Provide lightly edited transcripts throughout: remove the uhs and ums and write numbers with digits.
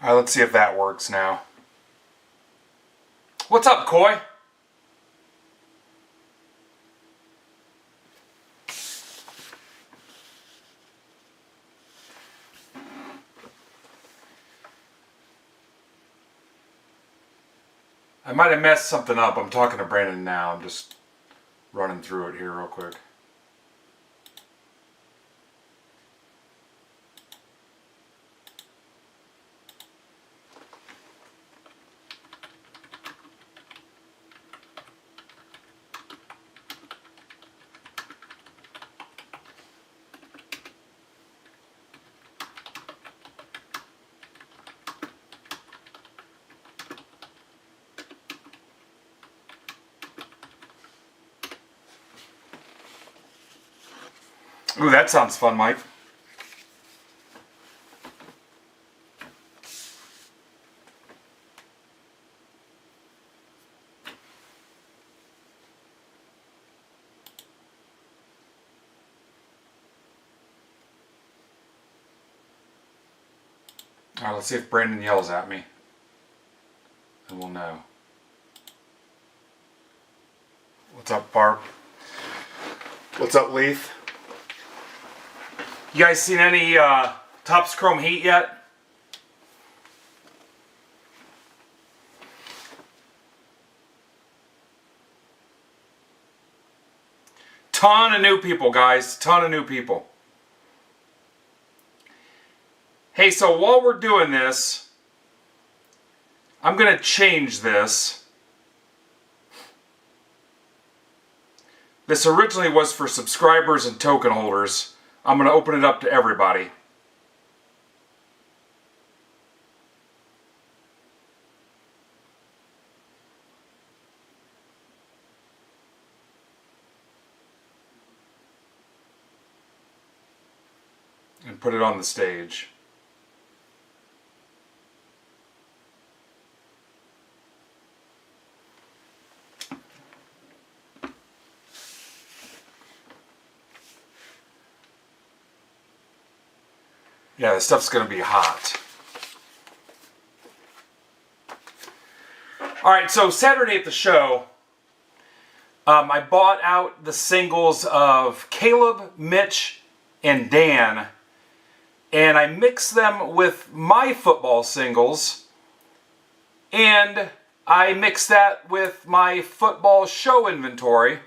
Alright, let's see if that works now. What's up, Coy? I might have messed something up. I'm talking to Brandon now. I'm just running through it here real quick. Ooh, that sounds fun, Mike. Alright, let's see if Brandon yells at me. And we'll know. What's up, Barb? What's up, Leith? You guys seen any Topps Chrome Heat yet? Ton of new people, guys. Ton of new people. Hey, so while we're doing this, I'm going to change this. This originally was for subscribers and token holders. I'm going to open it up to everybody. And put it on the stage. Yeah, this stuff's going to be hot. Alright, so Saturday at the show, I bought out the singles of Caleb, Mitch, and Dan, and I mixed them with my football singles, and I mixed that with my football show inventory.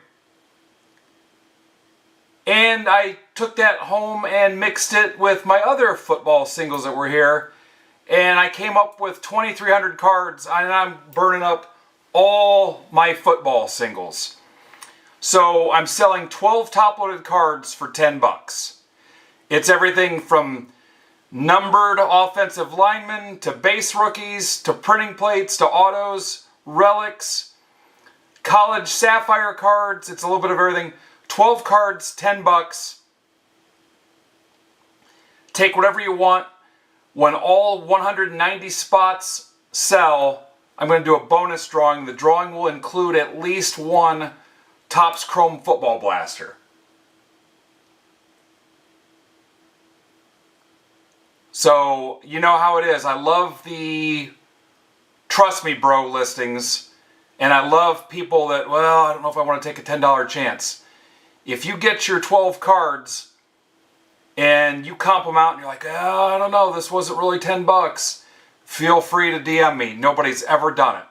And I took that home and mixed it with my other football singles that were here. And I came up with 2,300 cards, and I'm burning up all my football singles. So I'm selling 12 top-loaded cards for 10 bucks. It's everything from numbered offensive linemen to base rookies to printing plates to autos, relics, college sapphire cards. It's a little bit of everything. 12 cards, 10 bucks. Take whatever you want. When all 190 spots sell, I'm going to do a bonus drawing. The drawing will include at least one Topps Chrome Football Blaster. So, you know how it is. I love the Trust Me Bro listings. And I love people that, well, I don't know if I want to take a $10 chance. If you get your 12 cards and you comp them out and you're like, oh, I don't know, this wasn't really 10 bucks, feel free to DM me. Nobody's ever done it.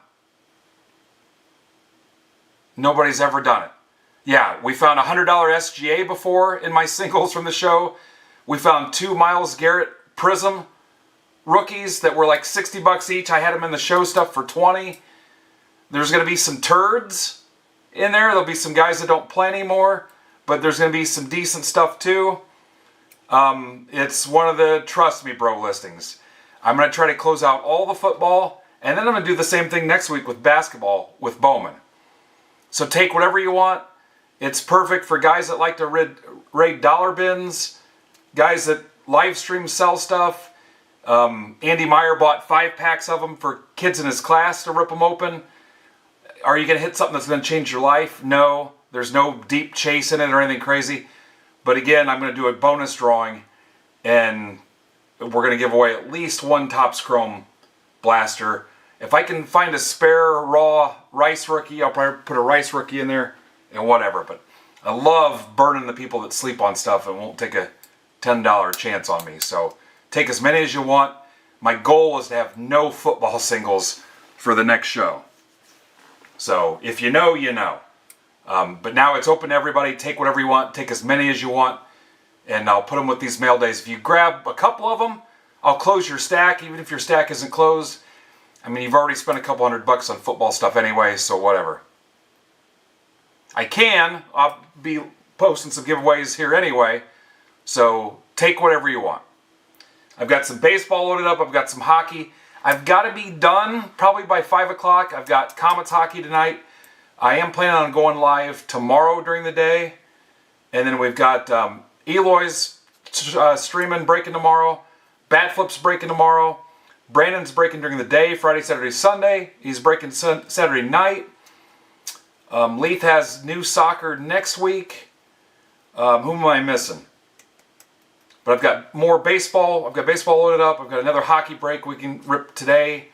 Nobody's ever done it. Yeah, we found a $100 SGA before in my singles from the show. We found 2 Myles Garrett Prism rookies that were like 60 bucks each. I had them in the show stuff for 20. There's going to be some turds in there. There'll be some guys that don't play anymore. But there's going to be some decent stuff too. It's one of the Trust Me Bro listings. I'm going to try to close out all the football. And then I'm going to do the same thing next week with basketball with Bowman. So take whatever you want. It's perfect for guys that like to raid dollar bins. Guys that live stream sell stuff. Andy Meyer bought 5 packs of them for kids in his class to rip them open. Are you going to hit something that's going to change your life? No. There's no deep chase in it or anything crazy. But again, I'm going to do a bonus drawing. And we're going to give away at least one Topps Chrome blaster. If I can find a spare raw Rice rookie, I'll probably put a Rice rookie in there and whatever. But I love burning the people that sleep on stuff and won't take a $10 chance on me. So take as many as you want. My goal is to have no football singles for the next show. So if you know, you know. But now it's open to everybody. Take whatever you want. Take as many as you want. And I'll put them with these mail days. If you grab a couple of them, I'll close your stack, even if your stack isn't closed. I mean, you've already spent a couple $100 on football stuff anyway, so whatever. I'll be posting some giveaways here anyway, so take whatever you want. I've got some baseball loaded up. I've got some hockey. I've got to be done probably by 5 o'clock. I've got Comets hockey tonight. I am planning on going live tomorrow during the day. And then we've got Eloy's streaming, breaking tomorrow. Bat Flip's breaking tomorrow. Brandon's breaking during the day, Friday, Saturday, Sunday. He's breaking Saturday night. Leith has new soccer next week. Who am I missing? But I've got more baseball. I've got baseball loaded up. I've got another hockey break we can rip today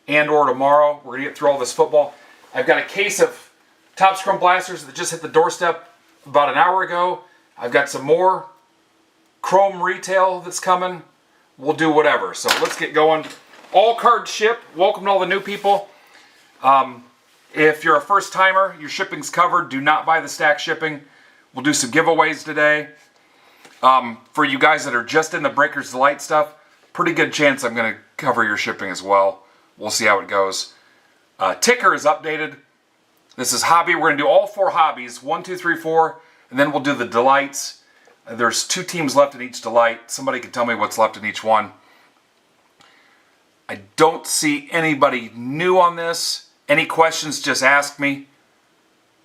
and or tomorrow. We're going to get through all this football. I've got a case of Top Scrum blasters that just hit the doorstep about an hour ago. I've got some more Chrome retail that's coming. We'll do whatever. So let's get going. All cards ship. Welcome to all the new people. If you're a first timer, your shipping's covered. Do not buy the stack shipping. We'll do some giveaways today. For you guys that are just in the Breakers Delight stuff, pretty good chance I'm going to cover your shipping as well. We'll see how it goes. Ticker is updated. This is hobby. We're going to do all 4 hobbies. 1, 2, 3, 4. And then we'll do the delights. There's 2 teams left in each delight. Somebody can tell me what's left in each one. I don't see anybody new on this. Any questions, just ask me.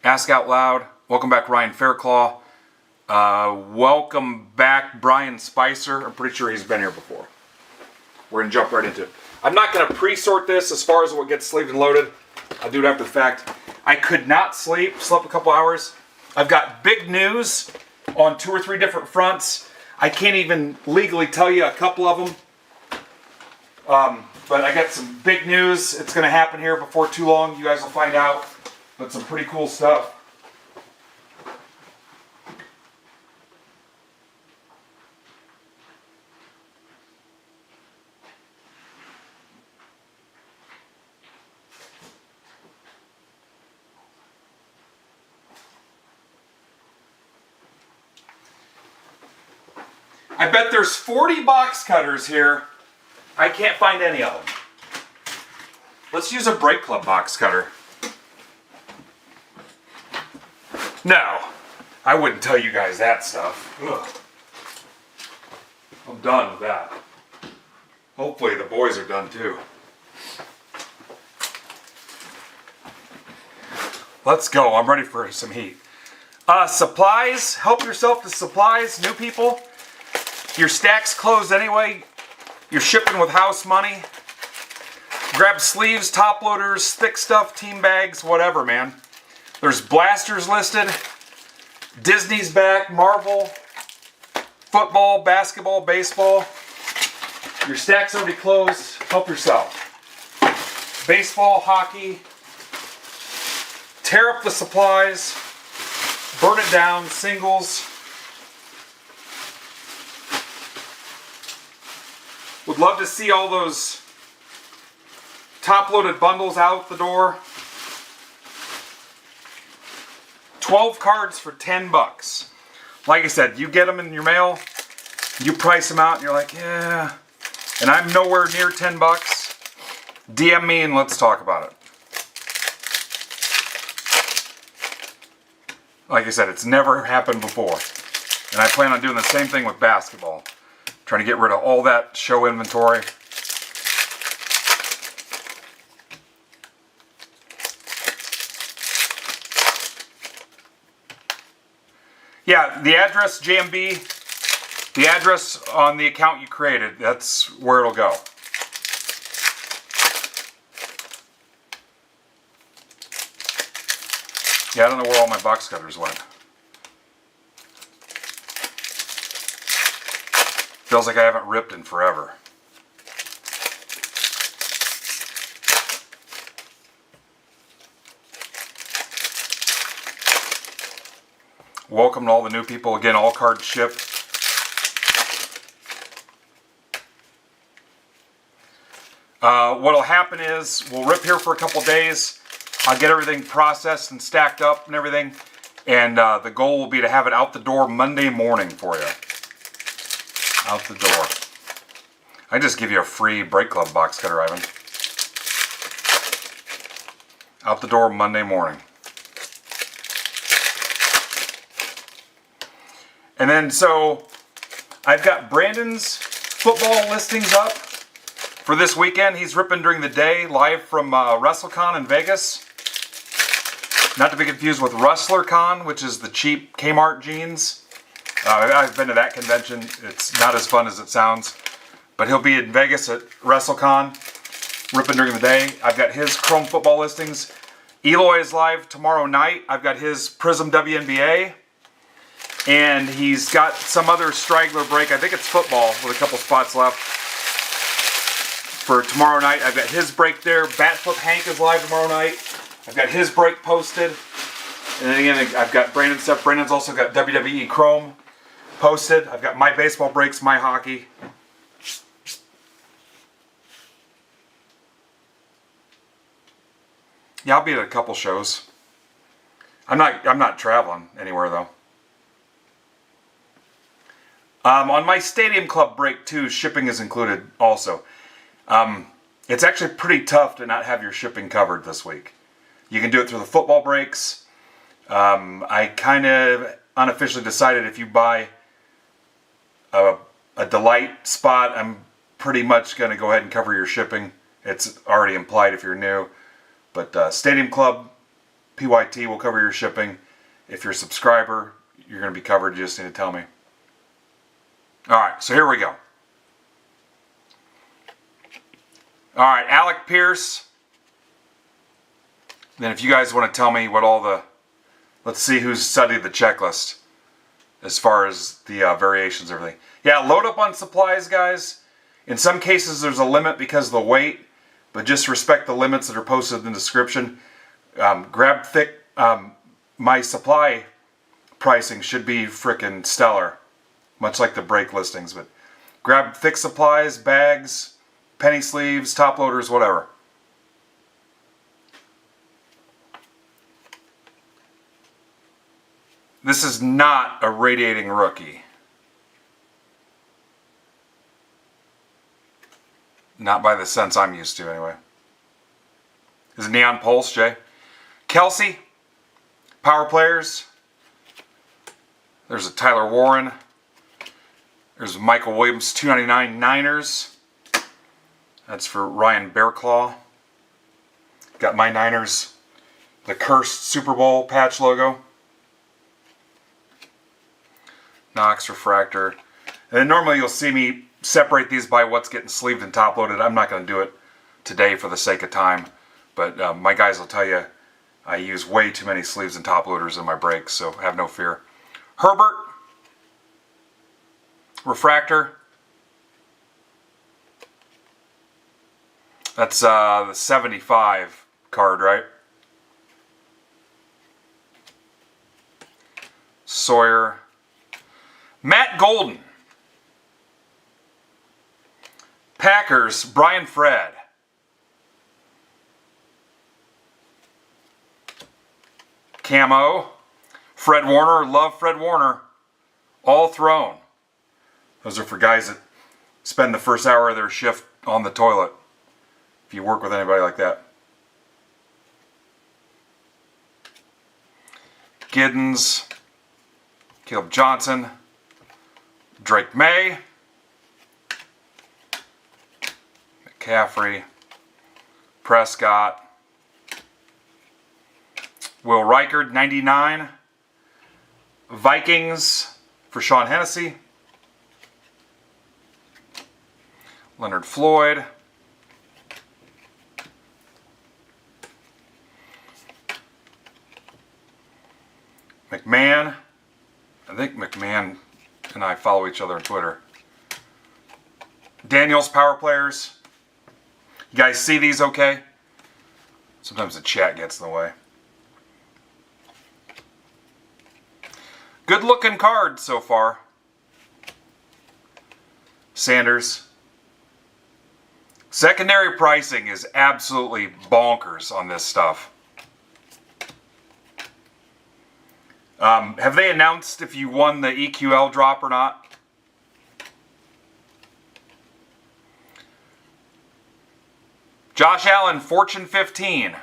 Ask out loud. Welcome back, Ryan Fairclaw. Welcome back, Brian Spicer. I'm pretty sure he's been here before. We're going to jump right into it. I'm not going to pre-sort this as far as what gets sleeved and loaded. I'll do it after the fact. I could not sleep. Slept a couple hours. I've got big news on 2 or 3 different fronts. I can't even legally tell you a couple of them. But I got some big news. It's going to happen here before too long. You guys will find out. But some pretty cool stuff. I bet there's 40 box cutters here. I can't find any of them. Let's use a Break Club box cutter. No, I wouldn't tell you guys that stuff. Ugh. I'm done with that. Hopefully the boys are done too. Let's go. I'm ready for some heat. Supplies. Help yourself to supplies, new people. Your stack's closed anyway. You're shipping with house money. Grab sleeves, top loaders, thick stuff, team bags, whatever, man. There's blasters listed. Disney's back, Marvel, football, basketball, baseball. Your stack's already closed. Help yourself. Baseball, hockey. Tear up the supplies. Burn it down, singles. Would love to see all those top-loaded bundles out the door. 12 cards for 10 bucks. Like I said, you get them in your mail, you price them out, and you're like, yeah. And I'm nowhere near 10 bucks. DM me and let's talk about it. Like I said, it's never happened before. And I plan on doing the same thing with basketball. Trying to get rid of all that show inventory. Yeah, the address, JMB, the address on the account you created, that's where it'll go. Yeah, I don't know where all my box cutters went. Feels like I haven't ripped in forever. Welcome to all the new people. Again, all cards ship. What'll happen is we'll rip here for a couple days. I'll get everything processed and stacked up and everything. And the goal will be to have it out the door Monday morning for you. Out the door. I just give you a free Break Club box cutter, Ivan. Out the door Monday morning. And then so I've got Brandon's football listings up for this weekend. He's ripping during the day live from WrestleCon in Vegas. Not to be confused with RustlerCon, which is the cheap Kmart jeans. I've been to that convention. It's not as fun as it sounds. But he'll be in Vegas at WrestleCon, ripping during the day. I've got his Chrome football listings. Eloy is live tomorrow night. I've got his Prism WNBA. And he's got some other straggler break. I think it's football with a couple spots left. For tomorrow night, I've got his break there. Batflip Hank is live tomorrow night. I've got his break posted. And then again, I've got Brandon's stuff. Brandon's also got WWE Chrome posted. I've got my baseball breaks, my hockey. Yeah, I'll be at a couple shows. I'm not traveling anywhere though. On my Stadium Club break too, shipping is included also. It's actually pretty tough to not have your shipping covered this week. You can do it through the football breaks. I kind of unofficially decided if you buy a Delight spot, I'm pretty much going to go ahead and cover your shipping. It's already implied if you're new. But Stadium Club, PYT will cover your shipping. If you're a subscriber, you're going to be covered. You just need to tell me. Alright, so here we go. Alright, Alec Pierce. Then if you guys want to tell me what all the... Let's see who's studied the checklist as far as the variations and everything. Yeah, load up on supplies, guys. In some cases, there's a limit because of the weight, but just respect the limits that are posted in the description. Grab thick... my supply pricing should be frickin' stellar. Much like the break listings, but grab thick supplies, bags, penny sleeves, top loaders, whatever. This is not a radiating rookie. Not by the sense I'm used to, anyway. Is it Neon Pulse, Jay? Kelsey, power players. There's a Tyler Warren. There's Michael Williams, 299 Niners. That's for Ryan Bearclaw. Got my Niners, the cursed Super Bowl patch logo. Knox Refractor. And then normally you'll see me separate these by what's getting sleeved and top loaded. I'm not going to do it today for the sake of time. But my guys will tell you I use way too many sleeves and top loaders in my breaks, so have no fear. Herbert. Refractor. That's the 75 card, right? Sawyer. Matt Golden. Packers, Brian Fred. Camo. Fred Warner, love Fred Warner. All thrown. Those are for guys that spend the first hour of their shift on the toilet. If you work with anybody like that. Giddens. Caleb Johnson. Drake May. McCaffrey. Prescott. Will Reichard, 99. Vikings for Sean Hennessy. Leonard Floyd. McMahon. I think McMahon and I follow each other on Twitter. Daniels power players. You guys see these okay? Sometimes the chat gets in the way. Good looking card so far. Sanders. Secondary pricing is absolutely bonkers on this stuff. Have they announced if you won the EQL drop or not? Josh Allen, Fortune 15.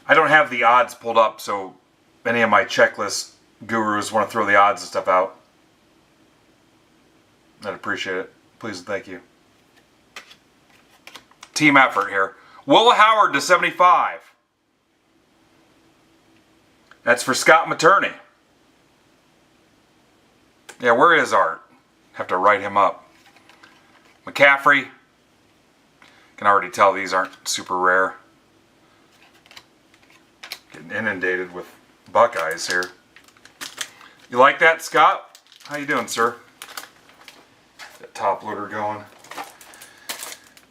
I don't have the odds pulled up, so any of my checklist gurus want to throw the odds and stuff out, I'd appreciate it. Please and thank you. Team effort here. Will Howard to 75. That's for Scott Materney. Yeah, where is Art? Have to write him up. McCaffrey. Can already tell these aren't super rare. Getting inundated with Buckeyes here. You like that, Scott? How you doing, sir? That top loader going.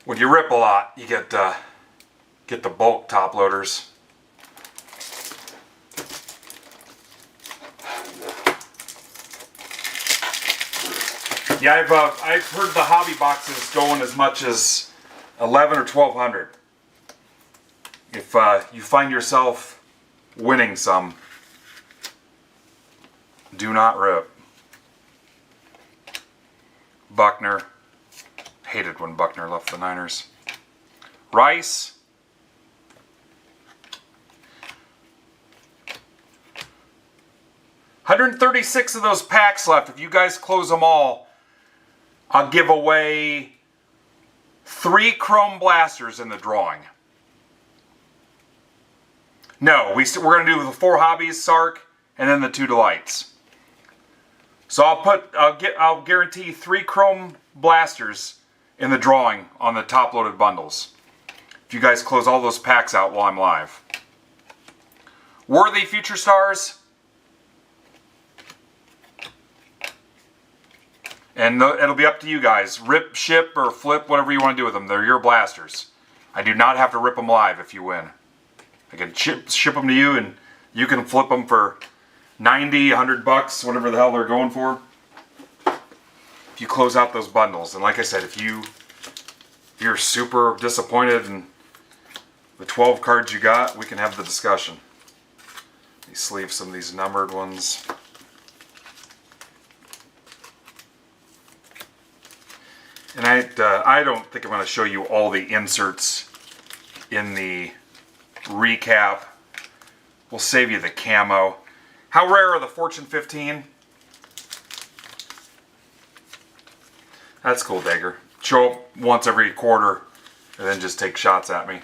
When you rip a lot, you get the bulk top loaders. Yeah, I've heard the hobby boxes going as much as 11 or 1200. If you find yourself winning some, do not rip. Buckner. Hated when Buckner left the Niners. Rice. $136 of those packs left. If you guys close them all, I'll give away 3 Chrome Blasters in the drawing. No, we're going to do the 4 Hobbies, Sark, and then the 2 Delights. So I'll guarantee 3 Chrome Blasters in the drawing on the top-loaded bundles. If you guys close all those packs out while I'm live. Worthy Future Stars. And it'll be up to you guys. Rip, ship, or flip, whatever you want to do with them. They're your blasters. I do not have to rip them live if you win. I can ship them to you, and you can flip them for 90, 100 bucks, whatever the hell they're going for. If you close out those bundles. And like I said, if you're super disappointed in the 12 cards you got, we can have the discussion. Let me sleeve some of these numbered ones. And I don't think I'm going to show you all the inserts in the recap. We'll save you the camo. How rare are the Fortune 15? That's cool, Dagger. Show up once every quarter and then just take shots at me.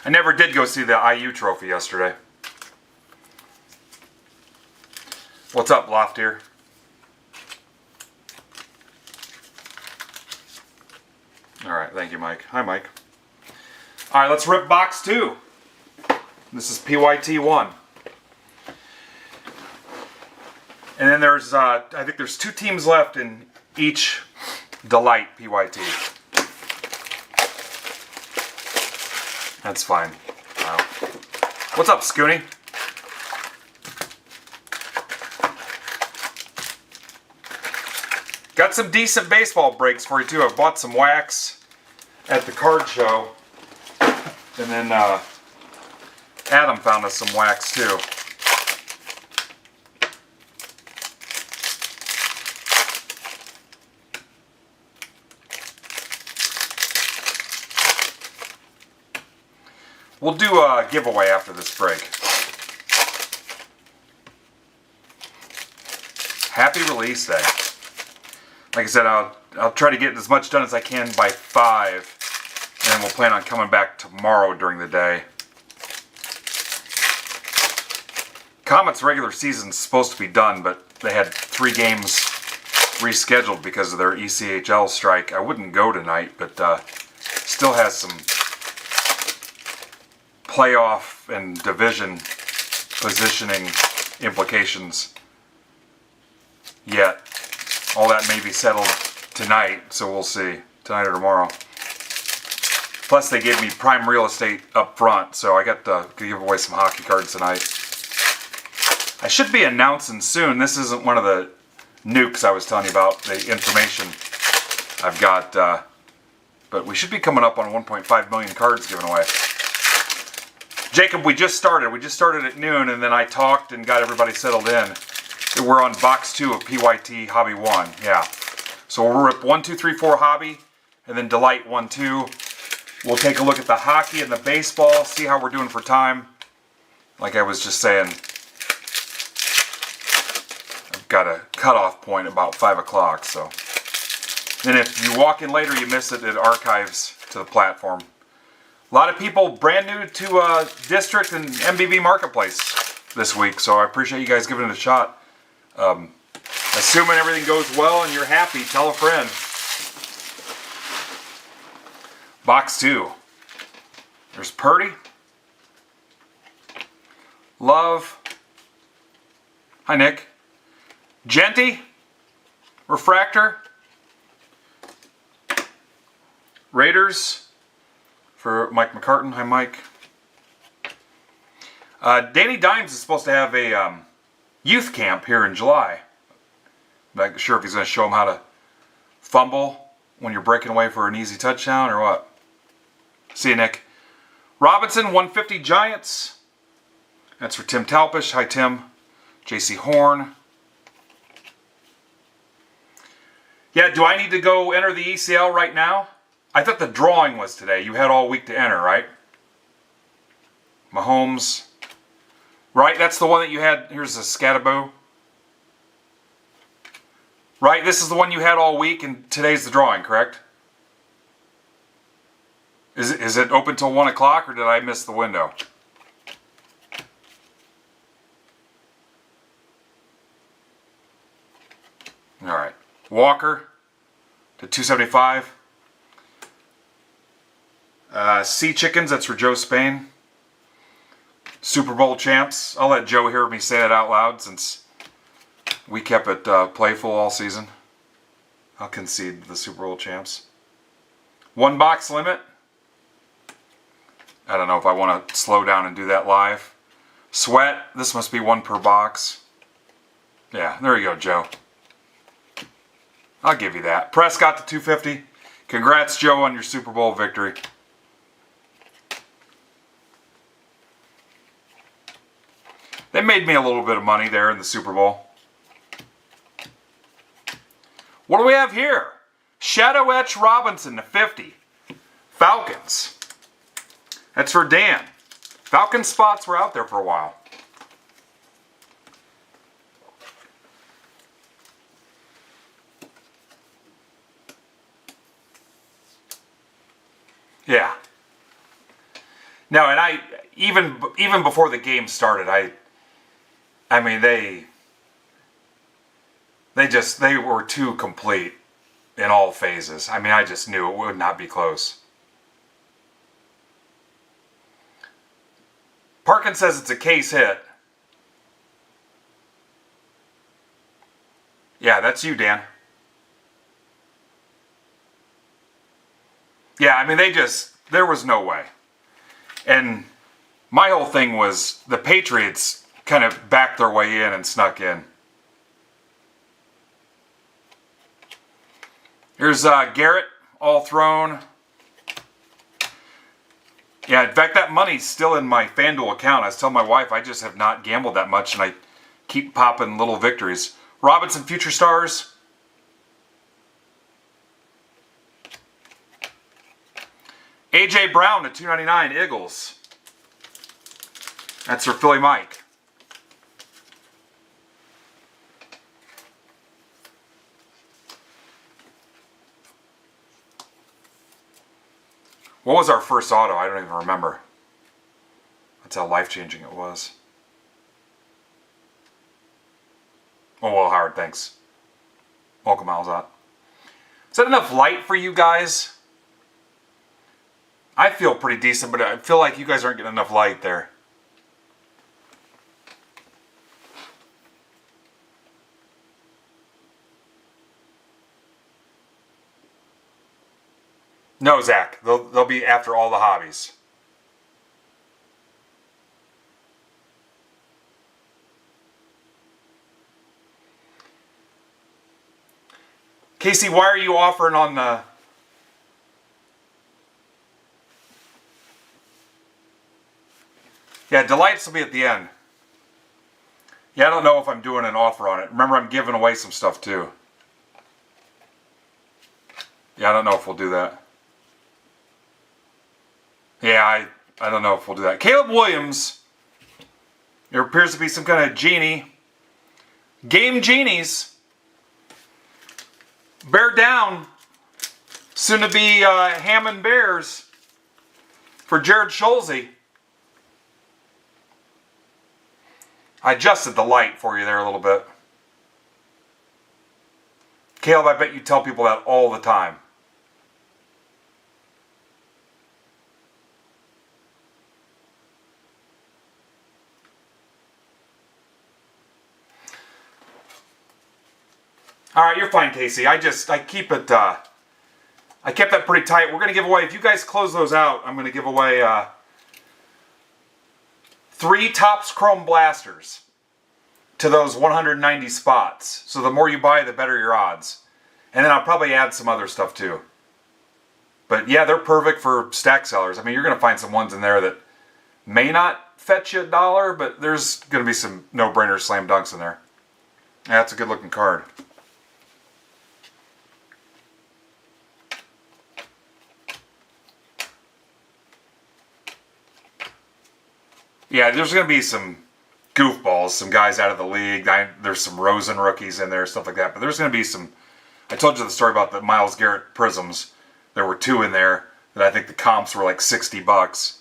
I never did go see the IU trophy yesterday. What's up, Loftier? Alright, thank you, Mike. Hi, Mike. Alright, let's rip box 2. This is PYT1. And then there's, I think there's 2 teams left in each Delight PYT. That's fine. Wow. What's up, Scooney? Got some decent baseball breaks for you too. I bought some wax at the card show. And then Adam found us some wax too. We'll do a giveaway after this break. Happy release day. Like I said, I'll try to get as much done as I can by 5, and then we'll plan on coming back tomorrow during the day. Comets regular season's supposed to be done, but they had 3 games rescheduled because of their ECHL strike. I wouldn't go tonight, but still has some playoff and division positioning implications yet. All that may be settled tonight, so we'll see. Tonight or tomorrow. Plus, they gave me prime real estate up front, so I got to give away some hockey cards tonight. I should be announcing soon. This isn't one of the nukes I was telling you about, the information I've got, but we should be coming up on 1.5 million cards given away. Jacob, we just started. We just started at noon, and then I talked and got everybody settled in. We're on box 2 of PYT Hobby 1. Yeah. So we'll rip 1, 2, 3, 4 Hobby, and then Delight 1, 2. We'll take a look at the hockey and the baseball, see how we're doing for time. Like I was just saying, I've got a cutoff point about 5 o'clock, so. And if you walk in later, you miss it, it archives to the platform. A lot of people brand new to District and MBB Marketplace this week, so I appreciate you guys giving it a shot. Assuming everything goes well and you're happy, tell a friend. Box 2. There's Purdy. Love. Hi, Nick. Genty. Refractor. Raiders. For Mike McCartan. Hi, Mike. Danny Dimes is supposed to have a youth camp here in July. I'm not sure if he's going to show them how to fumble when you're breaking away for an easy touchdown or what. See you, Nick. Robinson, 150 Giants. That's for Tim Talpish. Hi, Tim. JC Horn. Yeah, do I need to go enter the ECL right now? I thought the drawing was today. You had all week to enter, right? Mahomes. Right, that's the one that you had. Here's a Scatabo. Right, this is the one you had all week, and today's the drawing, correct? Is it open till 1 o'clock, or did I miss the window? All right. Walker to 275. Sea Chickens, that's for Joe Spain. Super Bowl champs. I'll let Joe hear me say that out loud since we kept it playful all season. I'll concede the Super Bowl champs. 1 box limit. I don't know if I want to slow down and do that live. Sweat. This must be 1 per box. Yeah, there you go, Joe. I'll give you that. Prescott to 250. Congrats, Joe, on your Super Bowl victory. They made me a little bit of money there in the Super Bowl. What do we have here? Shadow Etch Robinson to 50. Falcons. That's for Dan. Falcon spots were out there for a while. Yeah. No, and I even before the game started, I mean they were too complete in all phases. I mean, I just knew it would not be close. Parkin says it's a case hit. Yeah, that's you, Dan. Yeah, I mean, there was no way. And my whole thing was the Patriots kind of backed their way in and snuck in. Here's Garrett, all thrown. Yeah, in fact, that money's still in my FanDuel account. I was telling my wife I just have not gambled that much, and I keep popping little victories. Robinson Future Stars. A.J. Brown to 299, Eagles. That's for Philly Mike. What was our first auto? I don't even remember. That's how life-changing it was. Oh, well, Howard, thanks. Welcome, Alzat. Is that enough light for you guys? I feel pretty decent, but I feel like you guys aren't getting enough light there. No, Zach. They'll be after all the hobbies. Casey, why are you offering on the... Yeah, Delights will be at the end. Yeah, I don't know if I'm doing an offer on it. Remember, I'm giving away some stuff too. Yeah, I don't know if we'll do that. Yeah, I don't know if we'll do that. Caleb Williams. There appears to be some kind of genie. Game genies. Bear down. Soon to be Hammond Bears for Jared Schulze. I adjusted the light for you there a little bit. Caleb, I bet you tell people that all the time. All right, you're fine, Casey. I keep it, I kept that pretty tight. We're going to give away, if you guys close those out, I'm going to give away 3 Topps Chrome Blasters to those 190 spots. So the more you buy, the better your odds. And then I'll probably add some other stuff too. But yeah, they're perfect for stack sellers. I mean, you're going to find some ones in there that may not fetch you $1, but there's going to be some no-brainer slam dunks in there. Yeah, that's a good looking card. Yeah, there's going to be some goofballs, some guys out of the league. There's some Rosen rookies in there, stuff like that. But there's going to be some... I told you the story about the Myles Garrett Prisms. There were 2 in there that I think the comps were like $60.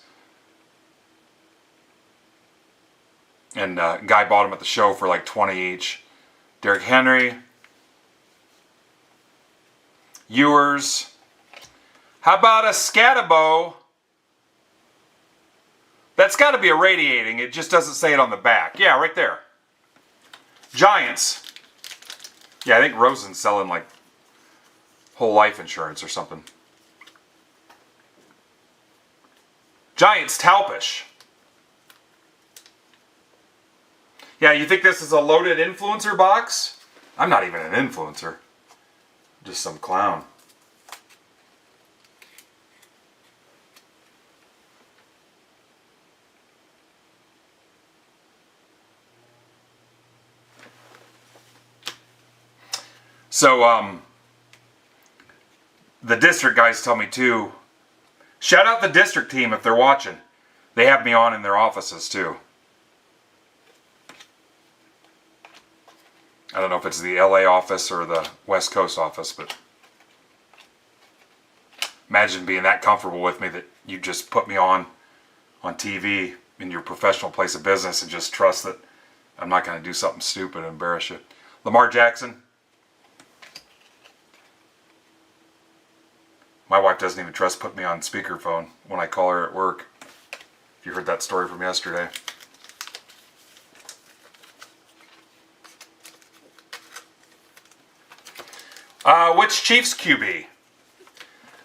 And a guy bought them at the show for like 20 each. Derrick Henry. Ewers. How about a Scatabo? That's got to be irradiating. It just doesn't say it on the back. Yeah, right there. Giants. Yeah, I think Rosen's selling like whole life insurance or something. Giants, Talpish. Yeah, you think this is a loaded influencer box? I'm not even an influencer. Just some clown. So, the district guys tell me too, shout out the district team if they're watching. They have me on in their offices too. I don't know if it's the LA office or the West Coast office, but imagine being that comfortable with me that you just put me on TV in your professional place of business and just trust that I'm not going to do something stupid and embarrass you. Lamar Jackson. My wife doesn't even trust putting me on speakerphone when I call her at work. If you heard that story from yesterday. Which Chiefs QB?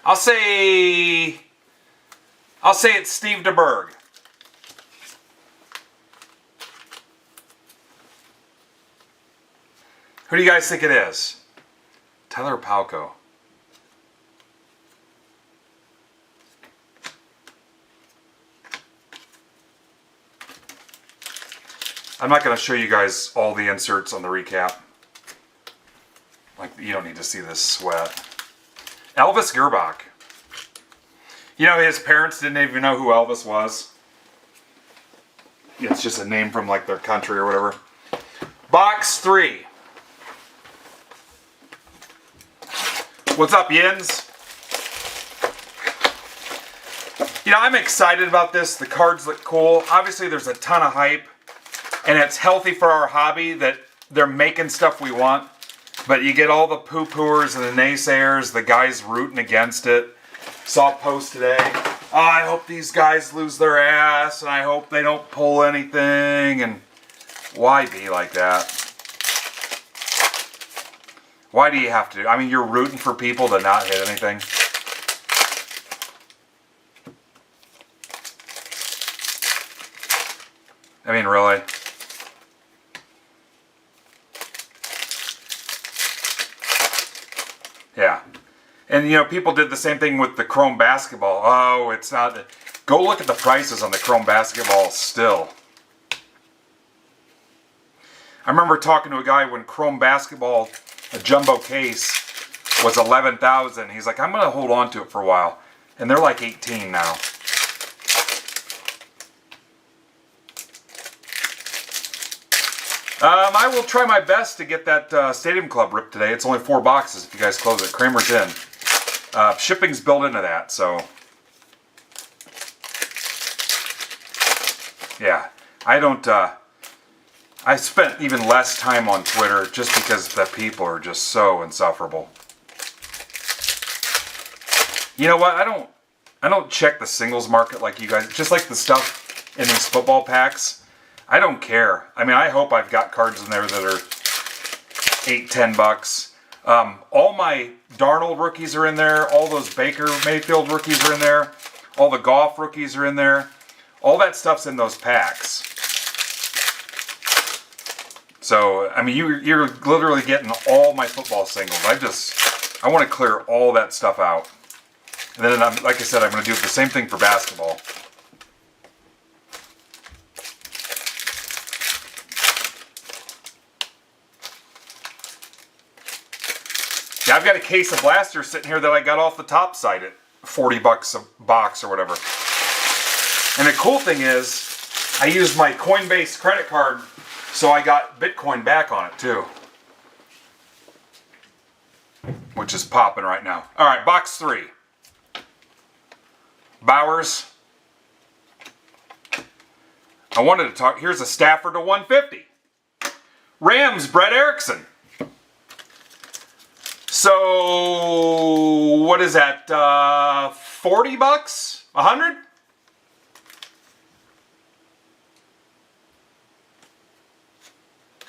I'll say it's Steve DeBerg. Who do you guys think it is? Tyler Palco. I'm not going to show you guys all the inserts on the recap. Like, you don't need to see this sweat. Elvis Gerbach. You know, his parents didn't even know who Elvis was. It's just a name from like their country or whatever. Box 3. What's up, Yins? You know, I'm excited about this. The cards look cool. Obviously, there's a ton of hype. And it's healthy for our hobby that they're making stuff we want. But you get all the poo-pooers and the naysayers, the guys rooting against it. Saw a post today. Oh, I hope these guys lose their ass, and I hope they don't pull anything. And why be like that? Why do you have to? I mean, you're rooting for people to not hit anything. I mean, really? Yeah. And, you know, people did the same thing with the Chrome basketball. Oh, it's not... Go look at the prices on the Chrome basketball still. I remember talking to a guy when Chrome basketball, a jumbo case, was $11,000. He's like, I'm going to hold on to it for a while. And they're like 18 now. I will try my best to get that Stadium Club ripped today. It's only 4 boxes if you guys close it. Kramer's in. Shipping's built into that, so... Yeah, I don't... I spent even less time on Twitter just because the people are just so insufferable. You know what? I don't check the singles market like you guys. Just like the stuff in these football packs. I don't care. I mean, I hope I've got cards in there that are $8-10. All my Darnold rookies are in there. All those Baker Mayfield rookies are in there. All the Goff rookies are in there. All that stuff's in those packs. So, I mean, you're literally getting all my football singles. I want to clear all that stuff out. And then, like I said, I'm going to do the same thing for basketball. Yeah, I've got a case of blasters sitting here that I got off the top site at $40 a box or whatever. And the cool thing is, I used my Coinbase credit card, so I got Bitcoin back on it too. Which is popping right now. Alright, box 3. Bowers. I wanted to talk, here's a Stafford to 150. Rams, Brett Erickson. So, what is that, 40 bucks? 100?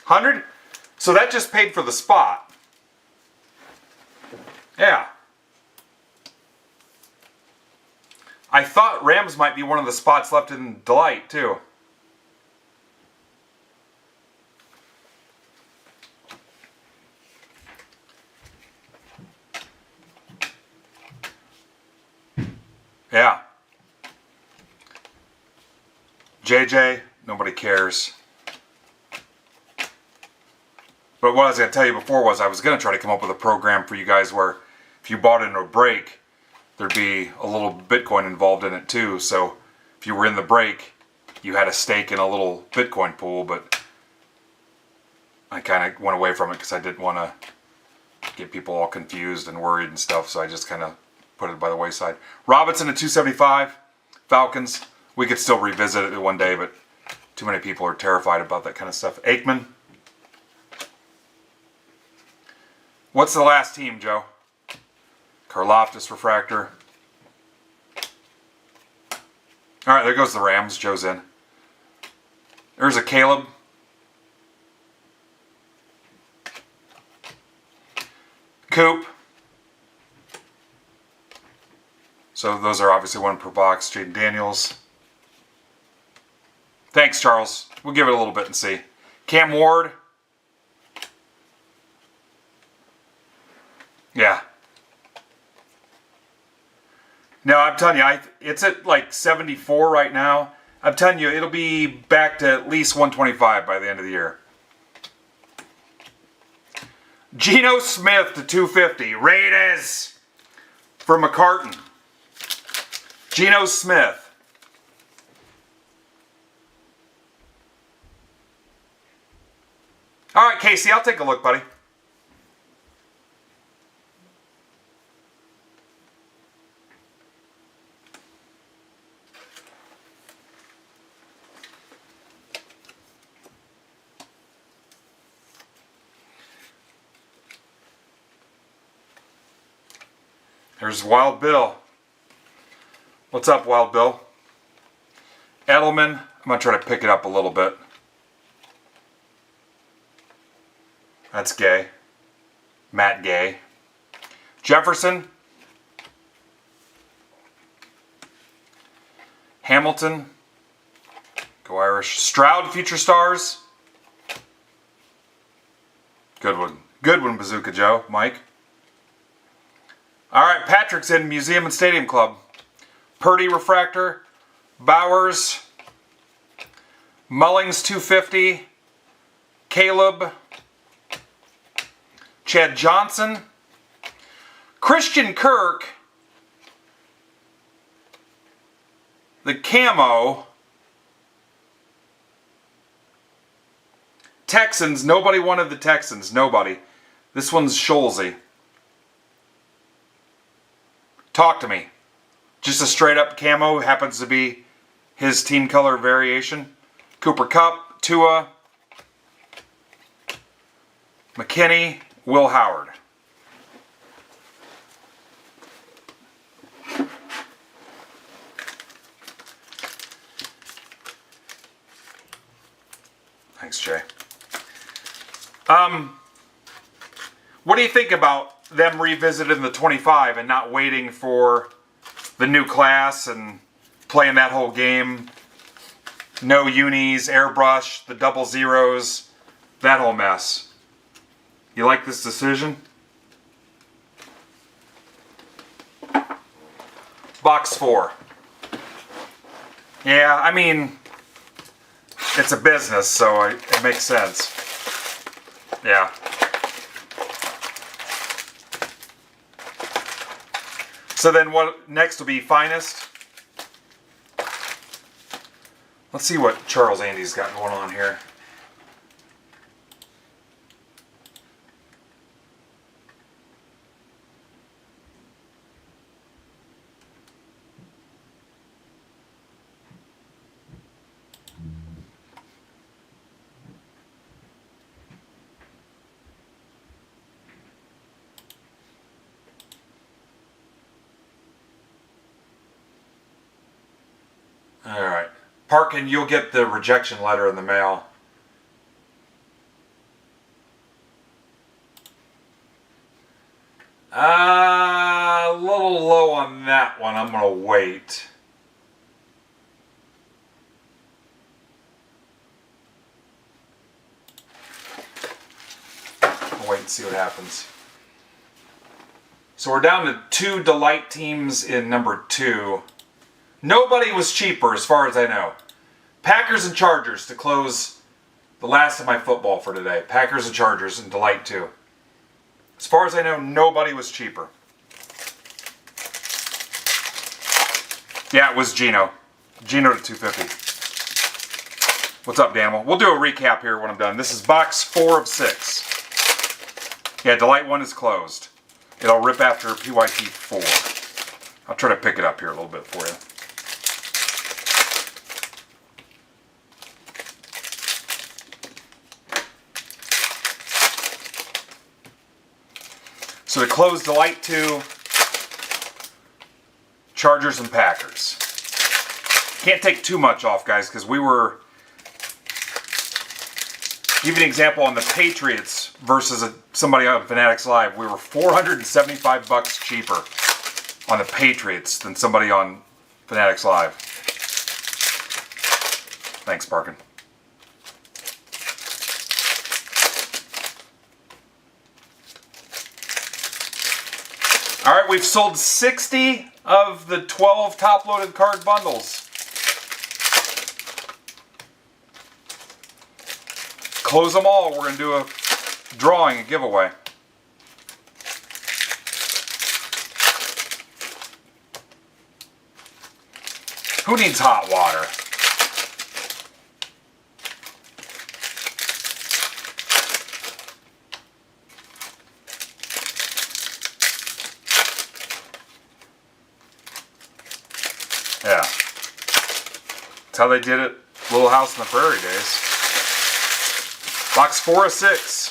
$100? So that just paid for the spot. Yeah. I thought Rams might be one of the spots left in Delight, too. Yeah. JJ, nobody cares. But what I was going to tell you before was I was going to try to come up with a program for you guys where if you bought into a break, there'd be a little Bitcoin involved in it too. So if you were in the break, you had a stake in a little Bitcoin pool, but I kind of went away from it because I didn't want to get people all confused and worried and stuff. So I just kind of put it by the wayside. Robinson at 275, Falcons. We could still revisit it one day, but too many people are terrified about that kind of stuff. Aikman. What's the last team, Joe? Karloftis refractor. All right, there goes the Rams. Joe's in. There's a Caleb. Coop. So those are obviously one per box. Jaden Daniels. Thanks, Charles. We'll give it a little bit and see. Cam Ward. Yeah. No, I'm telling you, it's at like 74 right now. I'm telling you, it'll be back to at least 125 by the end of the year. Geno Smith to 250. Raiders for McCartan. Geno Smith. All right, Casey, I'll take a look, buddy. There's Wild Bill. What's up, Wild Bill? Edelman. I'm going to try to pick it up a little bit. That's Gay. Matt Gay. Jefferson. Hamilton. Go Irish. Stroud, Future Stars. Good one. Good one, Bazooka Joe. Mike. All right, Patrick's in Museum and Stadium Club. Purdy Refractor. Bowers. Mullings 250. Caleb. Chad Johnson. Christian Kirk. The camo. Texans. Nobody wanted the Texans. Nobody. This one's Scholesy. Talk to me. Just a straight up camo. Happens to be his team color variation. Cooper Kupp. Tua. McKinney. Will Howard. Thanks, Jay. What do you think about them revisiting the 25 and not waiting for the new class and playing that whole game? No unis, airbrush, the double zeros, that whole mess. You like this decision? Box 4. Yeah, I mean, it's a business, so it makes sense. Yeah. So then what next will be Finest? Let's see what Charles Andy's got going on here. Alright. Parkin, you'll get the rejection letter in the mail. A little low on that one. I'm going to wait. I'll wait and see what happens. So we're down to 2 Delight teams in number 2. Nobody was cheaper as far as I know. Packers and Chargers to close the last of my football for today. Packers and Chargers in Delight 2. As far as I know, nobody was cheaper. Yeah, it was Gino. Gino to 250. What's up, Danimal? We'll do a recap here when I'm done. This is box 4 of 6. Yeah, Delight 1 is closed. It'll rip after PYT 4. I'll try to pick it up here a little bit for you. So to close Delight 2, Chargers and Packers. Can't take too much off, guys, because we were... Give you an example on the Patriots versus somebody on Fanatics Live. We were $475 cheaper on the Patriots than somebody on Fanatics Live. Thanks, Parkin. All right, we've sold 60 of the 12 top-loaded card bundles. Close them all. We're going to do a drawing, a giveaway. Who needs hot water? Yeah. That's how they did it. Little House on the Prairie days. Box 4 of 6.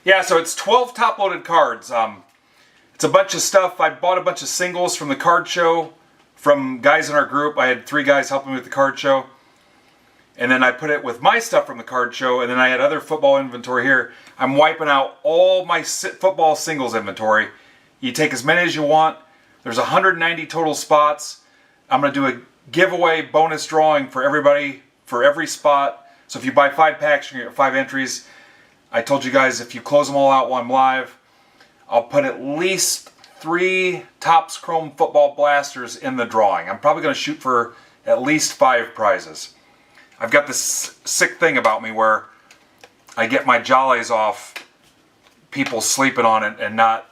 Yeah, so it's 12 top-loaded cards. It's a bunch of stuff. I bought a bunch of singles from the card show from guys in our group. I had 3 guys helping me with the card show. And then I put it with my stuff from the card show, and then I had other football inventory here. I'm wiping out all my football singles inventory, You take as many as you want. There's 190 total spots. I'm going to do a giveaway bonus drawing for everybody for every spot. So if you buy 5 packs, you're going to get 5 entries. I told you guys if you close them all out while I'm live, I'll put at least 3 Topps Chrome Football Blasters in the drawing. I'm probably going to shoot for at least 5 prizes. I've got this sick thing about me where I get my jollies off people sleeping on it and not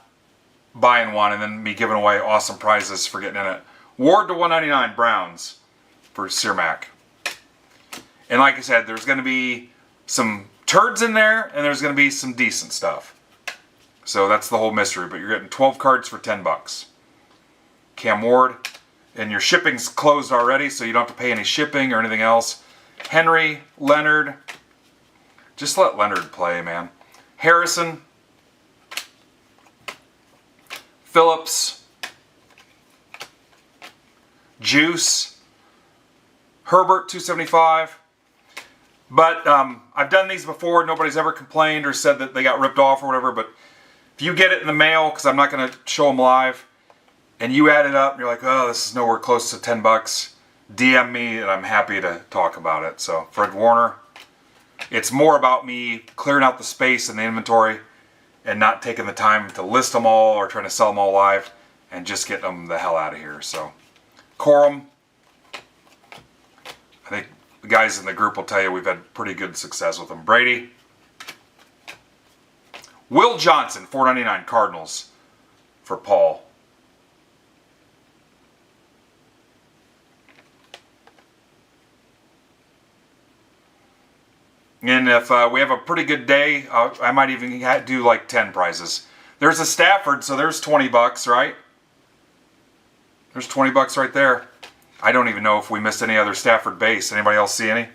buying one, and then me giving away awesome prizes for getting in it. Ward to 199 Browns for Cermak. And like I said, there's going to be some turds in there, and there's going to be some decent stuff. So that's the whole mystery, but you're getting 12 cards for 10 bucks. Cam Ward, and your shipping's closed already, so you don't have to pay any shipping or anything else. Henry, Leonard, just let Leonard play, man. Harrison, Phillips, Juice, Herbert 275. But I've done these before. Nobody's ever complained or said that they got ripped off or whatever. But if you get it in the mail, because I'm not going to show them live, and you add it up, and you're like, oh, this is nowhere close to 10 bucks, DM me, and I'm happy to talk about it. So Fred Warner, it's more about me clearing out the space in the inventory and not taking the time to list them all or trying to sell them all live and just getting them the hell out of here. So Corum, I think the guys in the group will tell you we've had pretty good success with them. Brady, Will Johnson, $4.99 Cardinals for Paul. And if we have a pretty good day, I might even do like 10 prizes. There's a Stafford, so there's 20 bucks, right? There's 20 bucks right there. I don't even know if we missed any other Stafford base. Anybody else see any?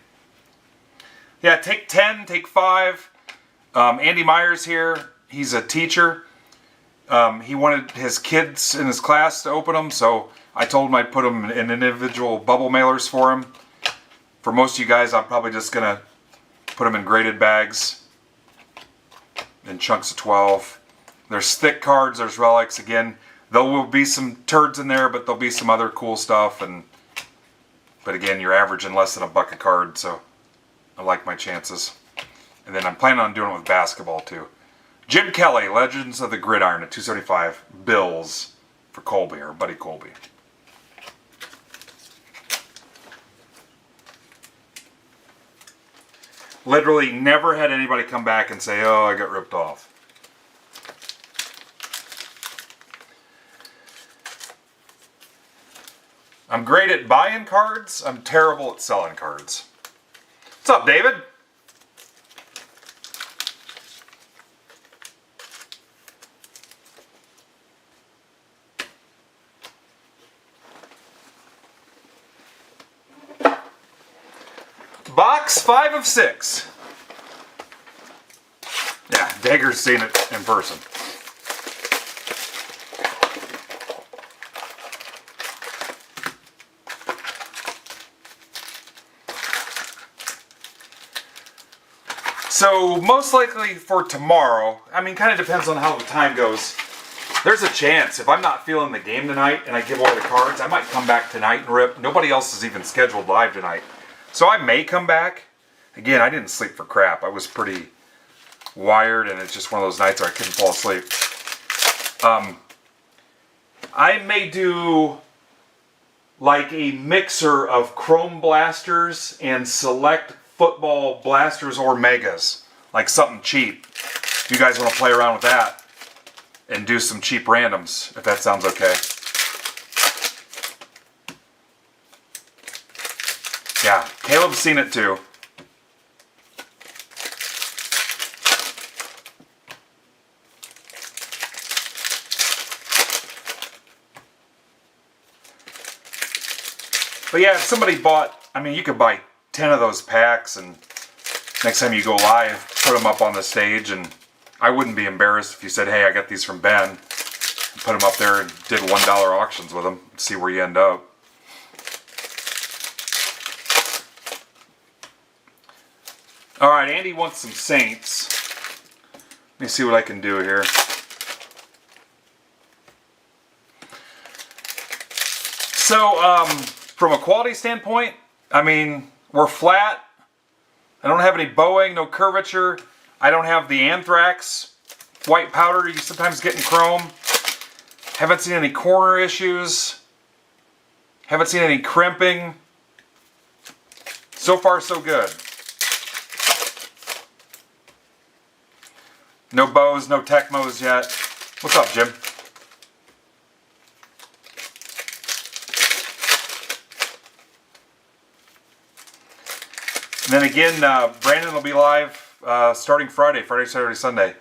Yeah, take 10, take 5. Andy Myers here, he's a teacher. He wanted his kids in his class to open them, so I told him I'd put them in individual bubble mailers for him. For most of you guys, I'm probably just going to put them in graded bags in chunks of 12. There's thick cards, there's relics. Again, there will be some turds in there, but there'll be some other cool stuff. But again, you're averaging less than $1 a card, so I like my chances. And then I'm planning on doing it with basketball too. Jim Kelly, Legends of the Gridiron at 275 Bills for Colby, or Buddy Colby. Literally never had anybody come back and say, oh, I got ripped off. I'm great at buying cards. I'm terrible at selling cards. What's up, David? Box 5 of 6. Yeah, Dagger's seen it in person. So most likely for tomorrow, I mean, kind of depends on how the time goes. There's a chance if I'm not feeling the game tonight and I give away the cards, I might come back tonight and rip. Nobody else is even scheduled live tonight. So I may come back. Again, I didn't sleep for crap. I was pretty wired, and it's just one of those nights where I couldn't fall asleep. I may do like a mixer of Chrome Blasters and select football blasters or megas. Like something cheap. If you guys want to play around with that and do some cheap randoms, if that sounds okay. Yeah, Caleb's seen it too. But yeah, if somebody bought, I mean, you could buy 10 of those packs, and next time you go live, put them up on the stage, and I wouldn't be embarrassed if you said, hey, I got these from Ben, and put them up there and did $1 auctions with them, see where you end up. All right, Andy wants some Saints. Let me see what I can do here. So, from a quality standpoint, I mean, we're flat. I don't have any bowing, no curvature. I don't have the anthrax white powder you sometimes get in chrome. Haven't seen any corner issues. Haven't seen any crimping. So far, so good. No bows, no Tecmos yet. What's up, Jim? And then again, Brandon will be live starting Friday, Saturday, Sunday.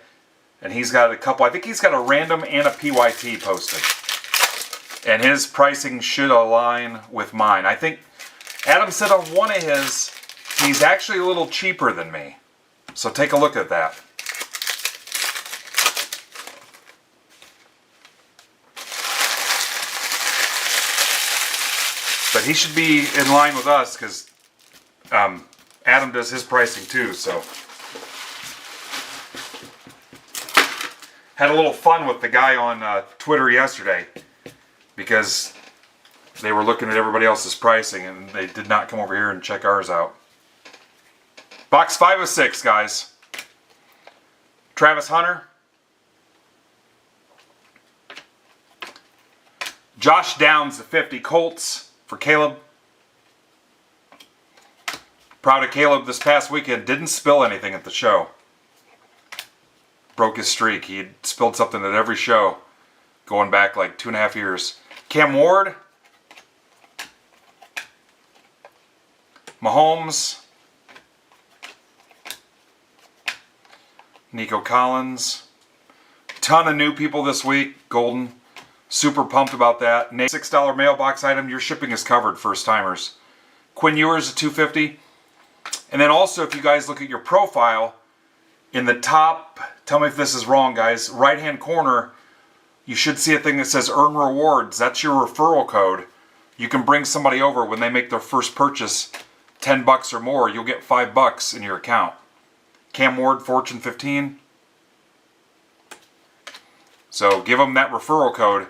And he's got a couple, I think he's got a random and a PYT posted. And his pricing should align with mine. I think Adam said on one of his, he's actually a little cheaper than me. So take a look at that. But he should be in line with us because Adam does his pricing too, so. Had a little fun with the guy on Twitter yesterday because they were looking at everybody else's pricing and they did not come over here and check ours out. Box 5 of 6, guys. Travis Hunter. Josh Downs, the 50 Colts for Caleb. Proud of Caleb this past weekend. Didn't spill anything at the show. Broke his streak. He had spilled something at every show going back like 2.5 years. Cam Ward. Mahomes. Nico Collins. Ton of new people this week. Golden. Super pumped about that. $6 mailbox item. Your shipping is covered, first timers. Quinn Ewers at $250. And then also, if you guys look at your profile, in the top, tell me if this is wrong, guys, right-hand corner, you should see a thing that says Earn Rewards. That's your referral code. You can bring somebody over when they make their first purchase, $10 or more. You'll get $5 in your account. Cam Ward, Fortune 15. So give them that referral code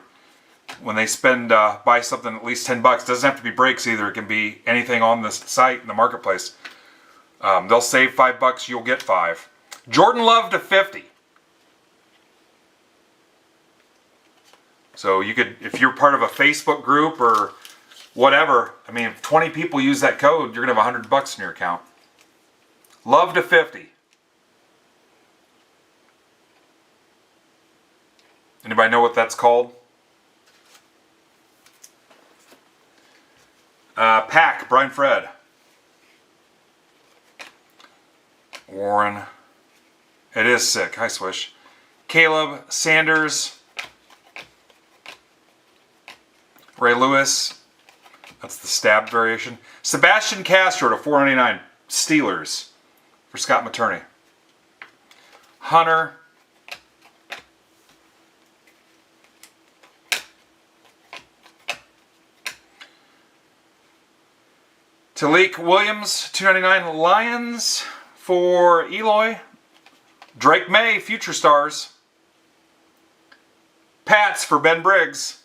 when they spend, buy something at least $10. Doesn't have to be brakes either. It can be anything on the site in the marketplace. They'll save $5. You'll get $5. Jordan Love to 50. So you could, if you're part of a Facebook group or whatever, I mean, if 20 people use that code, you're gonna have $100 in your account. Love to 50. Anybody know what that's called? Pack, Brian Fred. Warren. It is sick. Hi, Swish. Caleb, Sanders. Ray Lewis. That's the stabbed variation. Sebastian Castro to $4.99. Steelers for Scott Materney. Hunter. Talik Williams, $2.99. Lions for Eloy. Drake May, Future Stars. Pats for Ben Briggs.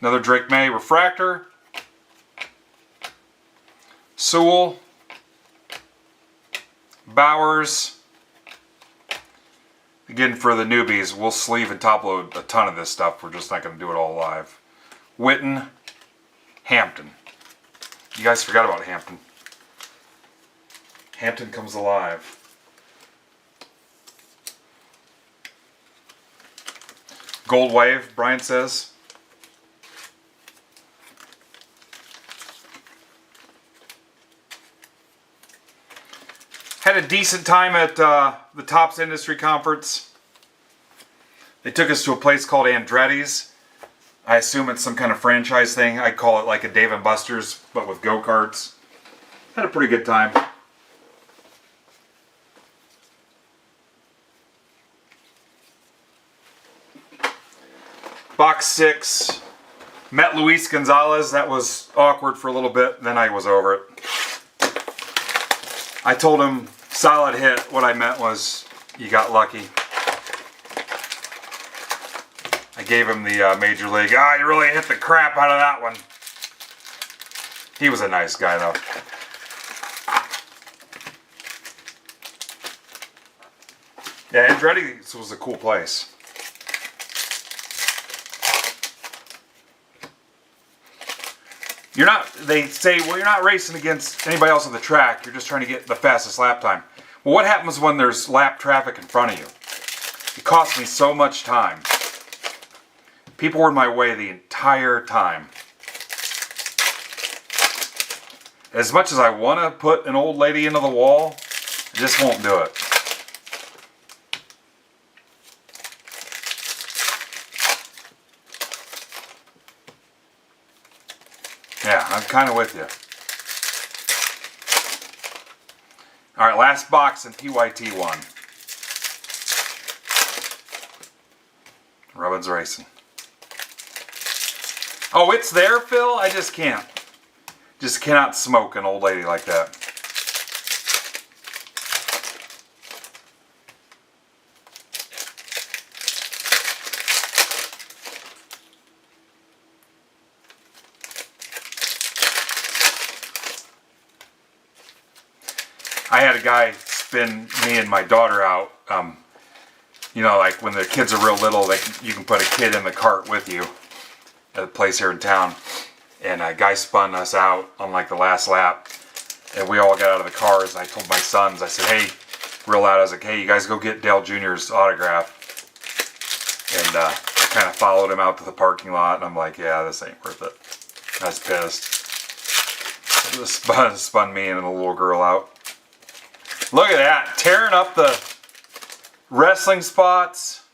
Another Drake May Refractor. Sewell. Bowers. Again, for the newbies, we'll sleeve and top load a ton of this stuff. We're just not going to do it all live. Witten. Hampton. You guys forgot about Hampton. Hampton comes alive. Gold Wave, Brian says. Had a decent time at the Topps Industry Conference. They took us to a place called Andretti's. I assume it's some kind of franchise thing. I call it like a Dave & Buster's, but with go-karts. Had a pretty good time. Box 6. Met Luis Gonzalez. That was awkward for a little bit. Then I was over it. I told him, solid hit. What I meant was, you got lucky. gave him the Major League. Ah, you really hit the crap out of that one. He was a nice guy, though. Yeah, Andretti's was a cool place. They say, well, you're not racing against anybody else on the track. You're just trying to get the fastest lap time. Well, what happens when there's lap traffic in front of you? It costs me so much time. People were in my way the entire time. As much as I want to put an old lady into the wall, I just won't do it. Yeah, I'm kind of with you. All right, last box in PYT1. Robbins Racing. Oh, it's there, Phil? I just can't. Just cannot smoke an old lady like that. I had a guy spin me and my daughter out. You know, like when the kids are real little, you can put a kid in the cart with you at a place here in town. And a guy spun us out on like the last lap. And we all got out of the cars. And I told my sons, I said, hey, real loud, I was like, hey, you guys go get Dale Jr.'s autograph. And I kind of followed him out to the parking lot. And I'm like, yeah, this ain't worth it. I was pissed. Just spun me and the little girl out. Look at that, tearing up the wrestling spots.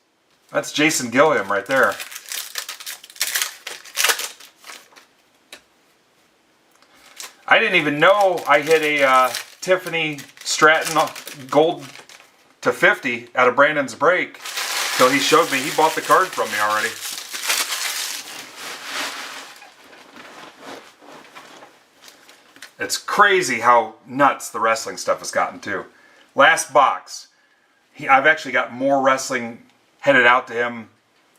That's Jason Gilliam right there. I didn't even know I hit a Tiffany Stratton gold to 50 out of Brandon's break till he showed me. He bought the card from me already. It's crazy how nuts the wrestling stuff has gotten too. Last box. I've actually got more wrestling headed out to him.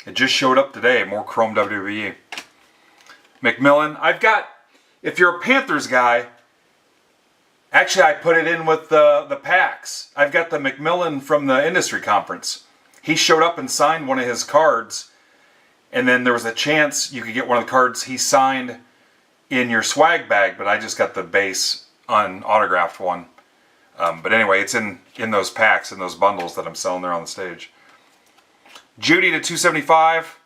It just showed up today. More Chrome WWE. McMillan. I've got, if you're a Panthers guy, actually I put it in with the packs. I've got the McMillan from the industry conference. He showed up and signed one of his cards. And then there was a chance you could get one of the cards he signed in your swag bag, but I just got the base unautographed one. But anyway, it's in those packs, in those bundles that I'm selling there on the stage. Judy to 275.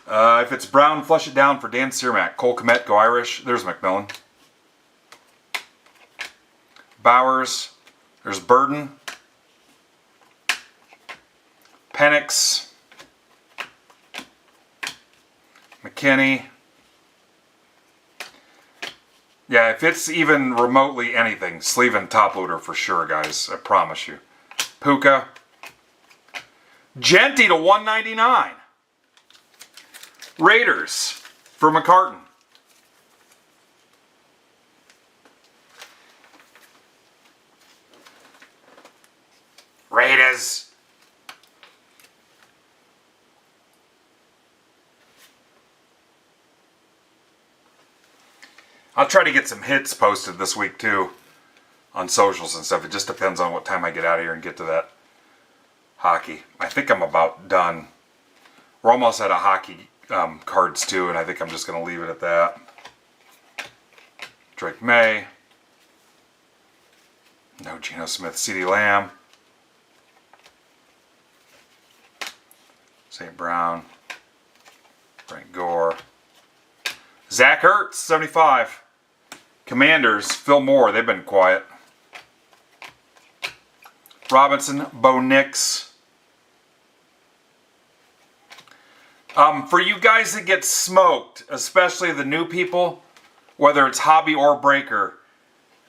If it's brown, flush it down for Dan Cermak. Cole Kmet, go Irish. There's McMillan. Bowers. There's Burden. Penix. McKinney. Yeah, if it's even remotely anything, sleeve and top loader for sure, guys. I promise you. Puka. Genty to 199. Raiders for McCartan. Raiders. I'll try to get some hits posted this week too on socials and stuff. It just depends on what time I get out of here and get to that hockey. I think I'm about done. We're almost out of hockey cards too, and I think I'm just going to leave it at that. Drake May. No Geno Smith. CeeDee Lamb. St. Brown. Frank Gore. Zach Ertz, 75. Commanders, Phil Moore, they've been quiet. Robinson, Bo Nix. For you guys that get smoked, especially the new people, whether it's hobby or breaker,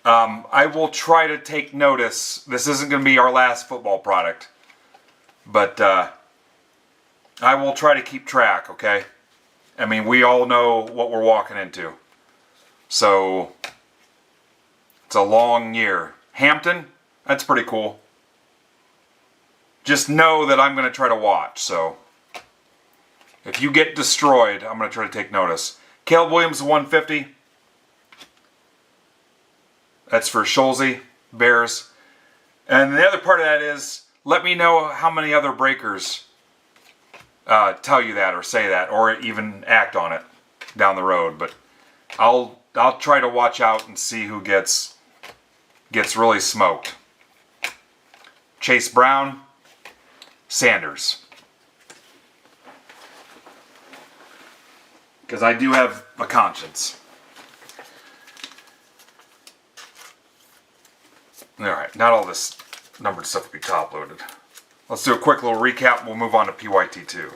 I will try to take notice. This isn't going to be our last football product, but I will try to keep track, okay? I mean, we all know what we're walking into. So, it's a long year. Hampton, that's pretty cool. Just know that I'm going to try to watch, so If you get destroyed, I'm going to try to take notice. Caleb Williams 150. That's for Scholze, Bears. And the other part of that is, let me know how many other breakers tell you that or say that or even act on it down the road. But I'll try to watch out and see who gets really smoked. Chase Brown, Sanders. Because I do have a conscience. Alright, not all this numbered stuff will be top loaded. Let's do a quick little recap and we'll move on to PYT2.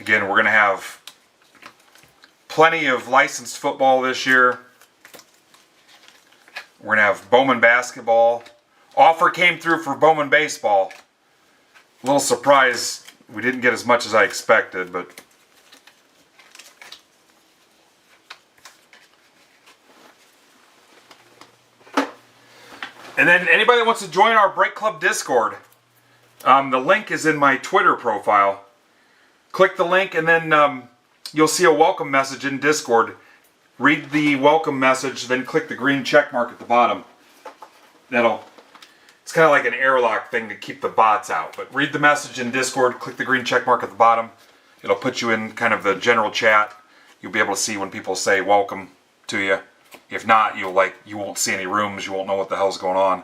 Again, we're going to have plenty of licensed football this year. We're going to have Bowman basketball. Offer came through for Bowman baseball. A little surprised we didn't get as much as I expected, but and then anybody that wants to join our Break Club Discord, the link is in my Twitter profile. Click the link and then you'll see a welcome message in Discord. Read the welcome message, then click the green check mark at the bottom. It's kind of like an airlock thing to keep the bots out. But read the message in Discord, click the green check mark at the bottom. It'll put you in kind of the general chat. You'll be able to see when people say welcome to you. If not, you won't see any rooms. You won't know what the hell's going on.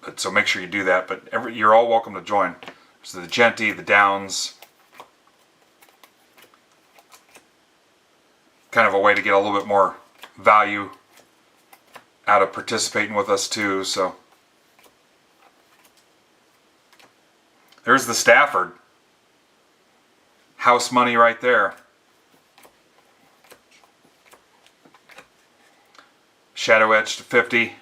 But so make sure you do that. But you're all welcome to join. So the Genty, the Downs. Kind of a way to get a little bit more value out of participating with us too. So there's the Stafford. House money right there. Shadow etched to 50.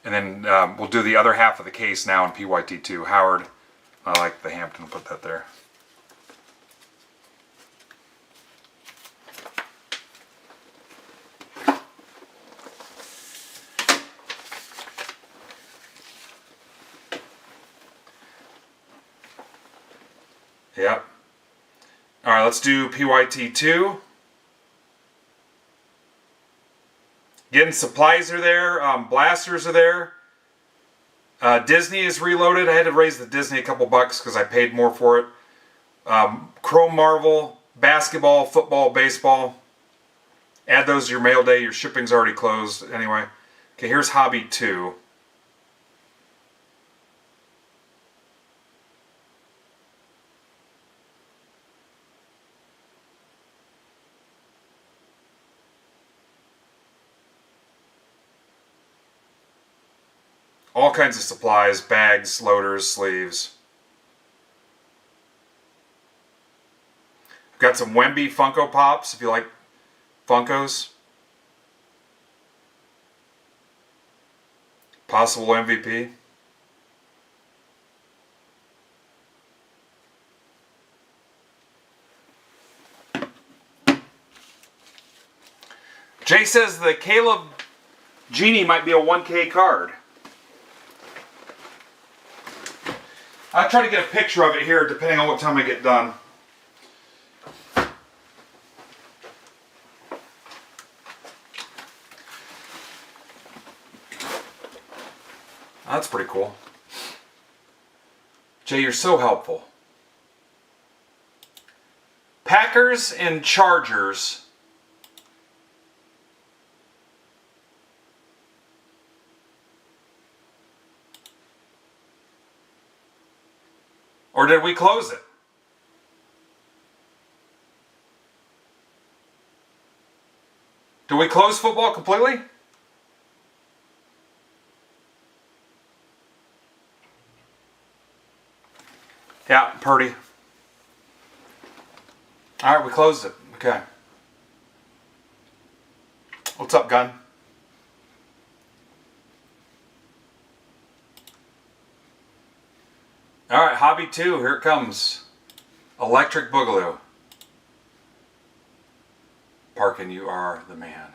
And then we'll do the other half of the case now in PYT2. Howard. I like the Hampton. Put that there. Yep. Alright, let's do PYT2. Again, supplies are there. Blasters are there. Disney is reloaded. I had to raise the Disney a couple bucks because I paid more for it. Chrome Marvel, basketball, football, baseball. Add those to your mail day. Your shipping's already closed anyway. Okay, here's Hobby 2. All kinds of supplies, bags, loaders, sleeves. I've got some Wemby Funko Pops if you like Funkos. Possible MVP. Jay says the Caleb Genie might be a 1K card. I'll try to get a picture of it here depending on what time I get done. That's pretty cool. Jay, you're so helpful. Packers and Chargers. Or did we close it? Did we close football completely? Yeah, Purdy. Alright, we closed it. Okay. What's up, Gun? Alright, Hobby 2, here it comes. Electric Boogaloo. Parkin, you are the man.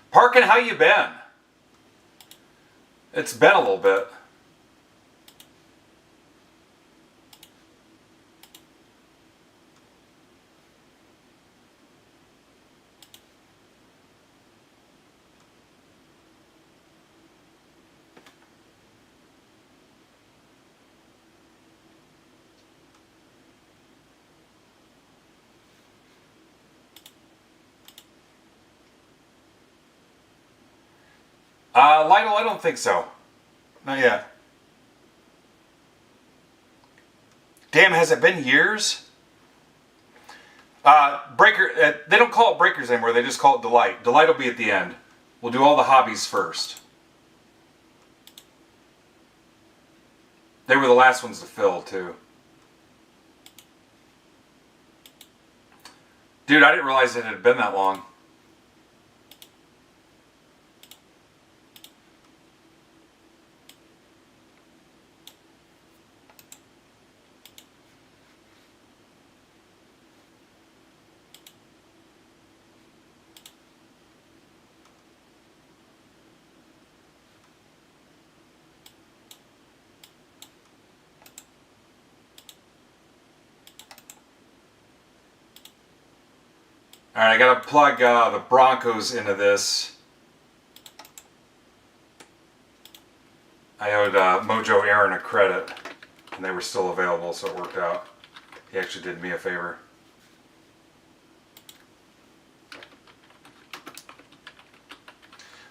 Parkin, how you been? It's been a little bit. Lionel, I don't think so. Not yet. Damn, has it been years? Breaker, they don't call it Breakers anymore. They just call it Delight. Delight will be at the end. We'll do all the hobbies first. They were the last ones to fill, too. Dude, I didn't realize it had been that long. Alright, I gotta plug the Broncos into this. I owed Mojo Aaron a credit, and they were still available, so it worked out. He actually did me a favor.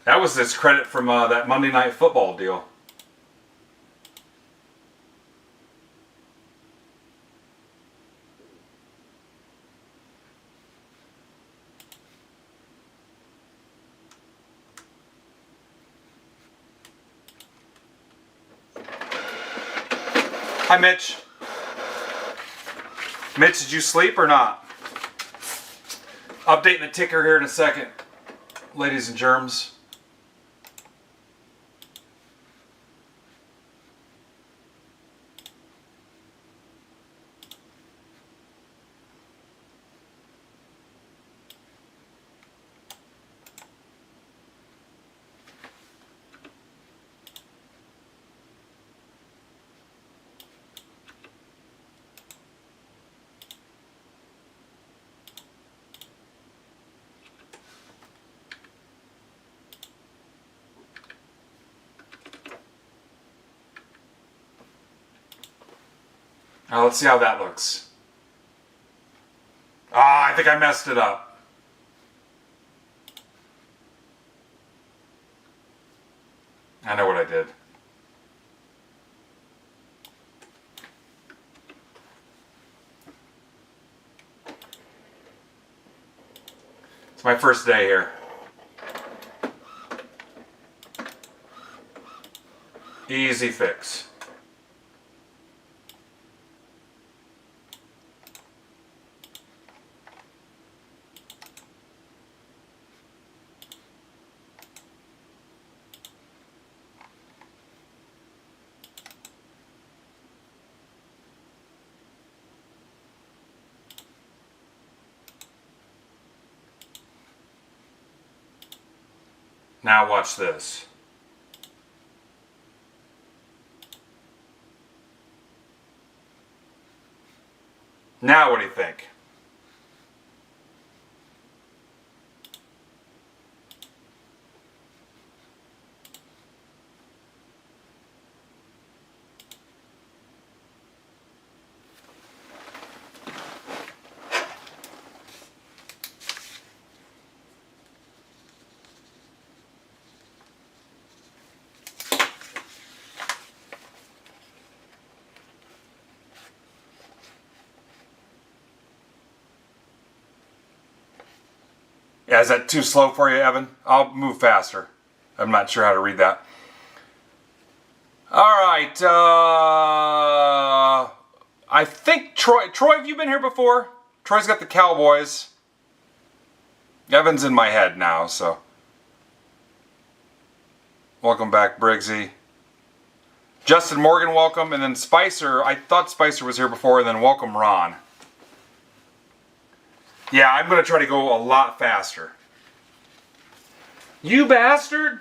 That was this credit from that Monday Night Football deal. Hi, Mitch. Mitch, did you sleep or not? Updating the ticker here in a second, ladies and germs. Now let's see how that looks. Ah, I think I messed it up. I know what I did. It's my first day here. Easy fix. Now watch this. Now what do you think? Yeah, is that too slow for you, Evan? I'll move faster. I'm not sure how to read that. All right. I think Troy, have you been here before? Troy's got the Cowboys. Evan's in my head now, so. Welcome back, Briggsy. Justin Morgan, welcome. And then Spicer, I thought Spicer was here before, and then welcome, Ron. Yeah, I'm going to try to go a lot faster. You bastard!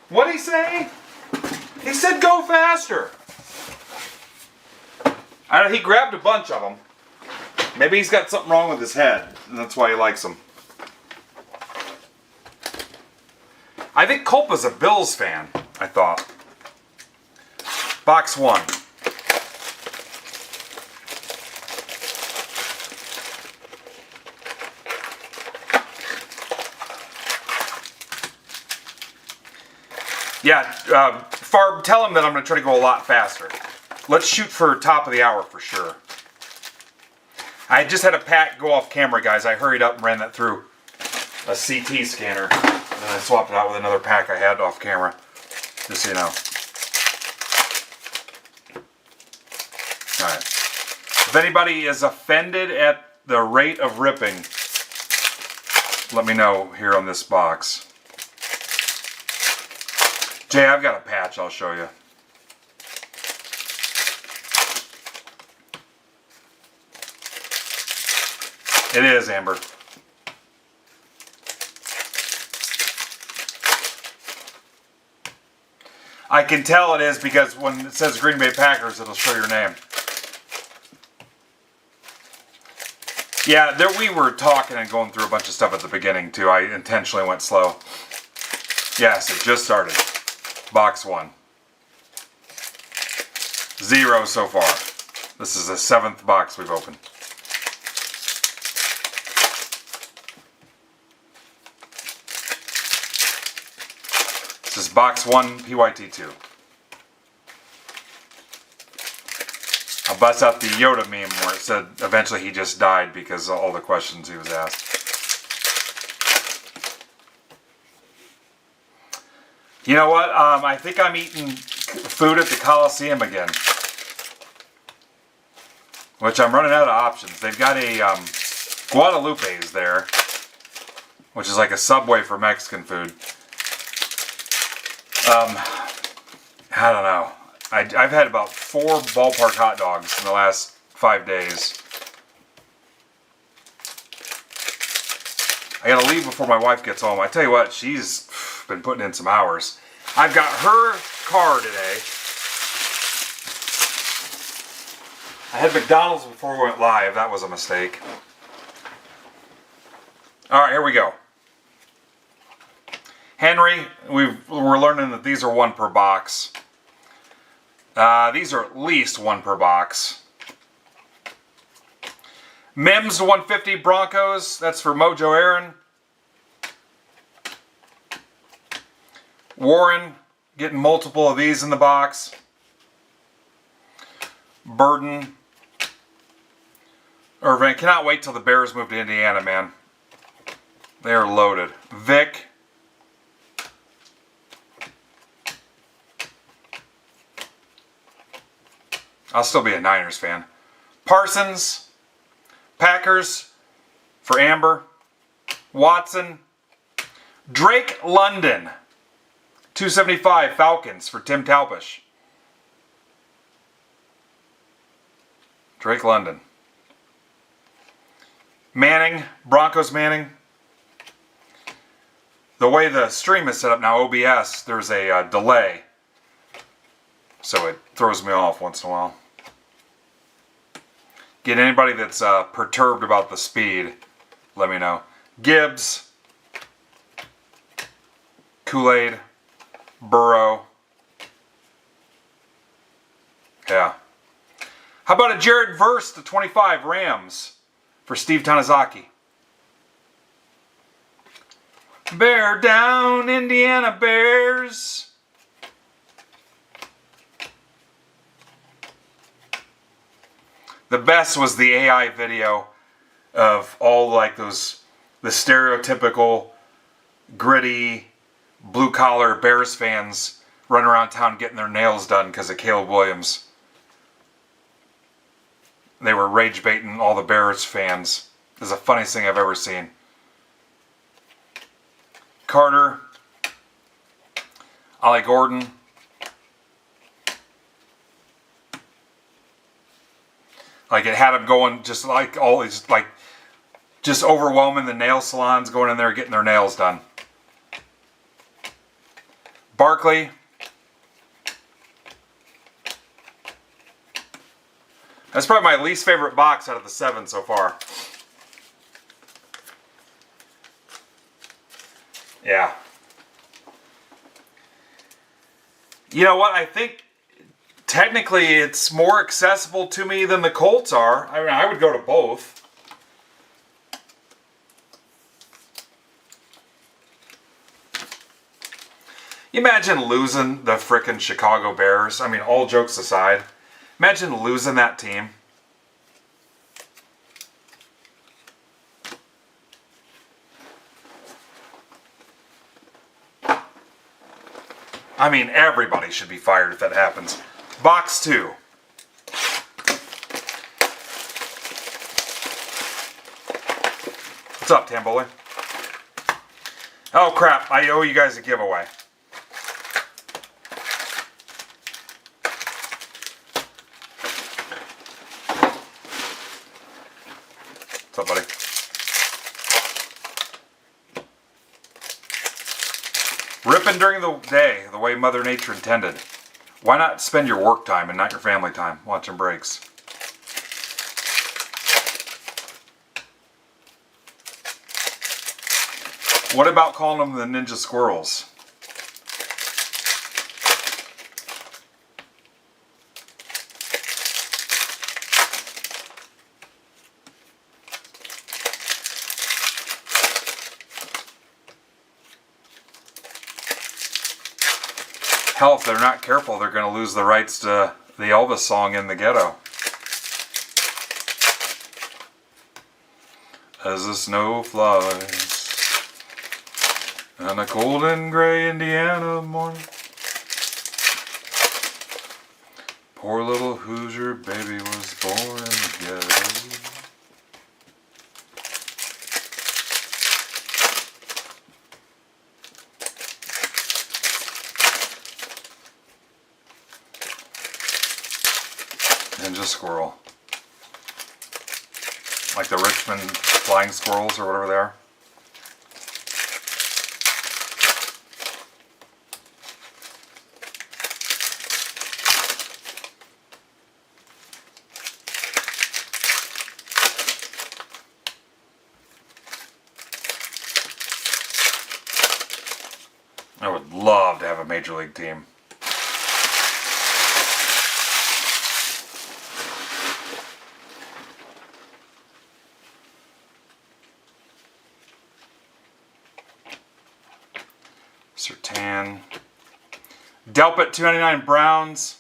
What'd he say? He said go faster! I don't know, he grabbed a bunch of them. Maybe he's got something wrong with his head, and that's why he likes them. I think Culpa's a Bills fan, I thought. Box 1. Yeah, Farb, tell him that I'm going to try to go a lot faster. Let's shoot for top of the hour for sure. I just had a pack go off camera, guys. I hurried up and ran that through a CT scanner. And then I swapped it out with another pack I had off camera. Just so you know. Alright. If anybody is offended at the rate of ripping, let me know here on this box. Jay, I've got a patch I'll show you. It is, Amber. I can tell it is because when it says Green Bay Packers, it'll show your name. Yeah, there we were talking and going through a bunch of stuff at the beginning too. I intentionally went slow. Yes, it just started. Box 1. 0 so far. This is the 7th box we've opened. This is box 1, PYT2. I'll bust out the Yoda meme where it said eventually he just died because of all the questions he was asked. You know what? I think I'm eating food at the Coliseum again. Which I'm running out of options. They've got a Guadalupe's there. Which is like a Subway for Mexican food. I don't know. I've had about 4 ballpark hot dogs in the last 5 days. I gotta leave before my wife gets home. I tell you what, she's been putting in some hours. I've got her car today. I had McDonald's before we went live. That was a mistake. Alright, here we go. Henry, we're learning that these are 1 per box. These are at least 1 per box. Mims 150 Broncos, that's for Mojo Aaron. Warren, getting multiple of these in the box. Burden. Irvin, cannot wait till the Bears move to Indiana, man. They are loaded. Vic. I'll still be a Niners fan. Parsons. Packers for Amber. Watson. Drake London. 275 Falcons for Tim Talpish. Drake London. Manning. Broncos Manning. The way the stream is set up now, OBS, there's a delay. So it throws me off once in a while. Get anybody that's perturbed about the speed, let me know. Gibbs. Kool-Aid. Burrow. Yeah. How about a Jared Verse to 25 Rams for Steve Tanizaki? Bear down, Indiana Bears. The best was the AI video of all like the stereotypical gritty blue collar Bears fans running around town getting their nails done because of Caleb Williams. They were rage baiting all the Bears fans. It was the funniest thing I've ever seen. Carter. Ollie Gordon. Like it had him going just like all these like Just overwhelming the nail salons, going in there getting their nails done. Barkley. That's probably my least favorite box out of the 7 so far. Yeah. You know what? I think technically it's more accessible to me than the Colts are. I mean, I would go to both. You imagine losing the frickin' Chicago Bears. I mean, all jokes aside. Imagine losing that team. I mean, everybody should be fired if that happens. Box 2. What's up, Tamboli? Oh crap, I owe you guys a giveaway. What's up, buddy? Ripping during the day, the way Mother Nature intended. Why not spend your work time and not your family time watching breaks? What about calling them the Ninja Squirrels? Hell, if they're not careful, they're going to lose the rights to the Elvis song In the Ghetto. As the snow flies on a cold and gray Indiana morning, poor little Hoosier baby was born in the ghetto. Ninja Squirrel. Like the Richmond Flying Squirrels or whatever they are. I would love to have a major league team. Sertan. Delpit 299 Browns.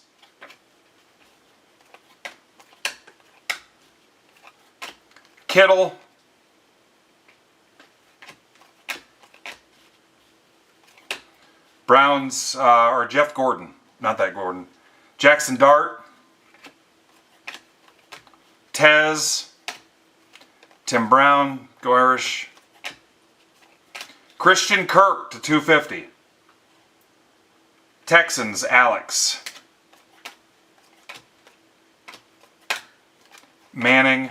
Kittle. Browns, or Jeff Gordon. Not that Gordon. Jackson Dart. Tez. Tim Brown. Go Irish. Christian Kirk to 250. Texans, Alex. Manning.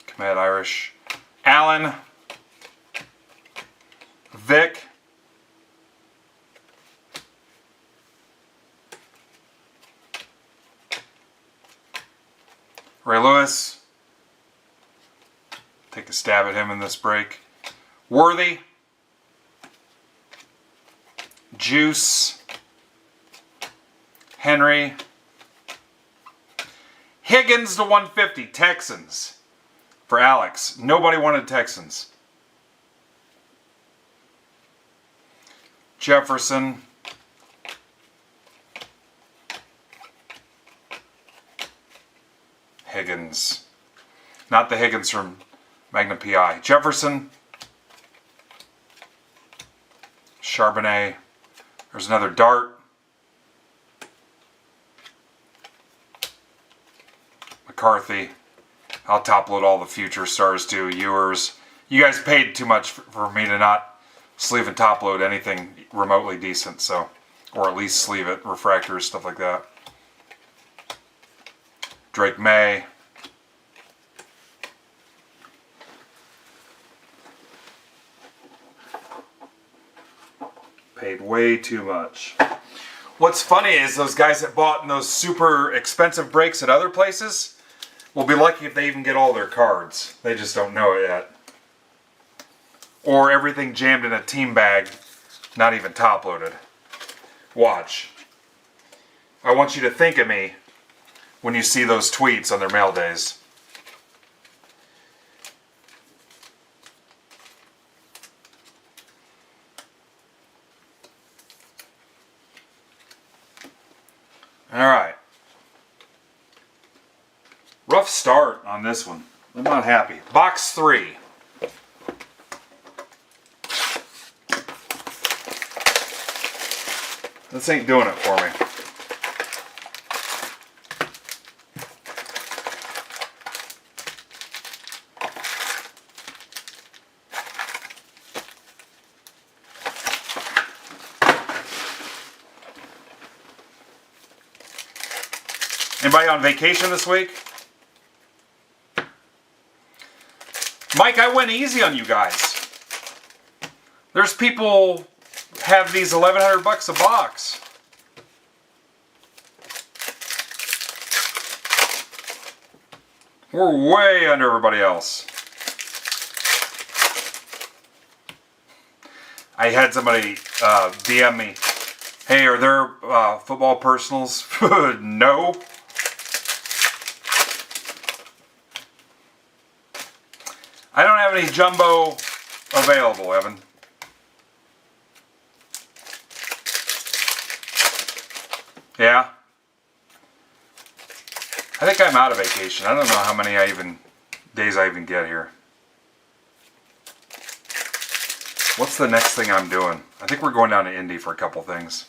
Command Irish. Allen. Vic. Ray Lewis. Take a stab at him in this break. Worthy. Juice. Henry. Higgins to 150. Texans. For Alex. Nobody wanted Texans. Jefferson. Higgins. Not the Higgins from Magnum PI. Jefferson. Charbonnet. There's another Dart. McCarthy. I'll top load all the future stars too. Ewers. You guys paid too much for me to not sleeve and top load anything remotely decent, so, or at least sleeve it. Refractors, stuff like that. Drake May. paid way too much. What's funny is those guys that bought in those super expensive breaks at other places will be lucky if they even get all their cards. They just don't know it yet. Or everything jammed in a team bag, not even top loaded. Watch. I want you to think of me when you see those tweets on their mail days. Alright. Rough start on this one. I'm not happy. Box 3. This ain't doing it for me. Anybody on vacation this week? Mike, I went easy on you guys. There's people have these $1,100 a box. We're way under everybody else. I had somebody DM me, hey, are there football personals? No. I don't have any jumbo available, Evan. Yeah. I think I'm out of vacation. I don't know how many days I even get here. What's the next thing I'm doing? I think we're going down to Indy for a couple things.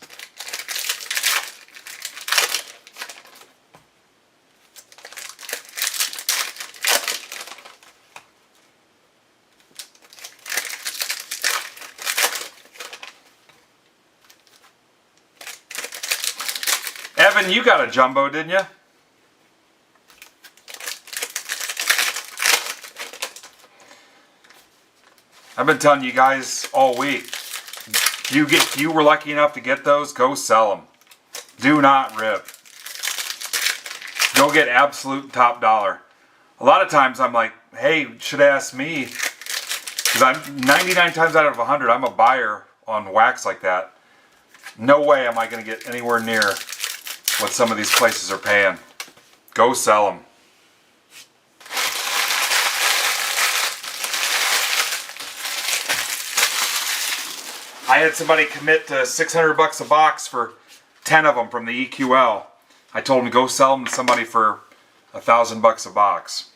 Evan, you got a jumbo, didn't you? I've been telling you guys all week. If you were lucky enough to get those, go sell them. Do not rip. Go get absolute top dollar. A lot of times I'm like, hey, you should ask me. Because I'm 99 times out of 100, I'm a buyer on wax like that. No way am I going to get anywhere near what some of these places are paying. Go sell them. I had somebody commit to $600 a box for 10 of them from the EQL. I told him to go sell them to somebody for $1,000 a box.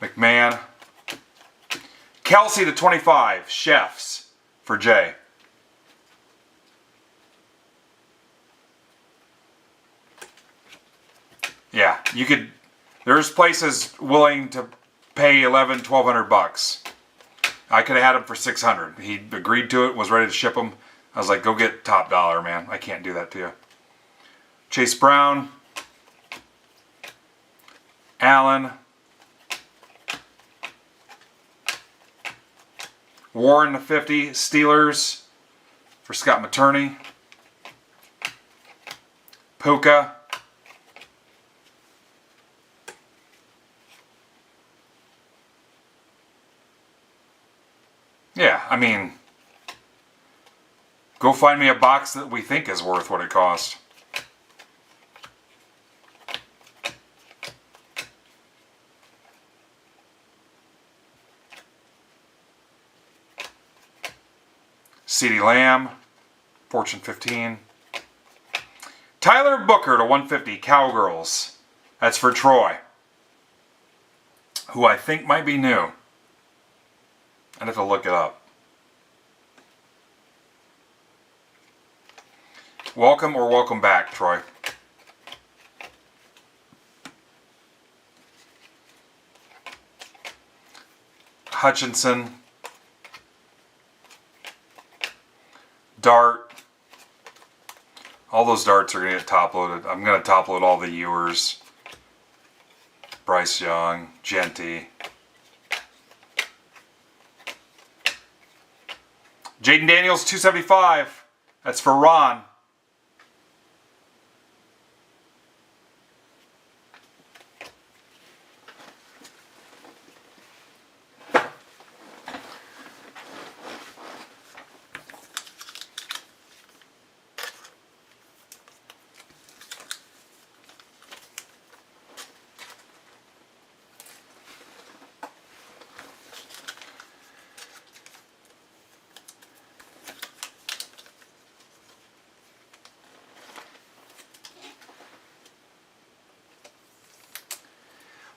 McMahon. Kelsey to 25. Chefs for Jay. Yeah, you could. There's places willing to pay $1,100-1,200. I could have had him for $600. He agreed to it, was ready to ship them. I was like, go get top dollar, man. I can't do that to you. Chase Brown. Allen. Warren to 50. Steelers for Scott Materney. Puka. Yeah, I mean, go find me a box that we think is worth what it cost. CeeDee Lamb, Fortune 15. Tyler Booker to 150, Cowgirls. That's for Troy, who I think might be new. I'd have to look it up. Welcome or welcome back, Troy. Hutchinson. Dart. All those darts are going to get top loaded. I'm going to top load all the Ewers. Bryce Young. Genty. Jaden Daniels, 275. That's for Ron.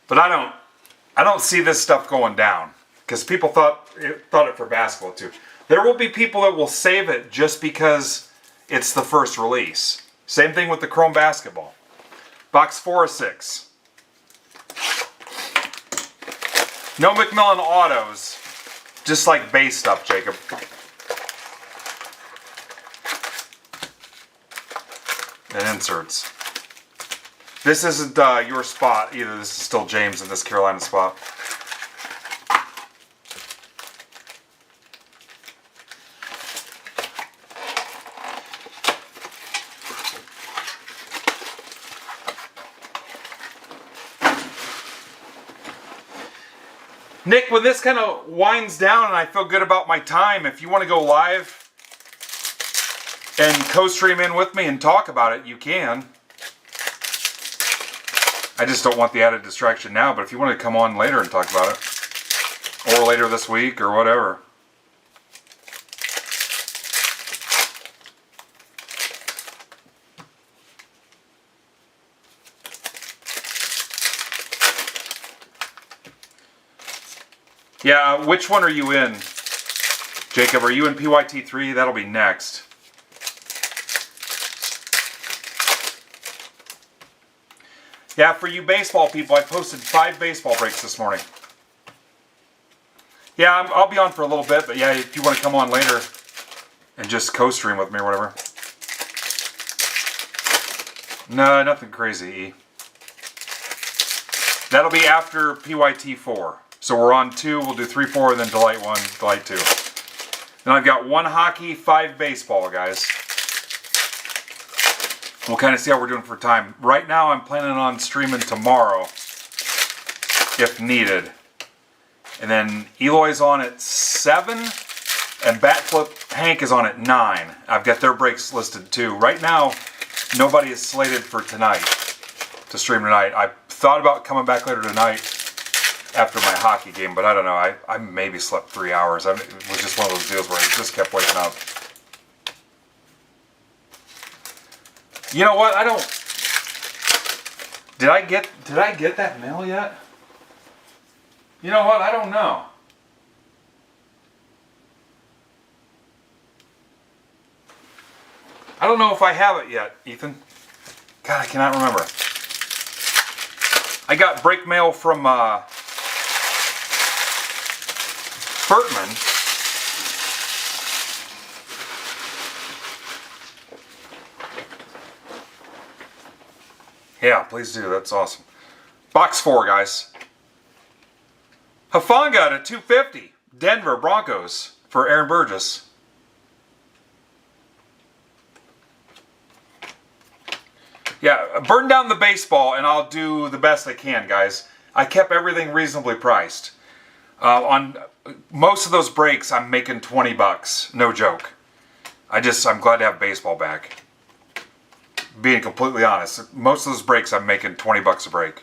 But I don't see this stuff going down because people thought it for basketball too. There will be people that will save it just because it's the first release. Same thing with the Chrome basketball. Box 4 of 6. No McMillan autos, just like base stuff, Jacob. And inserts. This isn't your spot either. This is still James in this Carolina spot. Nick, when this kind of winds down and I feel good about my time, if you want to go live and co-stream in with me and talk about it, you can. I just don't want the added distraction now, but if you want to come on later and talk about it, or later this week, or whatever. Yeah, which one are you in? Jacob, are you in PYT3? That'll be next. Yeah, for you baseball people, I posted 5 baseball breaks this morning. Yeah, I'll be on for a little bit, but yeah, if you want to come on later and just co-stream with me or whatever. No, nothing crazy, E. That'll be after PYT4. So we're on 2, we'll do 3, 4, and then Delight 1, Delight 2. Then I've got 1 hockey, 5 baseball, guys. We'll kind of see how we're doing for time. Right now, I'm planning on streaming tomorrow, if needed. And then Eloy's on at 7, and Batflip Hank is on at 9. I've got their breaks listed too. Right now, nobody is slated for tonight, to stream tonight. I thought about coming back later tonight after my hockey game, but I don't know. I maybe slept 3 hours. It was just one of those deals where I just kept waking up. You know what? I don't. Did I get that mail yet? You know what? I don't know. I don't know if I have it yet, Ethan. God, I cannot remember. I got break mail from Furtman. Yeah, please do. That's awesome. Box 4, guys. Hufanga to 250. Denver Broncos for Aaron Burgess. Yeah, burn down the baseball and I'll do the best I can, guys. I kept everything reasonably priced. On most of those breaks, I'm making 20 bucks. No joke. I'm glad to have baseball back. Being completely honest, most of those breaks I'm making 20 bucks a break.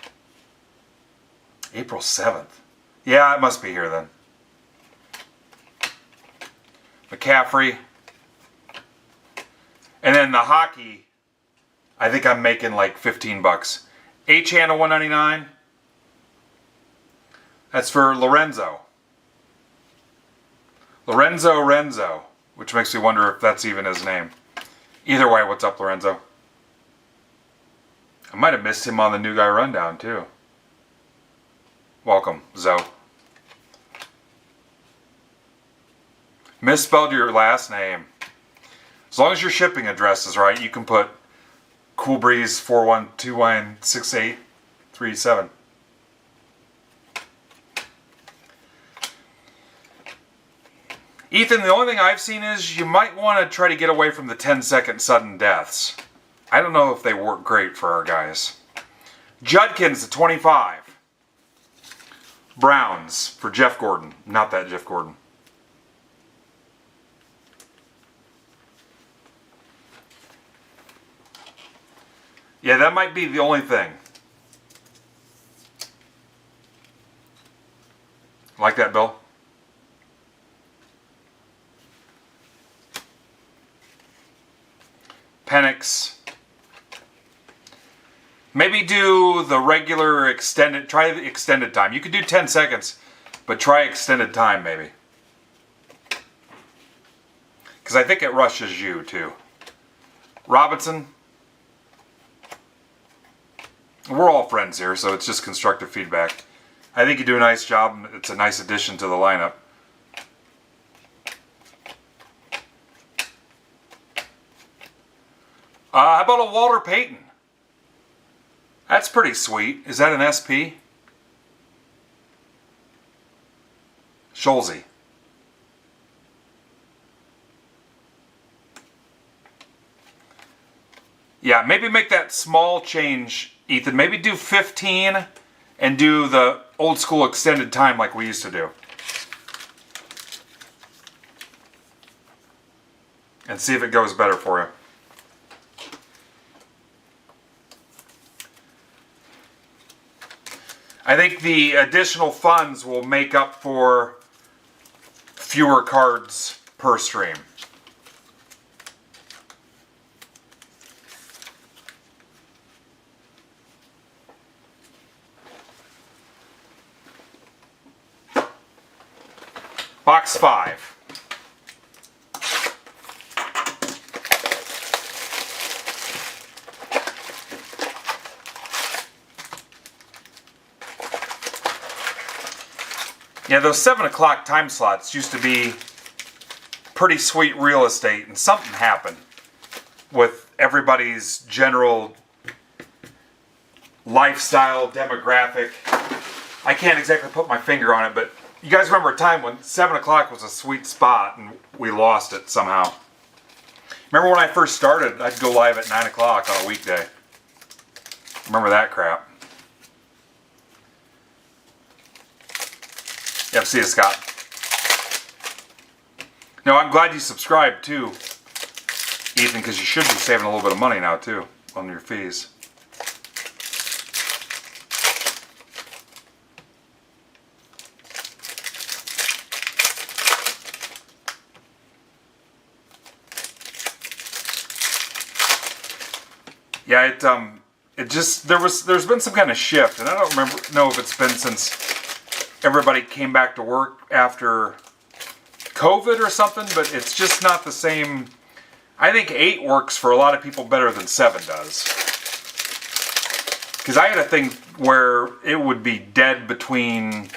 April 7th. Yeah, it must be here then. McCaffrey. And then the hockey, I think I'm making like 15 bucks. H-Han to 199. That's for Lorenzo. Lorenzo Renzo, which makes me wonder if that's even his name. Either way, what's up, Lorenzo? I might have missed him on the New Guy Rundown, too. Welcome, Zoe. Misspelled your last name. As long as your shipping address is right, you can put Cool Breeze 41216837. Ethan, the only thing I've seen is you might want to try to get away from the 10-second sudden deaths. I don't know if they work great for our guys. Judkins to 25. Browns for Jeff Gordon. Not that Jeff Gordon. Yeah, that might be the only thing. Like that, Bill? Penix. Maybe do the regular extended, try the extended time. You could do 10 seconds, but try extended time maybe. Because I think it rushes you too. Robinson. We're all friends here, so it's just constructive feedback. I think you do a nice job. It's a nice addition to the lineup. How about a Walter Payton? That's pretty sweet. Is that an SP? Scholze. Yeah, maybe make that small change, Ethan. Maybe do 15 and do the old school extended time like we used to do. And see if it goes better for you. I think the additional funds will make up for fewer cards per stream. Box 5. Yeah, those 7 o'clock time slots used to be pretty sweet real estate, and something happened with everybody's general lifestyle demographic. I can't exactly put my finger on it, but you guys remember a time when 7 o'clock was a sweet spot and we lost it somehow. Remember when I first started, I'd go live at 9 o'clock on a weekday. Remember that crap. Yep, see you, Scott. No, I'm glad you subscribed too, Ethan, because you should be saving a little bit of money now too on your fees. Yeah, there's been some kind of shift, and I don't know if it's been since everybody came back to work after COVID or something, but it's just not the same. I think 8 works for a lot of people better than 7 does. Because I had a thing where it would be dead between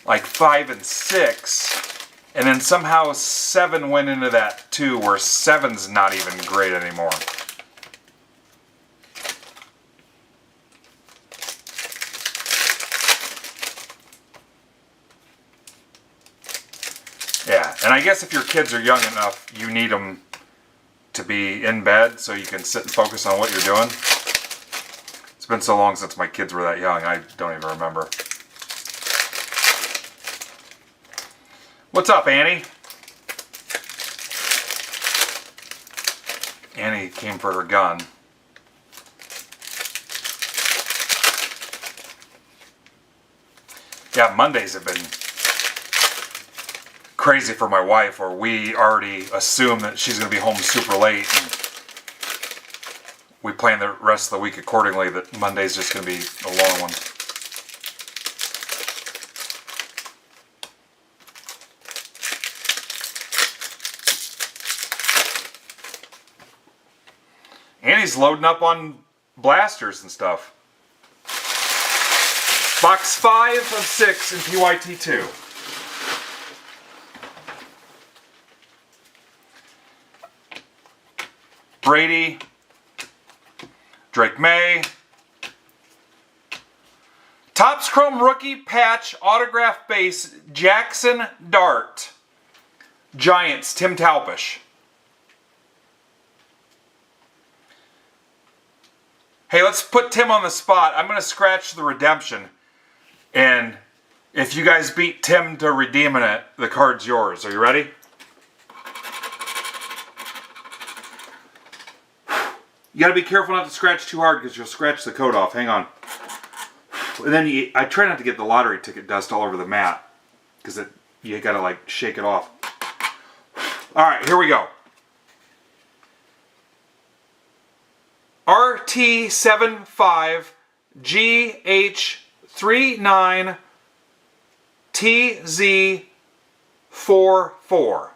like 5 and 6, and then somehow 7 went into that too, where 7's not even great anymore. Yeah, and I guess if your kids are young enough, you need them to be in bed so you can sit and focus on what you're doing. It's been so long since my kids were that young, I don't even remember. What's up, Annie? Annie came for her gun. Yeah, Mondays have been crazy for my wife, or we already assume that she's going to be home super late, and we plan the rest of the week accordingly, that Monday's just going to be a long one. Annie's loading up on blasters and stuff. Box 5 of 6 in PYT2. Brady, Drake May, Topps Chrome rookie patch autograph base Jackson Dart. Giants, Tim Talpish. Hey, let's put Tim on the spot. I'm going to scratch the redemption. And if you guys beat Tim to redeeming it, the card's yours. Are you ready? You got to be careful not to scratch too hard because you'll scratch the coat off. Hang on. And then I try not to get the lottery ticket dust all over the mat because you got to like shake it off. All right, here we go. RT75GH39TZ44.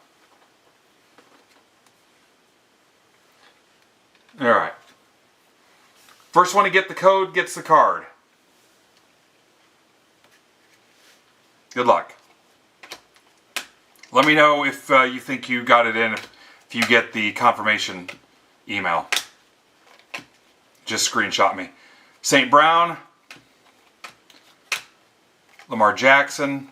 All right. First one to get the code gets the card. Good luck. Let me know if you think you got it in, if you get the confirmation email. Just screenshot me. St. Brown, Lamar Jackson,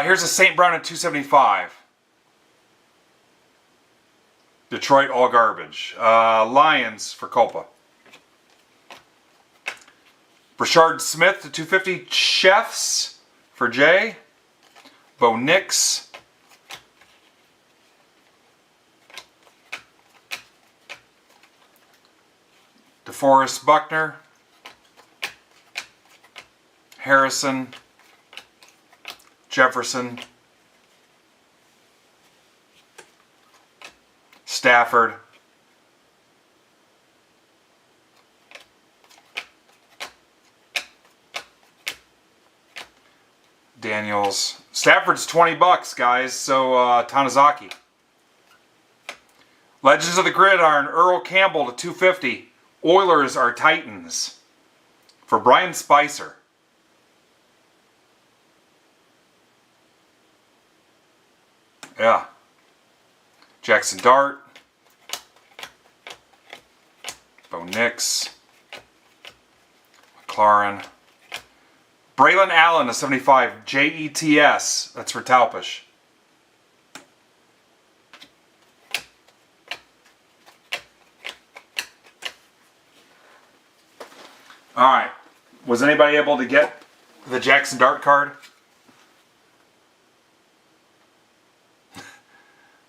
here's a St. Brown at 275. Detroit, all garbage. Lions for Culpa. Brashard Smith to 250. Chefs for Jay. Bo Nix. DeForest Buckner. Harrison. Jefferson. Stafford. Daniels. Stafford's $20, guys, so Tanazaki. Legends of the Gridiron, Earl Campbell to 250. Oilers are Titans. For Brian Spicer. Yeah. Jackson Dart. Bo Nix. McLaurin. Braylon Allen to 75. JETS. That's for Talpish. Alright. Was anybody able to get the Jackson Dart card?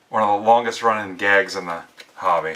One of the longest running gags in the hobby.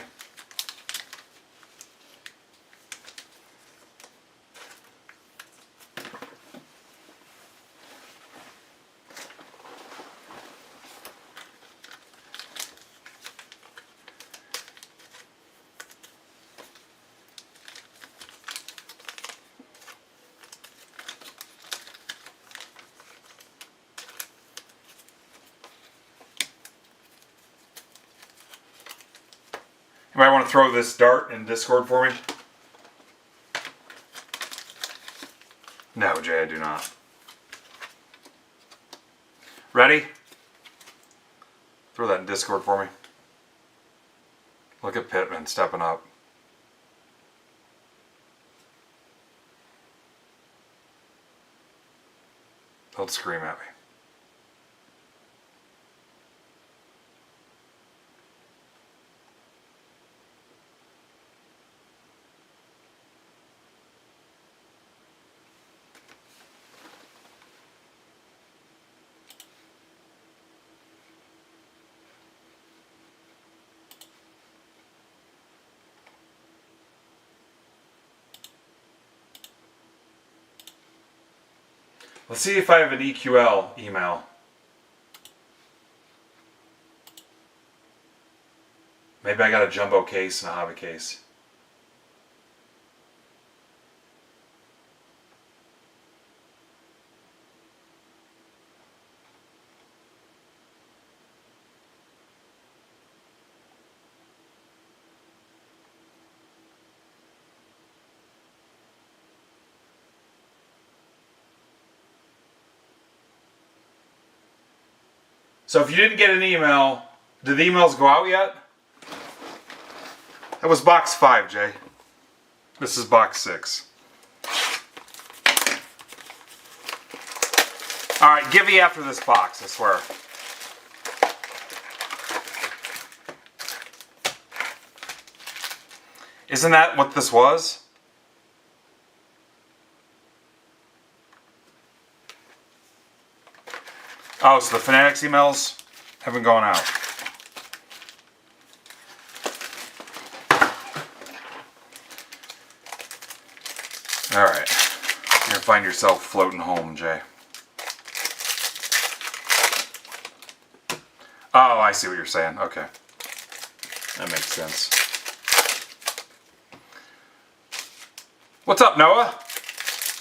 You might want to throw this dart in Discord for me. No, Jay, I do not. Ready? Throw that in Discord for me. Look at Pittman stepping up. Don't scream at me. Let's see if I have an EQL email. Maybe I got a jumbo case and a hobby case. So if you didn't get an email, did the emails go out yet? That was box 5, Jay. This is box 6. Alright, give me after this box, I swear. Isn't that what this was? Oh, so the Fanatics emails haven't gone out. Alright. You're gonna find yourself floating home, Jay. Oh, I see what you're saying. Okay. That makes sense. What's up, Noah?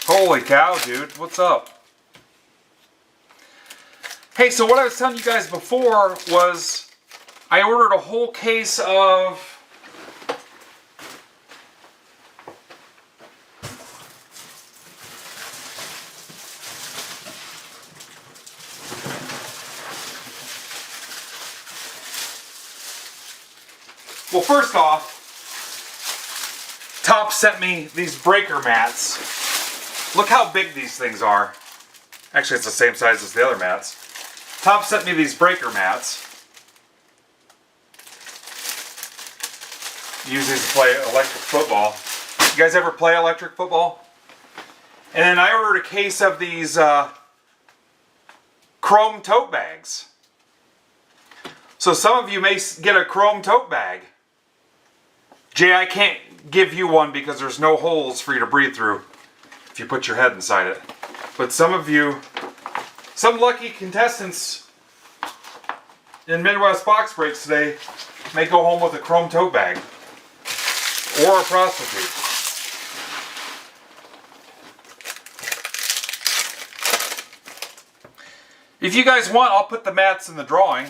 Holy cow, dude. What's up? Hey, so what I was telling you guys before was I ordered a whole case of well, first off, Top sent me these breaker mats. Look how big these things are. Actually, it's the same size as the other mats. Top sent me these breaker mats. Use these to play electric football. You guys ever play electric football? And then I ordered a case of these chrome tote bags. So some of you may get a chrome tote bag. Jay, I can't give you one because there's no holes for you to breathe through if you put your head inside it. But some of you, some lucky contestants in Midwest Box Breaks today may go home with a chrome tote bag. Or a prostitute. If you guys want, I'll put the mats in the drawing.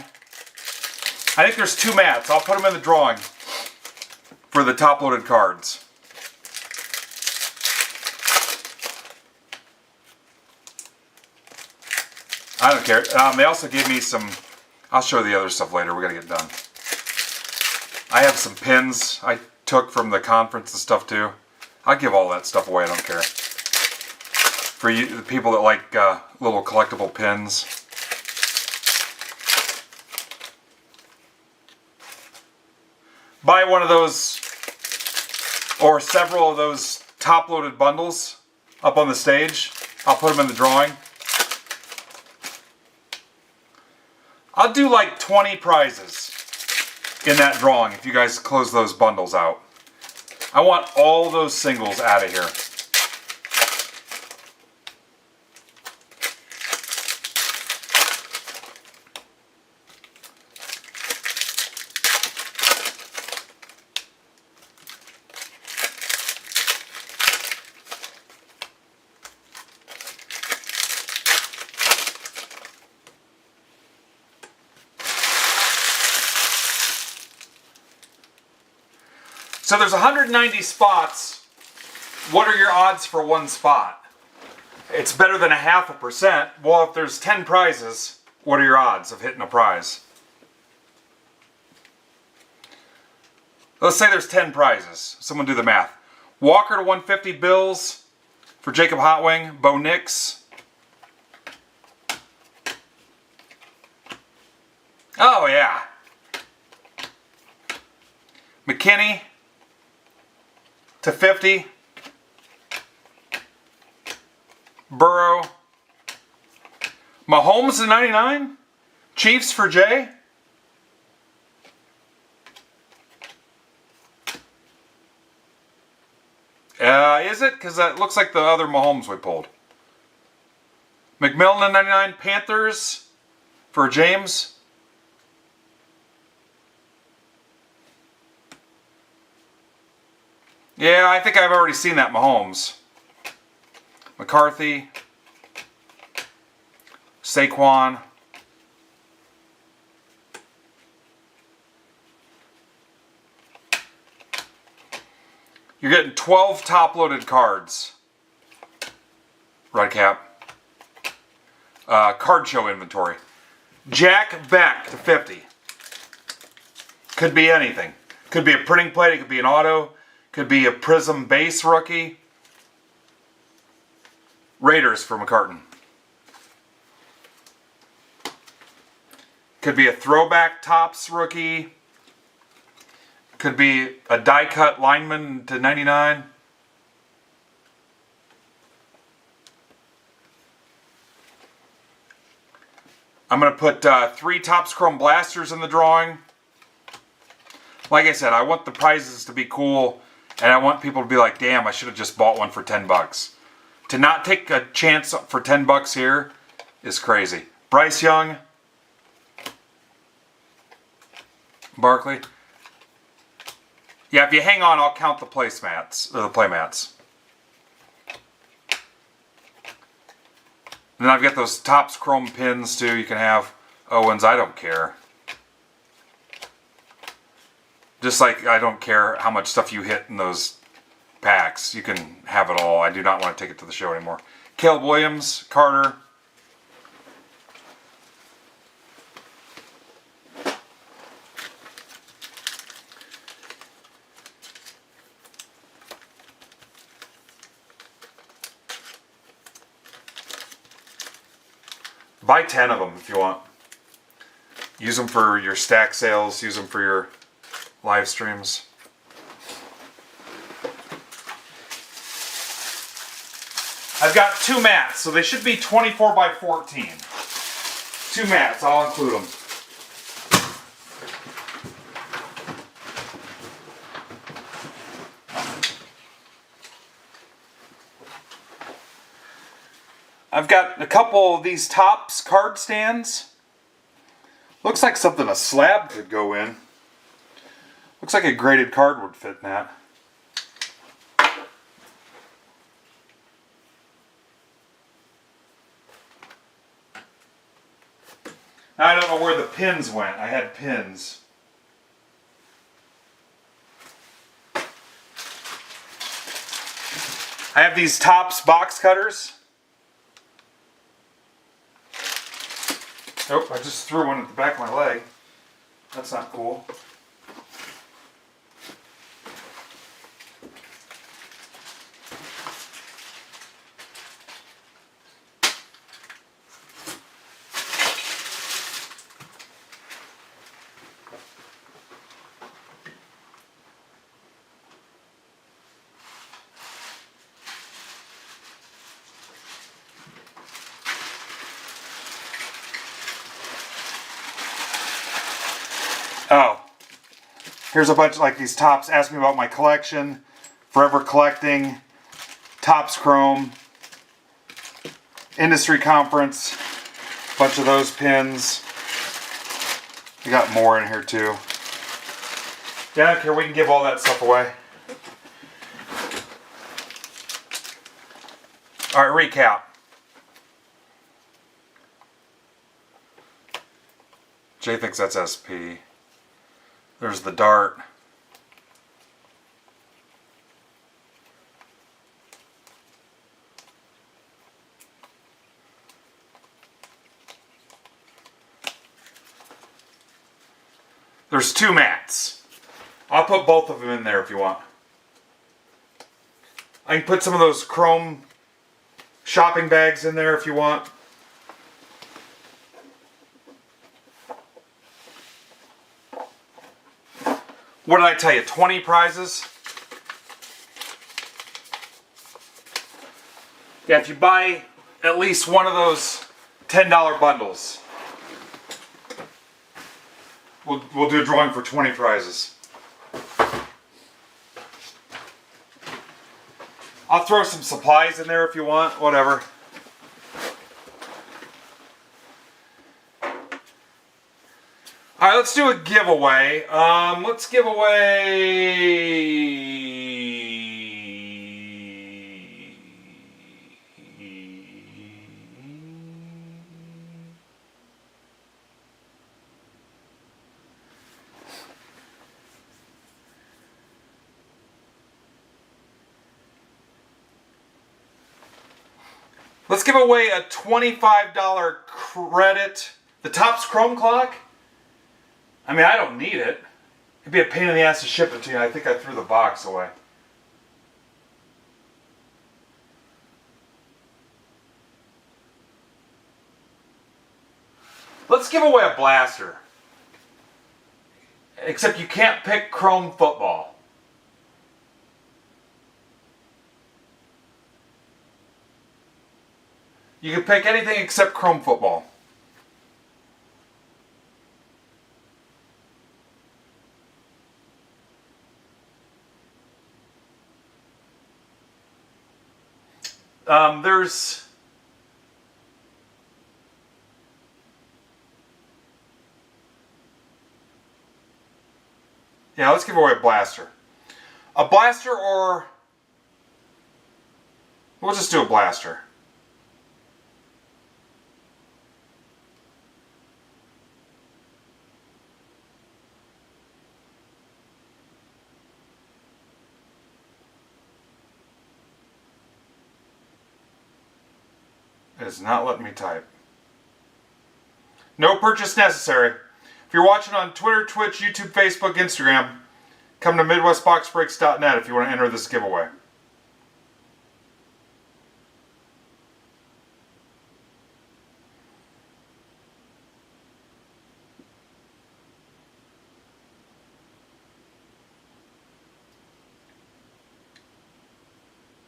I think there's 2 mats. I'll put them in the drawing for the top-loaded cards. I don't care. They also gave me some... I'll show the other stuff later. We gotta get done. I have some pins I took from the conference and stuff too. I'll give all that stuff away. I don't care. For you, the people that like little collectible pins. Buy one of those or several of those top-loaded bundles up on the stage. I'll put them in the drawing. I'll do like 20 prizes in that drawing if you guys close those bundles out. I want all those singles out of here. So there's 190 spots. What are your odds for one spot? It's better than 0.5%. Well, if there's 10 prizes, what are your odds of hitting a prize? Let's say there's 10 prizes. Someone do the math. Walker to 150 Bills for Jacob Hotwing. Bo Nix. Oh, yeah. McKinney to 50. Burrow. Mahomes to 99. Chiefs for Jay. Is it? Because that looks like the other Mahomes we pulled. McMillan to 99. Panthers for James. Yeah, I think I've already seen that Mahomes. McCarthy. Saquon. You're getting 12 top-loaded cards. Red cap. Card show inventory. Jack Beck to 50. Could be anything. Could be a printing plate. It could be an auto. Could be a Prism base rookie. Raiders for McCartan. Could be a throwback Topps rookie. Could be a die cut lineman to 99. I'm going to put 3 Topps Chrome Blasters in the drawing. Like I said, I want the prizes to be cool, and I want people to be like, damn, I should have just bought one for 10 bucks. To not take a chance for 10 bucks here is crazy. Bryce Young. Barkley. Yeah, if you hang on, I'll count the placemats, or the playmats. And then I've got those Topps Chrome pins too. You can have Owens. I don't care. Just like I don't care how much stuff you hit in those packs. You can have it all. I do not want to take it to the show anymore. Caleb Williams, Carter. Buy 10 of them if you want. Use them for your stack sales. Use them for your live streams. I've got 2 mats, so they should be 24 by 14. 2 mats, I'll include them. I've got a couple of these Topps card stands. Looks like something a slab could go in. Looks like a graded card would fit in that. Now I don't know where the pins went. I had pins. I have these Topps box cutters. Oh, I just threw one at the back of my leg. That's not cool. Oh, here's a bunch like these Topps. Ask me about my collection. Forever Collecting, Topps Chrome, Industry Conference, bunch of those pins. We got more in here too. Yeah, I don't care. We can give all that stuff away. All right, recap. Jay thinks that's SP. There's the dart. There's 2 mats. I'll put both of them in there if you want. I can put some of those chrome shopping bags in there if you want. What did I tell you? 20 prizes? Yeah, if you buy at least one of those $10 bundles, we'll do a drawing for 20 prizes. I'll throw some supplies in there if you want, whatever. All right, let's do a giveaway. Let's give away... Let's give away a $25 credit. The Topps Chrome clock. I mean, I don't need it. It'd be a pain in the ass to ship it to you. I think I threw the box away. give away a blaster. Except you can't pick Chrome Football. You can pick anything except Chrome Football. There's... Yeah, let's give away a blaster. A blaster or... We'll just do a blaster. It is not letting me type. No purchase necessary. If you're watching on Twitter, Twitch, YouTube, Facebook, Instagram, come to MidwestBoxBreaks.net if you want to enter this giveaway.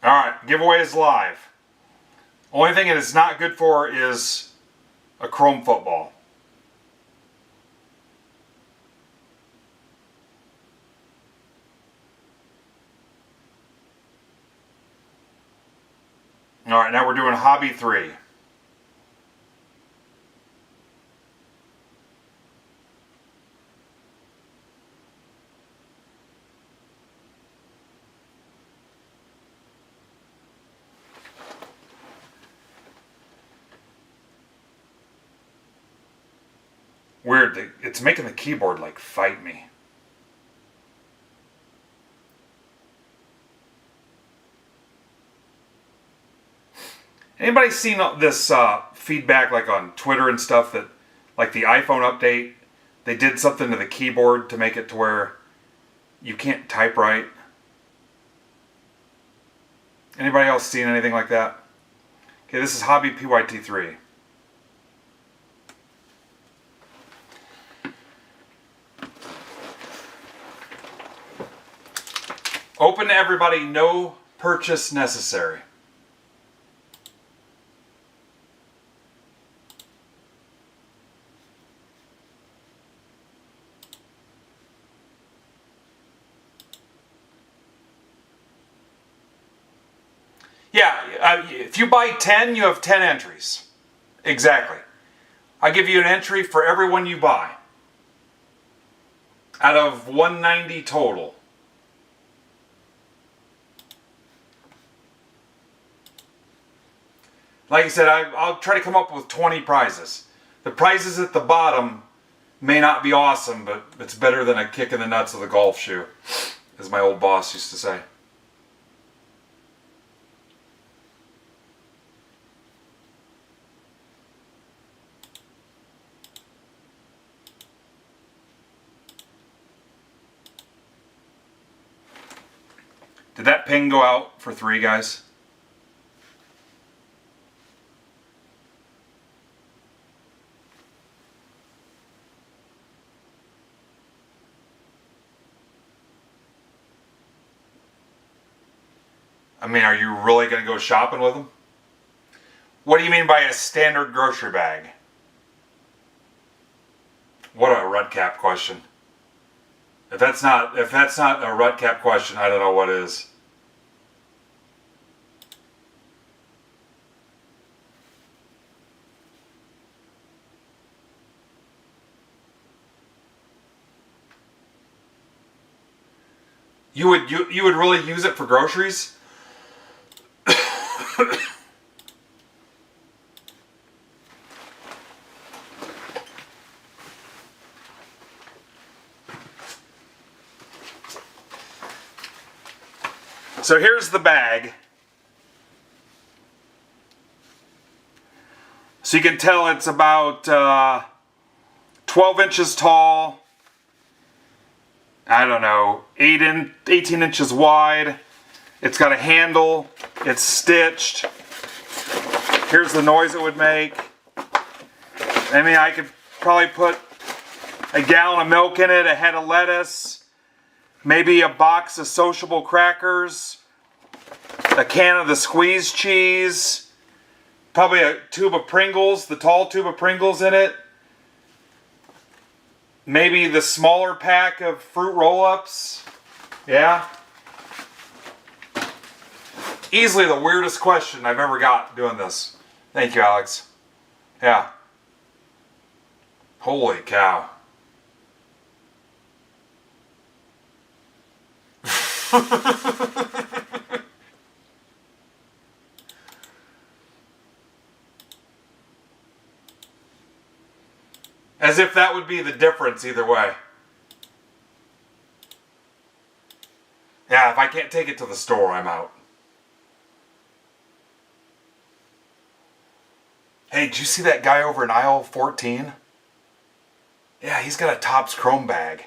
Alright, giveaway is live. Only thing it is not good for is a Chrome Football. Alright, now we're doing Hobby 3. Weird, it's making the keyboard like fight me. Anybody seen this feedback like on Twitter and stuff that like the iPhone update, they did something to the keyboard to make it to where you can't type right? Anybody else seen anything like that? Okay, this is Hobby PYT3. Open to everybody, no purchase necessary. Yeah, if you buy 10, you have 10 entries. Exactly. I give you an entry for every one you buy. Out of 190 total. Like I said, I'll try to come up with 20 prizes. The prizes at the bottom may not be awesome, but it's better than a kick in the nuts with a golf shoe, as my old boss used to say. Did that ping go out for 3, guys? I mean, are you really going to go shopping with them? What do you mean by a standard grocery bag? What a rut cap question. If that's not a rut cap question, I don't know what is. You would really use it for groceries? So here's the bag. So you can tell it's about 12 inches tall. I don't know, 18 inches wide. It's got a handle. It's stitched. Here's the noise it would make. I mean, I could Probably put a gallon of milk in it, a head of lettuce, maybe a box of Sociable crackers, a can of the squeezed cheese, probably a tube of Pringles, the tall tube of Pringles in it, maybe the smaller pack of fruit roll-ups. Yeah. Easily the weirdest question I've ever got doing this. Thank you, Alex. Yeah. Holy cow. As if that would be the difference either way. Yeah, if I can't take it to the store, I'm out. Hey, did you see that guy over in aisle 14? Yeah, he's got a Topps Chrome bag.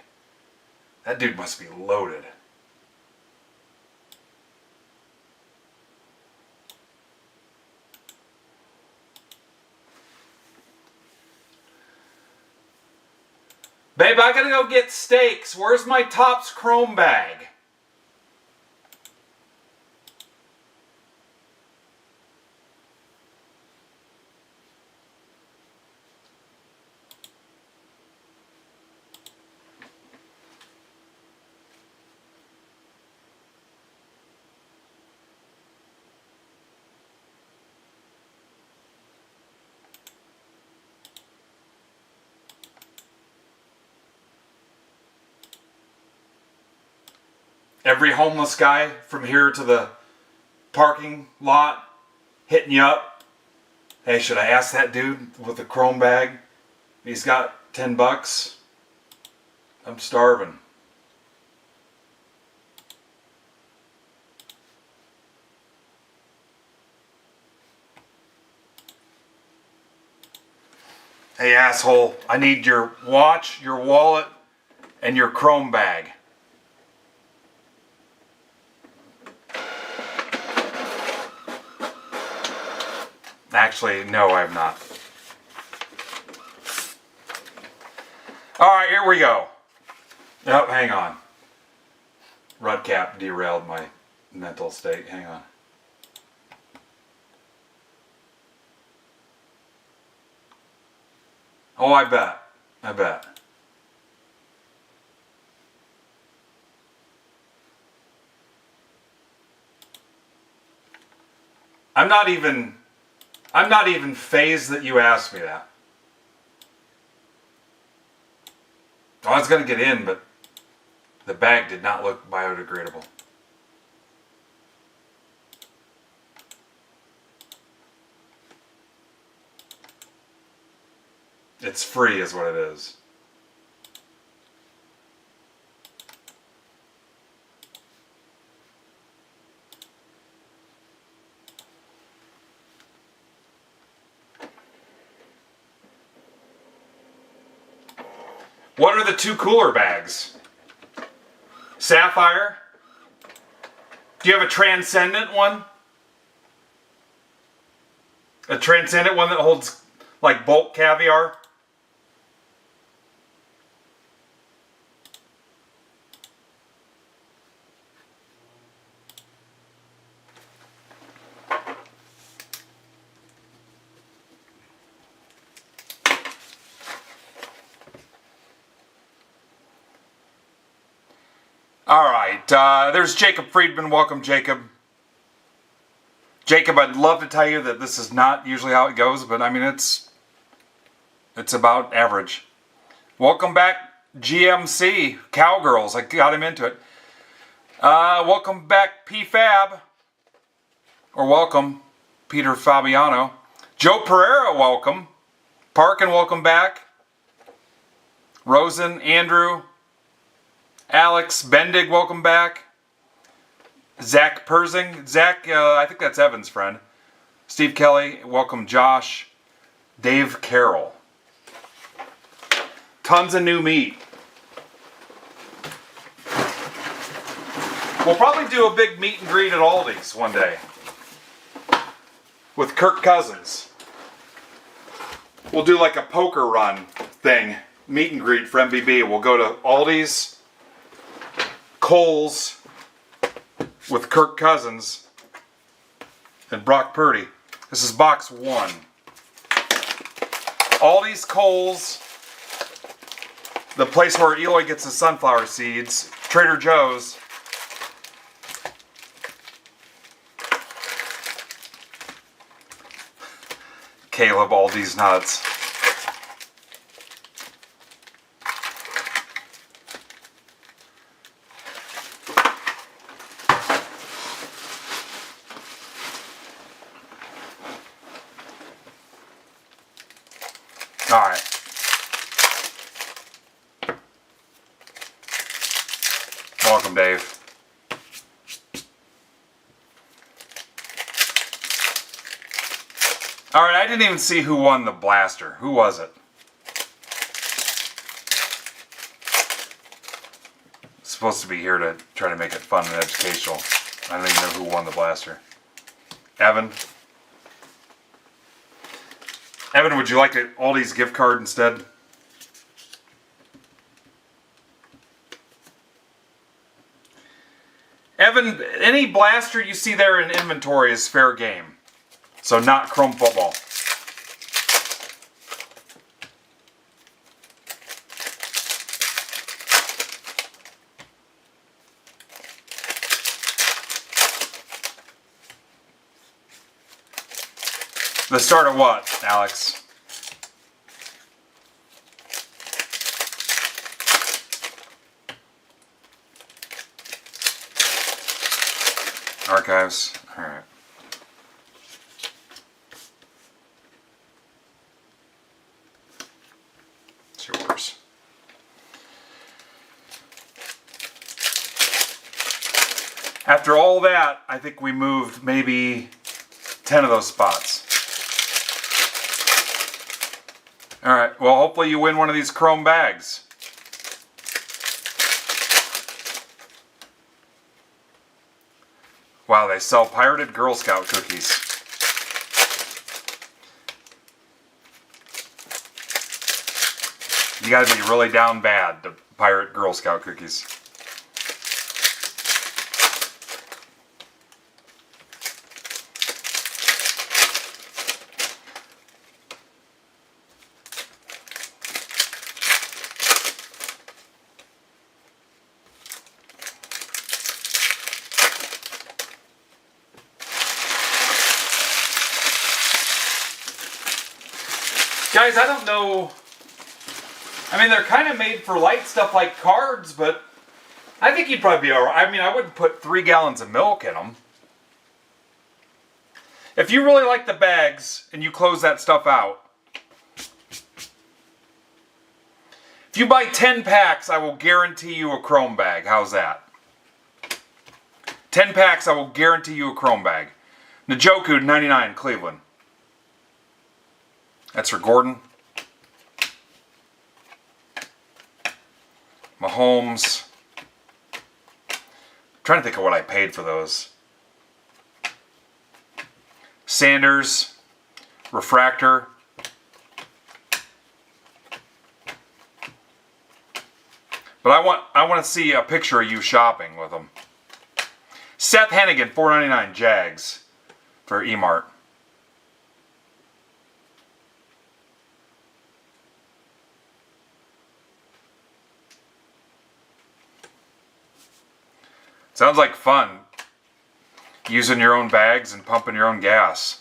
That dude must be loaded. Babe, I gotta go get steaks. Where's my Topps Chrome bag? Every homeless guy from here to the parking lot hitting you up. Hey, should I ask that dude with the Chrome bag? He's got $10. I'm starving. Hey, asshole, I need your watch, your wallet, and your Chrome bag. Actually, no, I'm not. Alright, here we go. Oh, hang on. Rudcap derailed my mental state. Hang on. Oh, I bet. I bet. I'm not even fazed that you asked me that. I was going to get in, but the bag did not look biodegradable. It's free is what it is. What are the two cooler bags? Sapphire? Do you have a transcendent one? A transcendent one that holds like bulk caviar? All right, there's Jacob Friedman. Welcome, Jacob. Jacob, I'd love to tell you that this is not usually how it goes, but I mean, it's about average. Welcome back, GMC, Cowgirls. I got him into it. Welcome back, PFab. Or welcome, Peter Fabiano. Joe Pereira, welcome. Parkin, welcome back. Rosen, Andrew. Alex Bendig, welcome back. Zach Persing. Zach, I think that's Evan's friend. Steve Kelly, welcome Josh. Dave Carroll. Tons of new meat. We'll probably do a big meet and greet at Aldi's one day. With Kirk Cousins. We'll do like a poker run thing, meet and greet for MVB. We'll go to Aldi's, Kohl's with Kirk Cousins and Brock Purdy. This is box 1. Aldi's, Kohl's, the place where Eloy gets his sunflower seeds, Trader Joe's, Caleb, Aldi's nuts. All right. Welcome, Dave. All right, I didn't even see who won the blaster. Who was it? It's supposed to be here to try to make it fun and educational. I don't even know who won the blaster. Evan? Evan, would you like an Aldi's gift card instead? Evan, any blaster you see there in inventory is fair game. So not Chrome Football. The start of what, Alex? Archives. All right. It's yours. After all that, I think we moved maybe 10 of those spots. All right. Well, hopefully you win one of these chrome bags. Wow, they sell pirated Girl Scout cookies. You gotta be really down bad to pirate Girl Scout cookies. Guys, I don't know. I mean, they're kind of made for light stuff like cards, but I think you'd probably be alright. I mean, I wouldn't put 3 gallons of milk in them. If you really like the bags and you close that stuff out, if you buy 10 packs, I will guarantee you a chrome bag. How's that? 10 packs, I will guarantee you a chrome bag. Njoku, 99, Cleveland. That's for Gordon. Mahomes. I'm trying to think of what I paid for those. Sanders. Refractor. But I want to see a picture of you shopping with them. Seth Hennigan, $4.99, Jags for Emart. Sounds like fun. Using your own bags and pumping your own gas.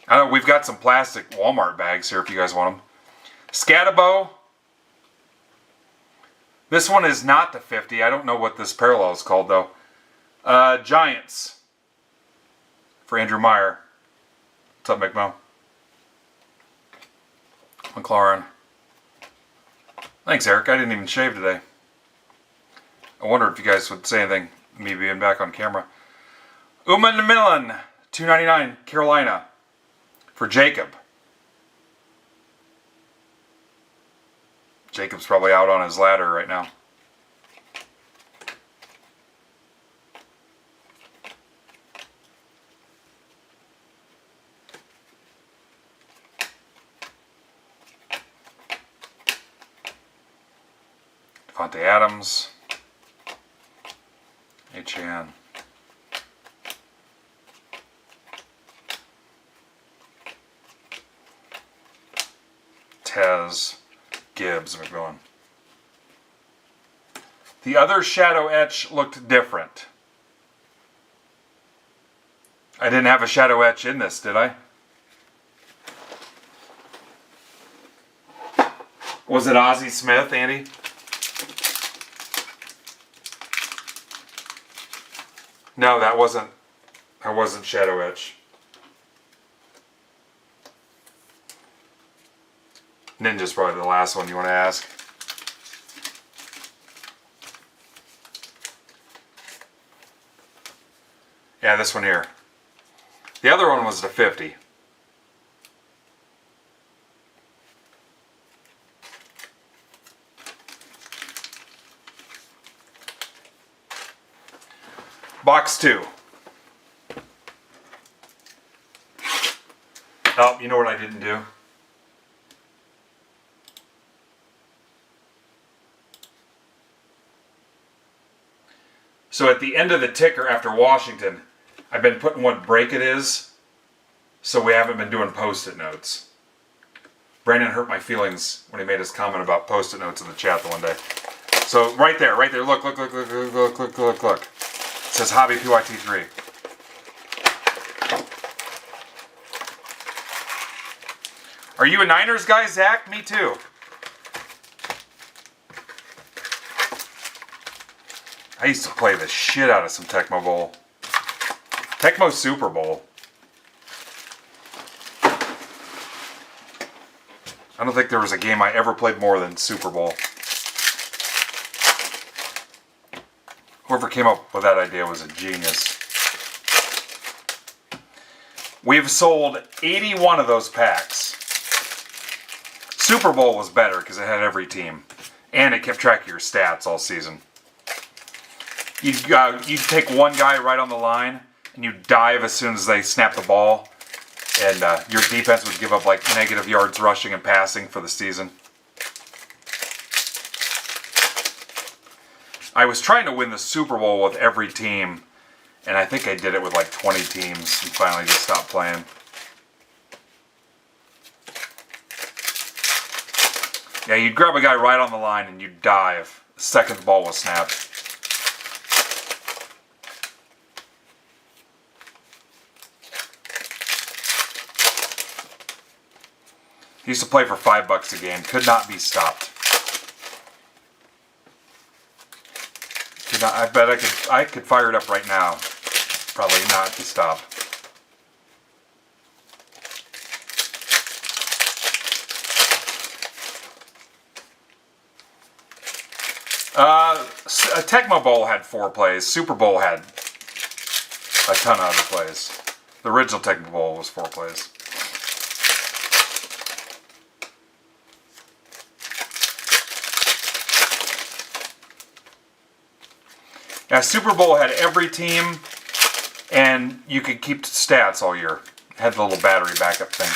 I know we've got some plastic Walmart bags here if you guys want them. Scatabo. This one is not the 50. I don't know what this parallel is called though. Giants. For Andrew Meyer. What's up, McMo? McLaurin. Thanks, Eric. I didn't even shave today. I wonder if you guys would say anything, me being back on camera. Uman Millen, $2.99, Carolina. For Jacob. Jacob's probably out on his ladder right now. Devontae Adams. H.A.N. Tez. Gibbs. McMillan. The other shadow etch looked different. I didn't have a shadow etch in this, did I? Was it Ozzie Smith, Andy? No, that wasn't shadow etch. Ninja's probably the last one you want to ask. Yeah, this one here. The other one was the 50. Box 2. Oh, you know what I didn't do? So at the end of the ticker after Washington, I've been putting what break it is, so we haven't been doing post-it notes. Brandon hurt my feelings when he made his comment about post-it notes in the chat the one day. So right there, look. It says Hobby PYT3. Are you a Niners guy, Zach? Me too. I used to play the shit out of some Tecmo Bowl. Tecmo Super Bowl. I don't think there was a game I ever played more than Super Bowl. Whoever came up with that idea was a genius. We've sold 81 of those packs. Super Bowl was better because it had every team. And it kept track of your stats all season. You'd take one guy right on the line, and you dive as soon as they snap the ball, and your defense would give up like negative yards rushing and passing for the season. I was trying to win the Super Bowl with every team, and I think I did it with like 20 teams and finally just stopped playing. Yeah, you'd grab a guy right on the line and you'd dive the second the ball was snapped. Used to play for $5 a game. Could not be stopped. I bet I could fire it up right now. Probably not be stopped. Tecmo Bowl had 4 plays. Super Bowl had a ton of other plays. The original Tecmo Bowl was 4 plays. Now, Super Bowl had every team, and you could keep stats all year. It had the little battery backup thing.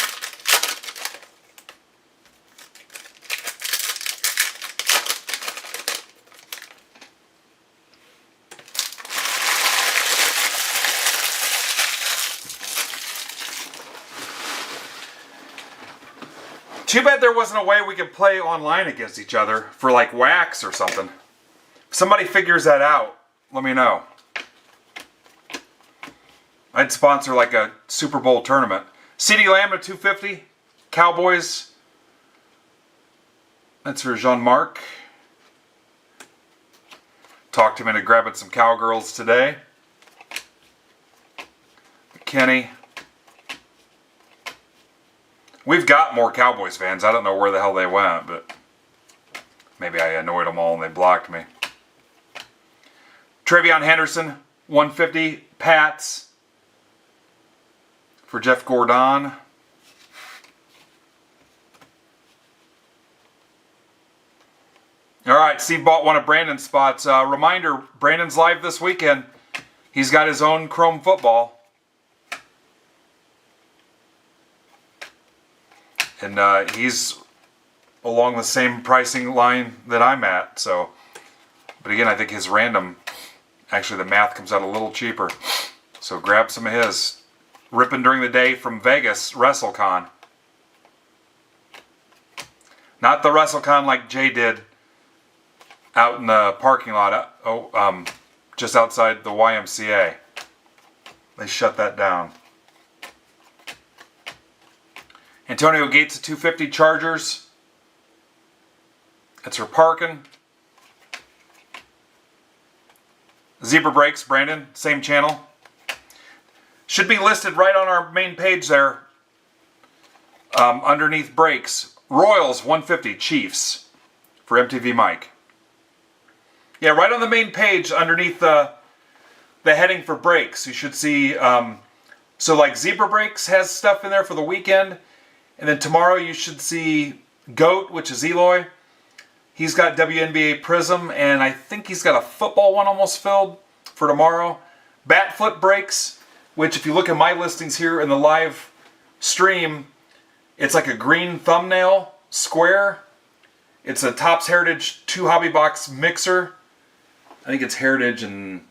Too bad there wasn't a way we could play online against each other for like Wax or something. If somebody figures that out, let me know. I'd sponsor like a Super Bowl tournament. CeeDee Lamb at 250. Cowboys. That's for Jean-Marc. Talked him into grabbing some Cowgirls today. Kenny. We've got more Cowboys fans. I don't know where the hell they went, but maybe I annoyed them all and they blocked me. Travion Henderson, 150. Pats for Jeff Gordon. All right, Steve bought one of Brandon's spots. Reminder, Brandon's live this weekend. He's got his own Chrome football. And he's along the same pricing line that I'm at, so But again, I think his random, actually the math comes out a little cheaper. So grab some of his. Ripping during the day from Vegas, WrestleCon. Not the WrestleCon like Jay did out in the parking lot, just outside the YMCA. They shut that down. Antonio Gates at 250 Chargers. That's for parking. Zebra Brakes, Brandon, same channel. Should be listed right on our main page there. Underneath brakes. Royals 150 Chiefs for MTV Mike. Yeah, right on the main page underneath the heading for brakes. You should see, so like Zebra Brakes has stuff in there for the weekend. And then tomorrow you should see GOAT, which is Eloy. He's got WNBA Prism, and I think he's got a football one almost filled for tomorrow. Bat Flip Brakes, which if you look at my listings here in the live stream, it's like a green thumbnail square. It's a Topps Heritage 2 Hobby Box mixer. I think it's Heritage and...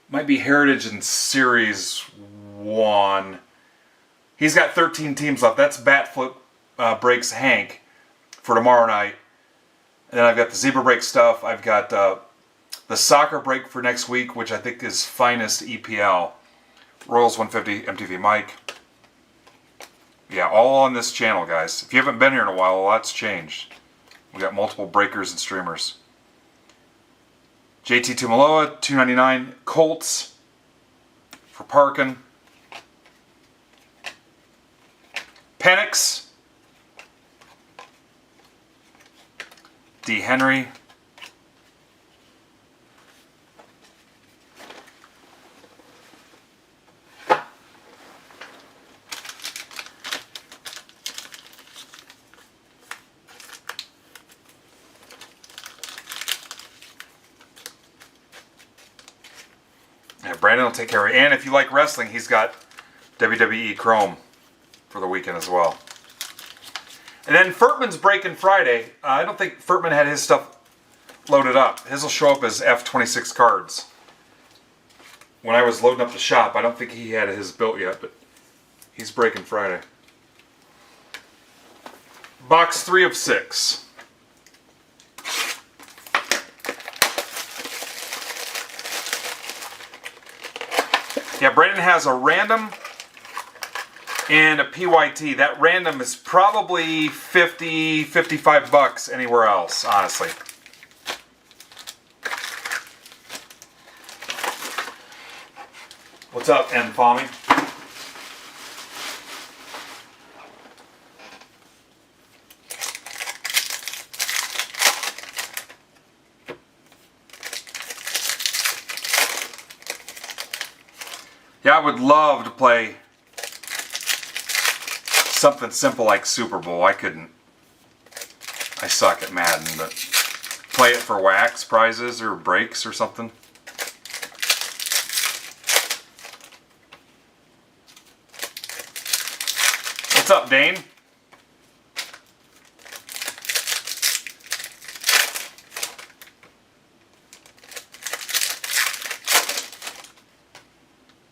might be Heritage and Series 1. He's got 13 teams left. That's Bat Flip Brakes Hank for tomorrow night. And then I've got the Zebra Brake stuff. I've got the soccer break for next week, which I think is Finest EPL. Royals 150, MTV Mike. Yeah, all on this channel, guys. If you haven't been here in a while, a lot's changed. We got multiple breakers and streamers. JT Tumaloa, $2.99. Colts for parking. Penix. D. Henry. Yeah, Brandon will take care of it. And if you like wrestling, he's got WWE Chrome for the weekend as well. And then Furtman's breaking Friday. I don't think Furtman had his stuff loaded up. His will show up as F26 cards. When I was loading up the shop, I don't think he had his built yet, but he's breaking Friday. Box 3 of 6. Yeah, Brandon has a random and a PYT. That random is probably 50, 55 bucks anywhere else, honestly. What's up, M. Fommy? Yeah, I would love to play something simple like Super Bowl. I couldn't. I suck at Madden, but play it for wax prizes or breaks or something. What's up, Dane?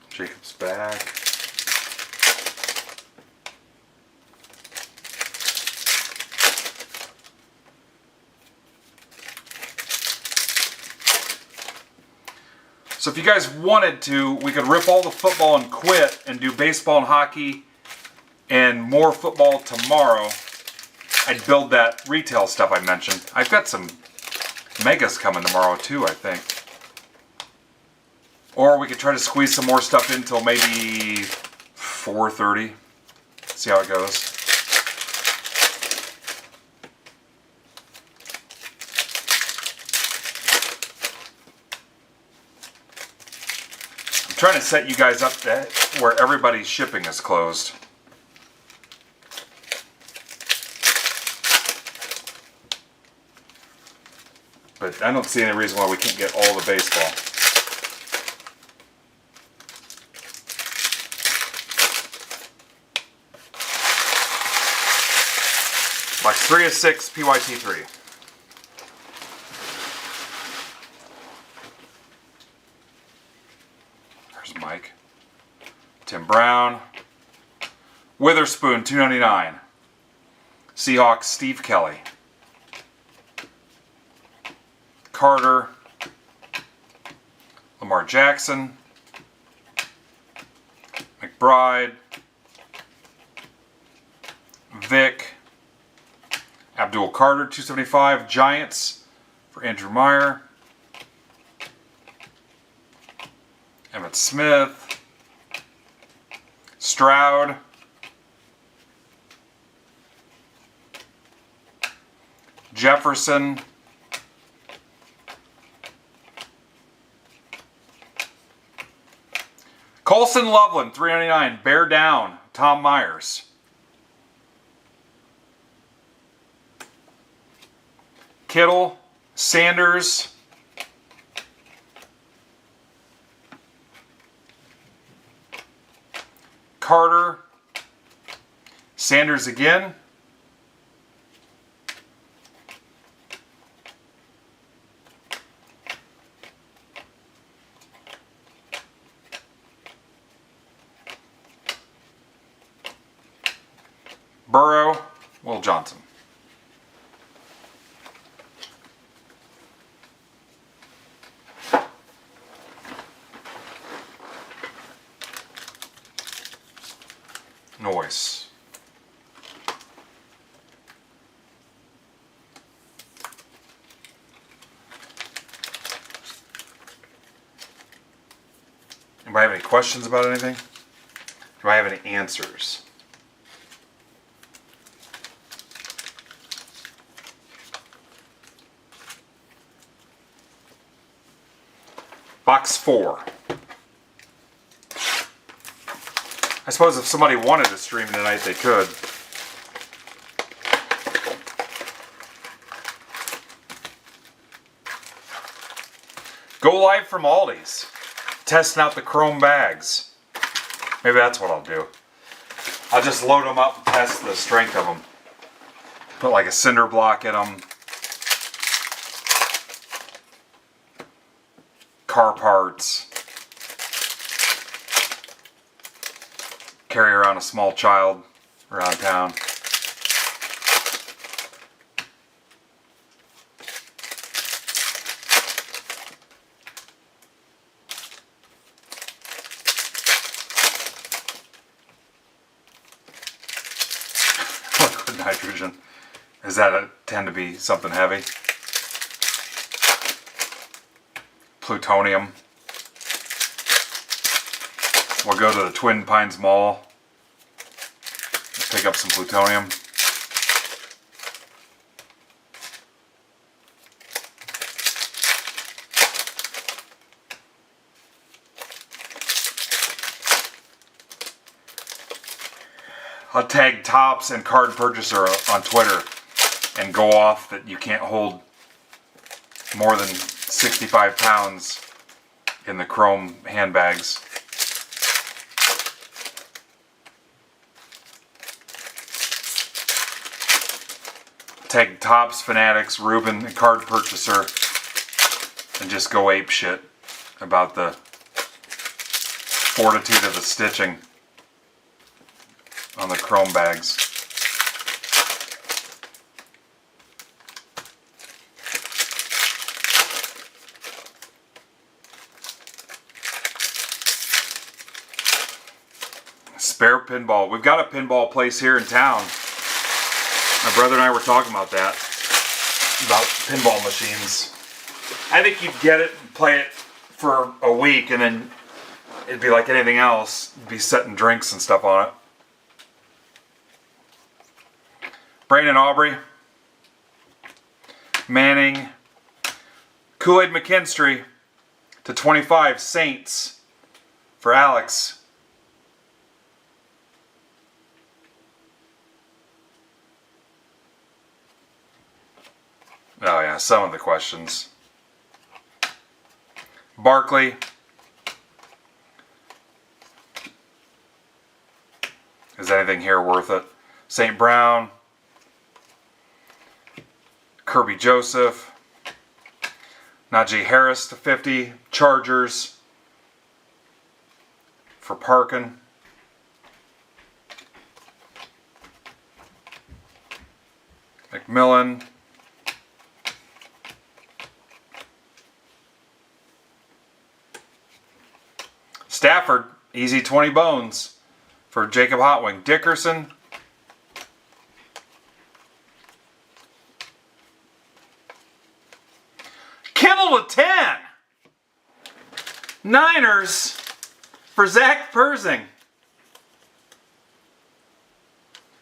Jacob's back. So if you guys wanted to, we could rip all the football and quit and do baseball and hockey and more football tomorrow. I'd build that retail stuff I mentioned. I've got some megas coming tomorrow too, I think. Or we could try to squeeze some more stuff in till maybe 4:30. See how it goes. I'm trying to set you guys up to where everybody's shipping is closed. But I don't see any reason why we can't get all the baseball. Box 3 of 6, PYT 3. There's Mike. Tim Brown. Witherspoon, $2.99. Seahawks, Steve Kelly. Carter. Lamar Jackson. McBride. Vic. Abdul Carter, $2.75. Giants for Andrew Meyer. Emmitt Smith. Stroud. Jefferson. Colson Loveland, $3.99. Bear down. Tom Myers. Kittle. Sanders. Carter. Sanders again. Burrow. Will Johnson. Noise. Anybody have any questions about anything? Do I have any answers? Box 4. I suppose if somebody wanted to stream tonight, they could. Go live from Aldi's. Testing out the chrome bags. Maybe that's what I'll do. I'll just load them up and test the strength of them. Put like a cinder block in them. Car parts. Carry around a small child around town. Liquid nitrogen. Does that tend to be something heavy? Plutonium. We'll go to the Twin Pines Mall. Pick up some plutonium. I'll tag Tops and Card Purchaser on Twitter and go off that you can't hold more than 65 pounds in the chrome handbags. Tag Tops, Fanatics, Ruben, and Card Purchaser and just go ape shit about the fortitude of the stitching on the chrome bags. Spare pinball. We've got a pinball place here in town. My brother and I were talking about that. About pinball machines. I think you'd get it and play it for a week and then it'd be like anything else. You'd be setting drinks and stuff on it. Brandon Aubrey. Manning. Kool-Aid McKinstry to 25. Saints for Alex. Oh yeah, some of the questions. Barkley. Is anything here worth it? St. Brown. Kirby Joseph. Najee Harris to 50. Chargers. for parking. McMillan. Stafford, easy 20 bones for Jacob Hotwing. Dickerson. Kittle to 10. Niners for Zach Persing.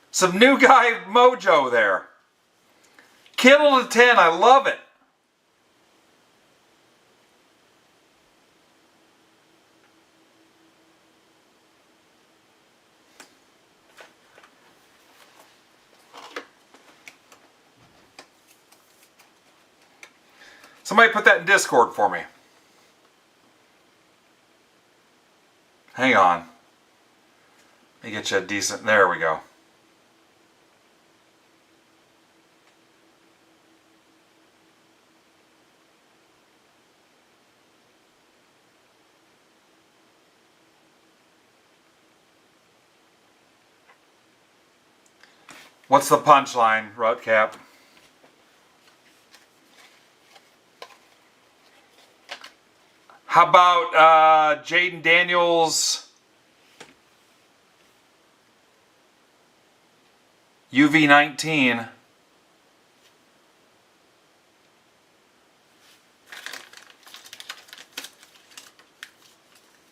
Some new guy mojo there. Kittle to 10, I love it. Somebody put that in Discord for me. Hang on. Let me get you a decent... There we go. What's the punchline, Rutcap? How about Jaden Daniels, UV19?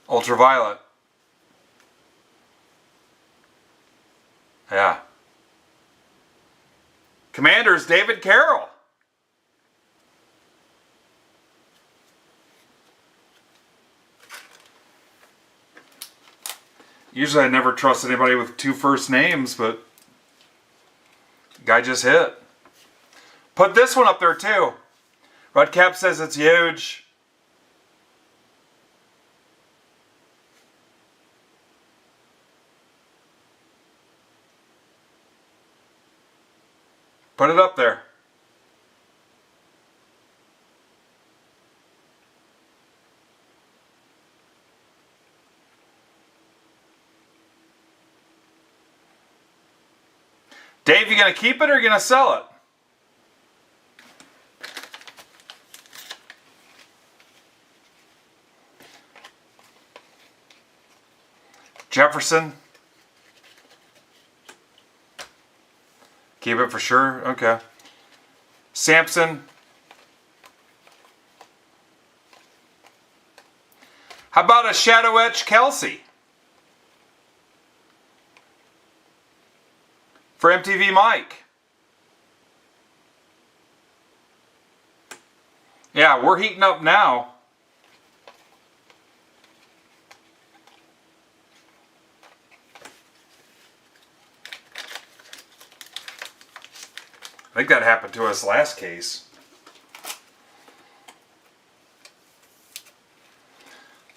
Ultraviolet. Yeah. Commanders, David Carroll. Usually I never trust anybody with two first names, but guy just hit. Put this one up there too. Rudcap says it's huge. Put it up there. Dave, you gonna keep it or you gonna sell it? Jefferson. Keep it for sure? Okay. Sampson. How about a Shadow Etch Kelsey? For MTV Mike. Yeah, we're heating up now. I think that happened to us last case.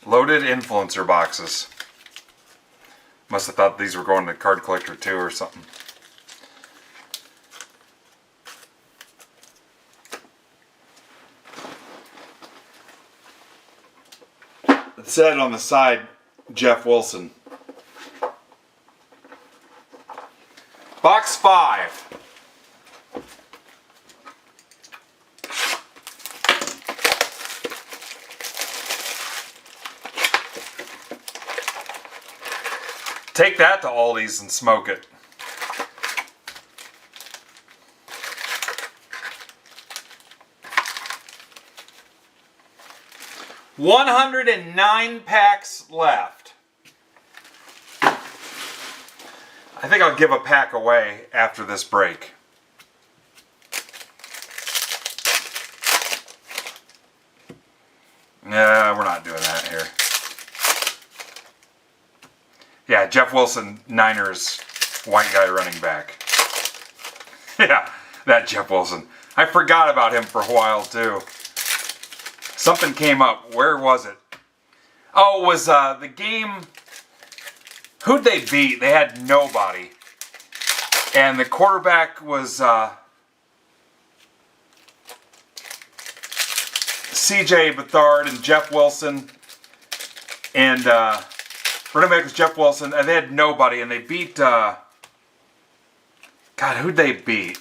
Loaded influencer boxes. Must have thought these were going to Card Collector 2 or something. It said on the side, Jeff Wilson. Box 5. Take that to Aldi's and smoke it. $109 packs left. I think I'll give a pack away after this break. Yeah, we're not doing that here. Yeah, Jeff Wilson, Niners, white guy running back. Yeah, that Jeff Wilson. I forgot about him for a while too. Something came up. Where was it? Oh, it was the game. Who'd they beat? They had nobody. And the quarterback was CJ Beathard and Jeff Wilson. And running back was Jeff Wilson, and they had nobody, and they beat, God, who'd they beat?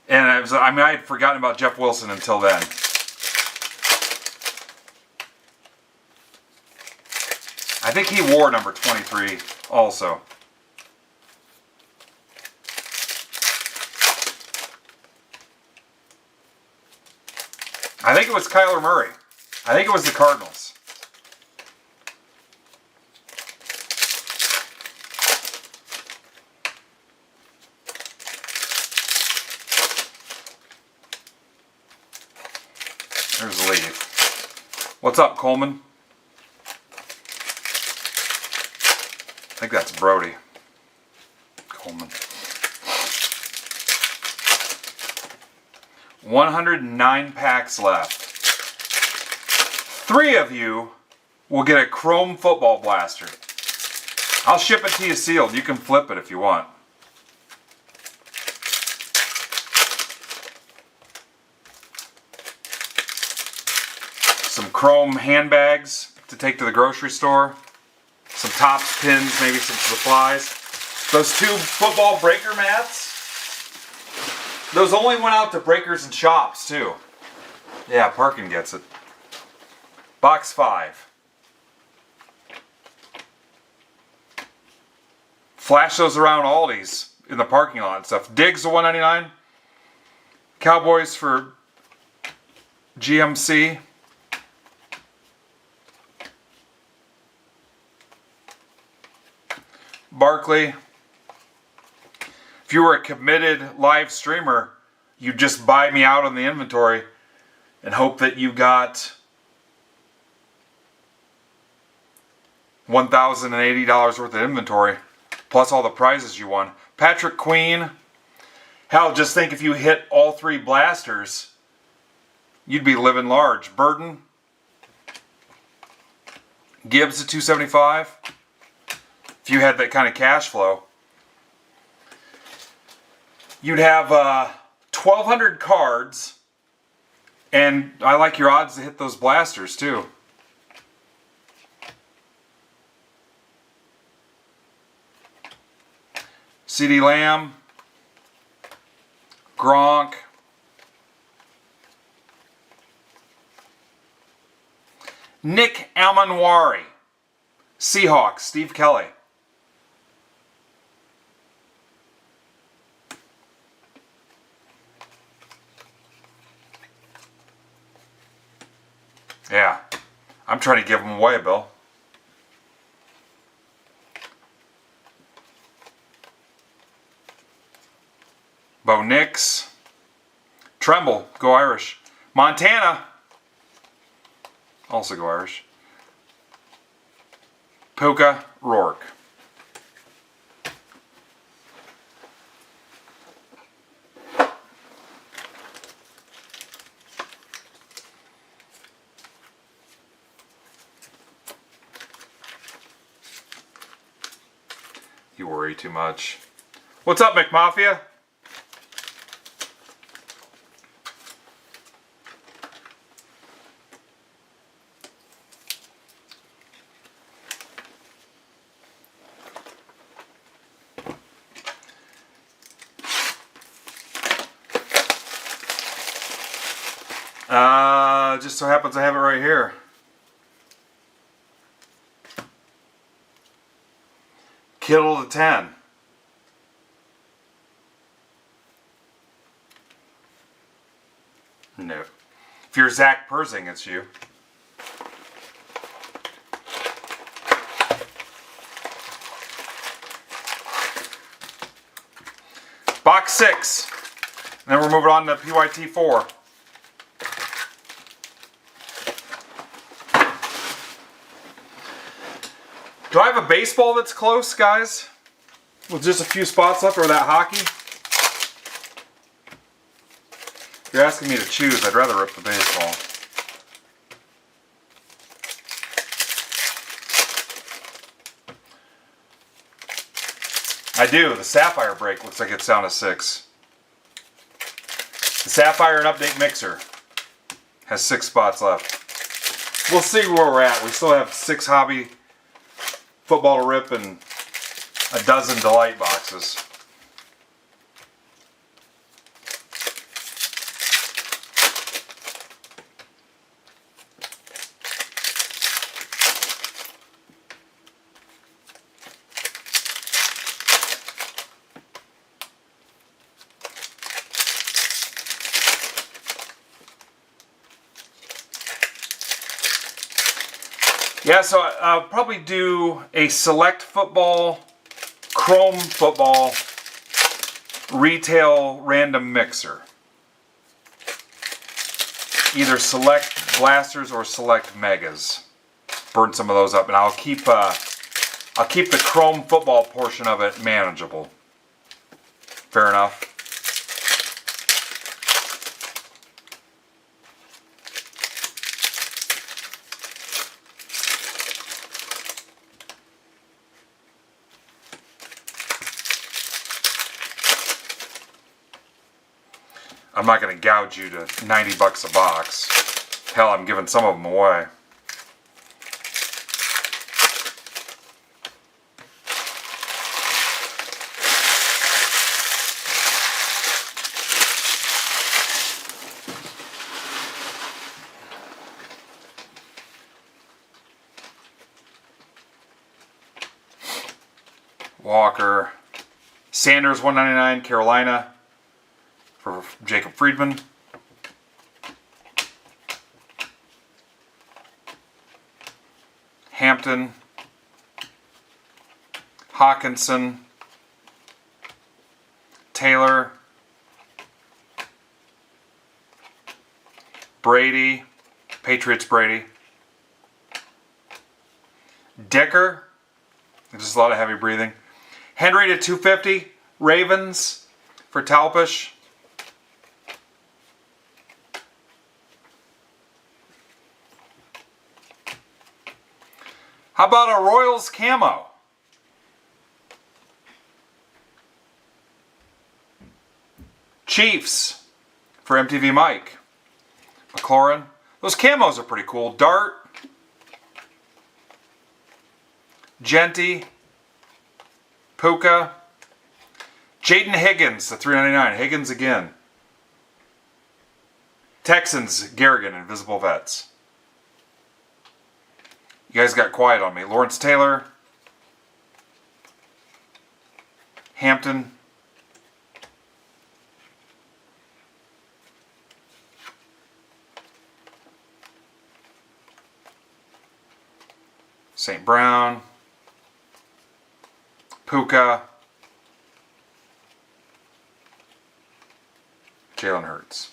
And I had forgotten about Jeff Wilson until then. I think he wore number 23 also. I think it was Kyler Murray. I think it was the Cardinals. There's Leaf. What's up, Coleman? I think that's Brody. Coleman. 109 packs left. 3 of you will get a Chrome Football Blaster. I'll ship it to you sealed. You can flip it if you want. Some Chrome handbags to take to the grocery store. Some tops, pins, maybe some supplies. Those 2 football breaker mats. Those only went out to breakers and shops, too. Yeah, Parkin gets it. Box 5. Flash those around Aldi's in the parking lot and stuff. Diggs to $1.99. Cowboys for GMC. Barkley. If you were a committed live streamer, you'd just buy me out on the inventory and hope that you got $1,080 worth of inventory, plus all the prizes you won. Patrick Queen. Hell, just think if you hit all 3 blasters, you'd be living large. Burton. Gibbs at $275. If you had that kind of cash flow. You'd have 1,200 cards, and I like your odds to hit those blasters too. CeeDee Lamb, Gronk, Nick Almanwari, Seahawks, Steve Kelly. Yeah, I'm trying to give them away, Bill. Bo Nix. Tremble, go Irish. Montana. Also go Irish. Puka, Rourke. You worry too much. What's up, McMafia? Just so happens I have it right here. Kittle to 10. No. If you're Zach Perzing, it's you. Box 6. And then we're moving on to PYT 4. Do I have a baseball that's close, guys? With just a few spots left, or that hockey? If you're asking me to choose, I'd rather rip the baseball. I do. The Sapphire break looks like it's down to 6. The Sapphire and Update Mixer has 6 spots left. we'll see where we're at. We still have 6 hobby football to rip and a dozen delight boxes. Yeah, so I'll probably do a select football, chrome football, retail random mixer. Either select blasters or select megas. Burn some of those up, and I'll keep the chrome football portion of it manageable. Fair enough. I'm not going to gouge you to 90 bucks a box. Hell, I'm giving some of them away. Walker. Sanders, $1.99, Carolina. For Jacob Friedman. Hampton. Hawkinson. Taylor. Brady. Patriots Brady. Dicker. There's a lot of heavy breathing. Henry to 250. Ravens for Talpish. How about a Royals camo? Chiefs for MTV Mike. McLaurin. Those camos are pretty cool. Dart. Genty. Puka. Jaden Higgins to $3.99. Higgins again. Texans, Garrigan, Invisible Vets. You guys got quiet on me. Lawrence Taylor. Hampton. St. Brown. Puka. Jalen Hurts.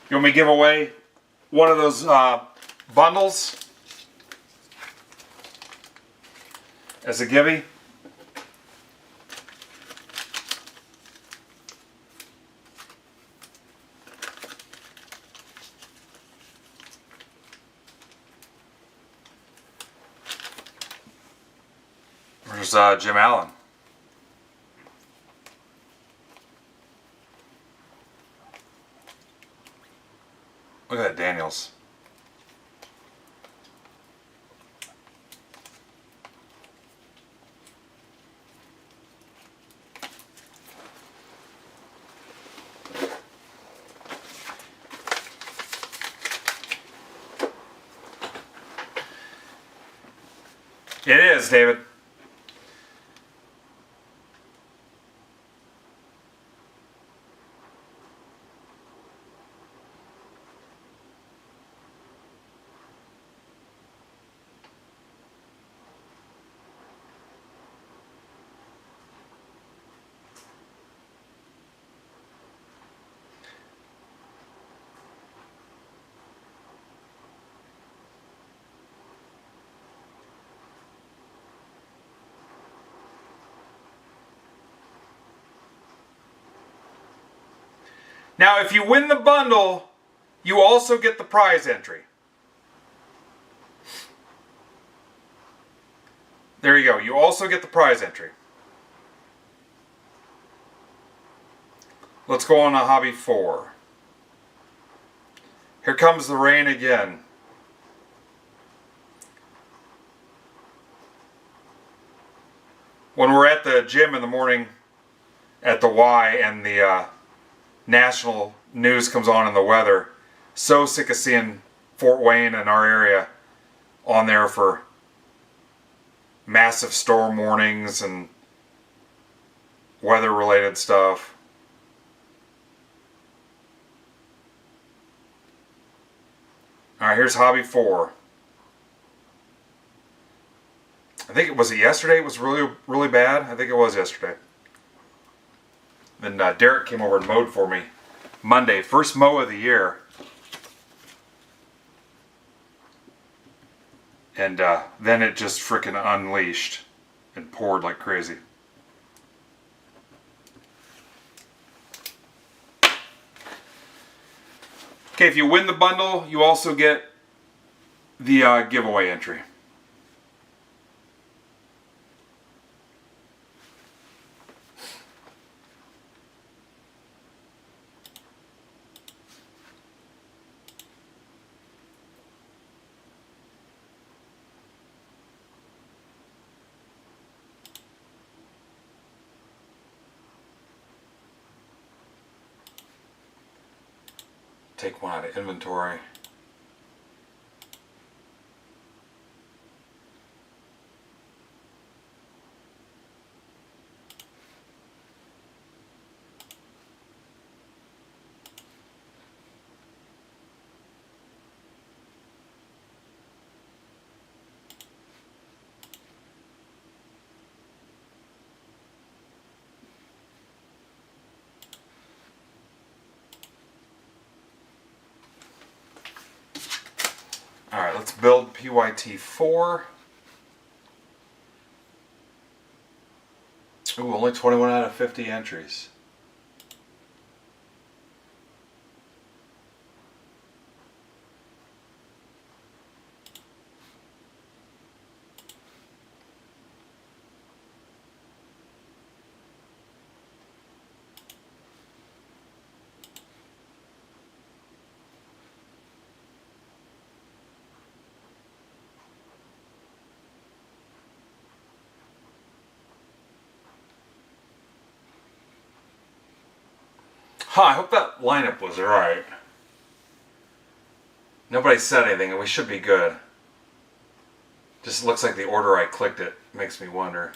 You want me to give away one of those bundles as a gimme? There's Jim Allen. Look at that Daniels. It is, David. Now, if you win the bundle, you also get the prize entry. There you go. You also get the prize entry. Let's go on to hobby 4. Here comes the rain again. When we're at the gym in the morning at the Y and the national news comes on in the weather, so sick of seeing Fort Wayne and our area on there for massive storm warnings and weather related stuff. Alright, here's hobby 4. I think it was yesterday. It was really bad. I think it was yesterday. Then Derek came over and mowed for me Monday, first mow of the year. And then it just frickin' unleashed and poured like crazy. Okay, if you win the bundle, you also get the giveaway entry. Take one out of inventory. Alright, let's build PYT4. Ooh, only 21 out of 50 entries. I hope that lineup was alright. Nobody said anything and we should be good. Just looks like the order I clicked it makes me wonder.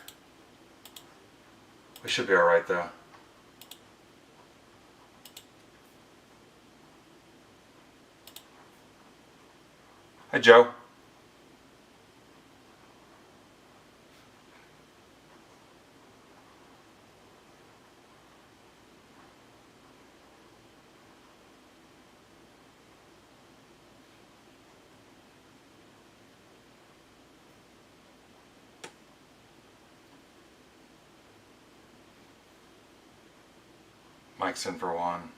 We should be alright though. Hi Joe. Mike's in for one.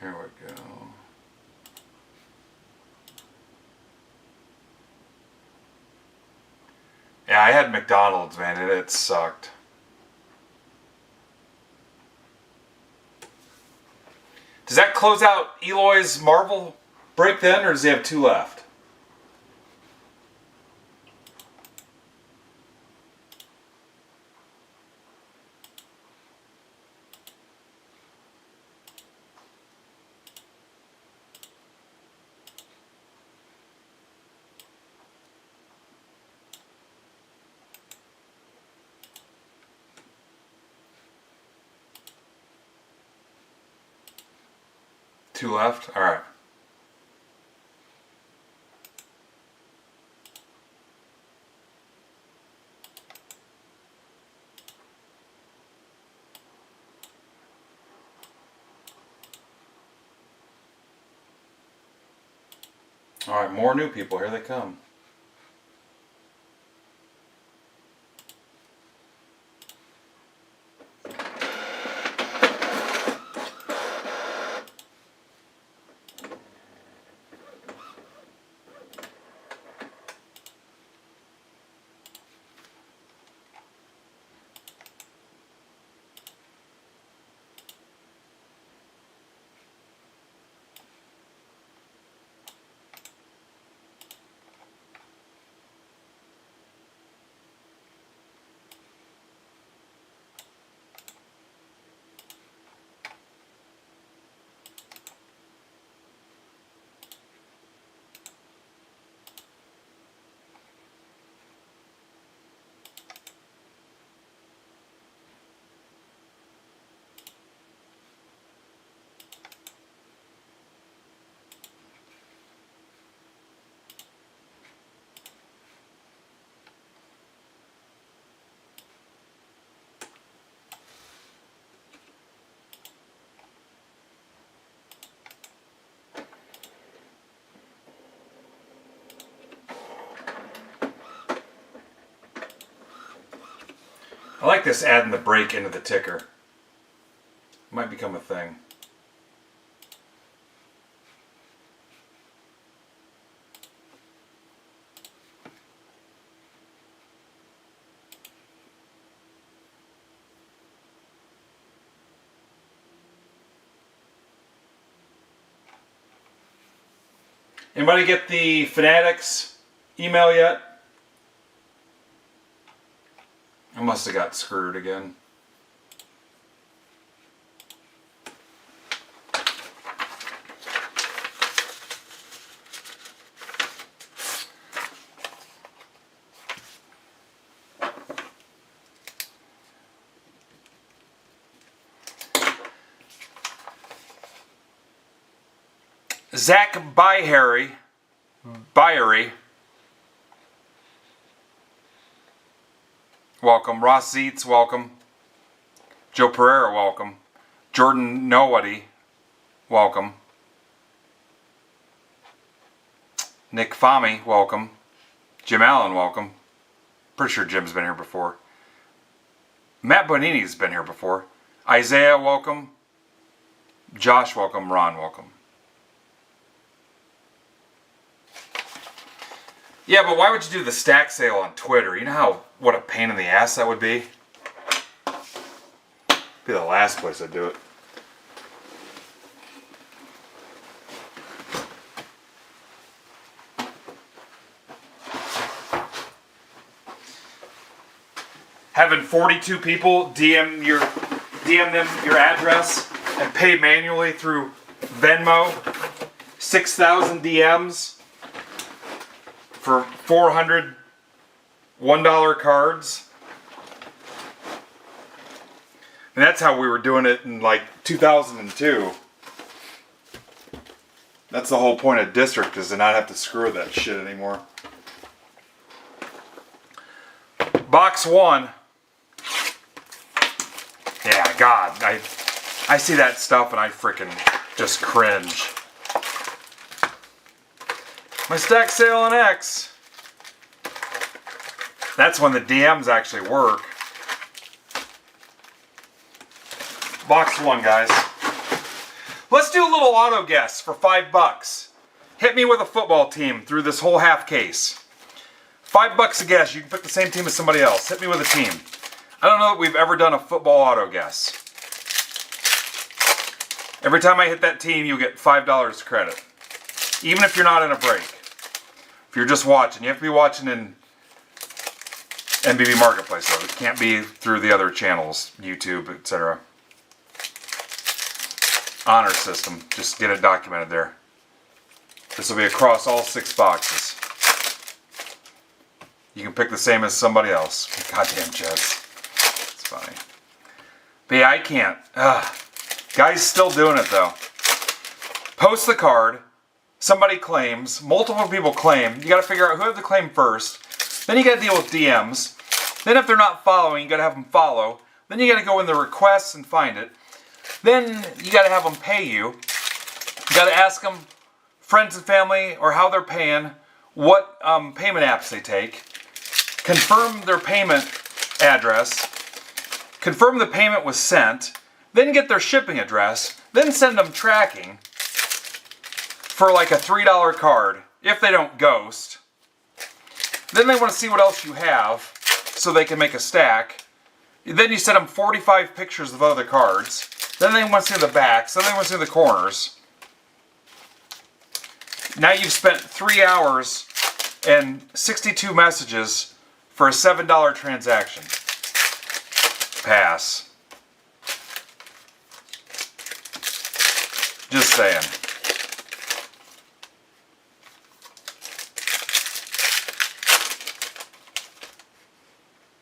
Here we go. Yeah, I had McDonald's, man, and it sucked. Does that close out Eloy's Marvel break then, or does he have 2 left? Two left? Alright. Alright, more new people. Here they come. I like this adding the break into the ticker. Might become a thing. Anybody get the Fanatics email yet? I must have got screwed again. Zach Byerry, welcome. Ross Zeitz, welcome. Joe Pereira, welcome. Jordan Nowody, welcome. Nick Fahmy, welcome. Jim Allen, welcome. Pretty sure Jim's been here before. Matt Bonini's been here before. Isaiah, welcome. Josh, welcome. Ron, welcome. Yeah, but why would you do the stack sale on Twitter? You know what a pain in the ass that would be? Be the last place I'd do it. Having 42 people DM them your address and pay manually through Venmo, 6,000 DMs. For 400 $1 cards. And that's how we were doing it in like 2002. That's the whole point of District, is to not have to screw with that shit anymore. Box 1. Yeah, God. I see that stuff and I freaking just cringe. My stack sale on X. That's when the DMs actually work. Box 1, guys. Let's do a little auto guess for $5. Hit me with a football team through this whole half case. $5 a guess. You can pick the same team as somebody else. Hit me with a team. I don't know that we've ever done a football auto guess. Every time I hit that team, you'll get $5 credit. Even if you're not in a break. If you're just watching, you have to be watching in MBB Marketplace though. It can't be through the other channels, YouTube, etc. Honor system. Just get it documented there. This will be across all 6 boxes. You can pick the same as somebody else. Goddamn Jets. It's funny. But yeah, I can't. Guys still doing it though. Post the card. Somebody claims. Multiple people claim. You got to figure out who had the claim first. Then you got to deal with DMs. Then if they're not following, you got to have them follow. Then you got to go in the requests and find it. Then you got to have them pay you. You got to ask them, friends and family, or how they're paying, what payment apps they take. Confirm their payment address. Confirm the payment was sent. Then get their shipping address. Then send them tracking for like a $3 card, if they don't ghost. Then they want to see what else you have, so they can make a stack. Then you send them 45 pictures of other cards. Then they want to see the backs. Then they want to see the corners. Now you've spent 3 hours and 62 messages for a $7 transaction. Pass. Just saying.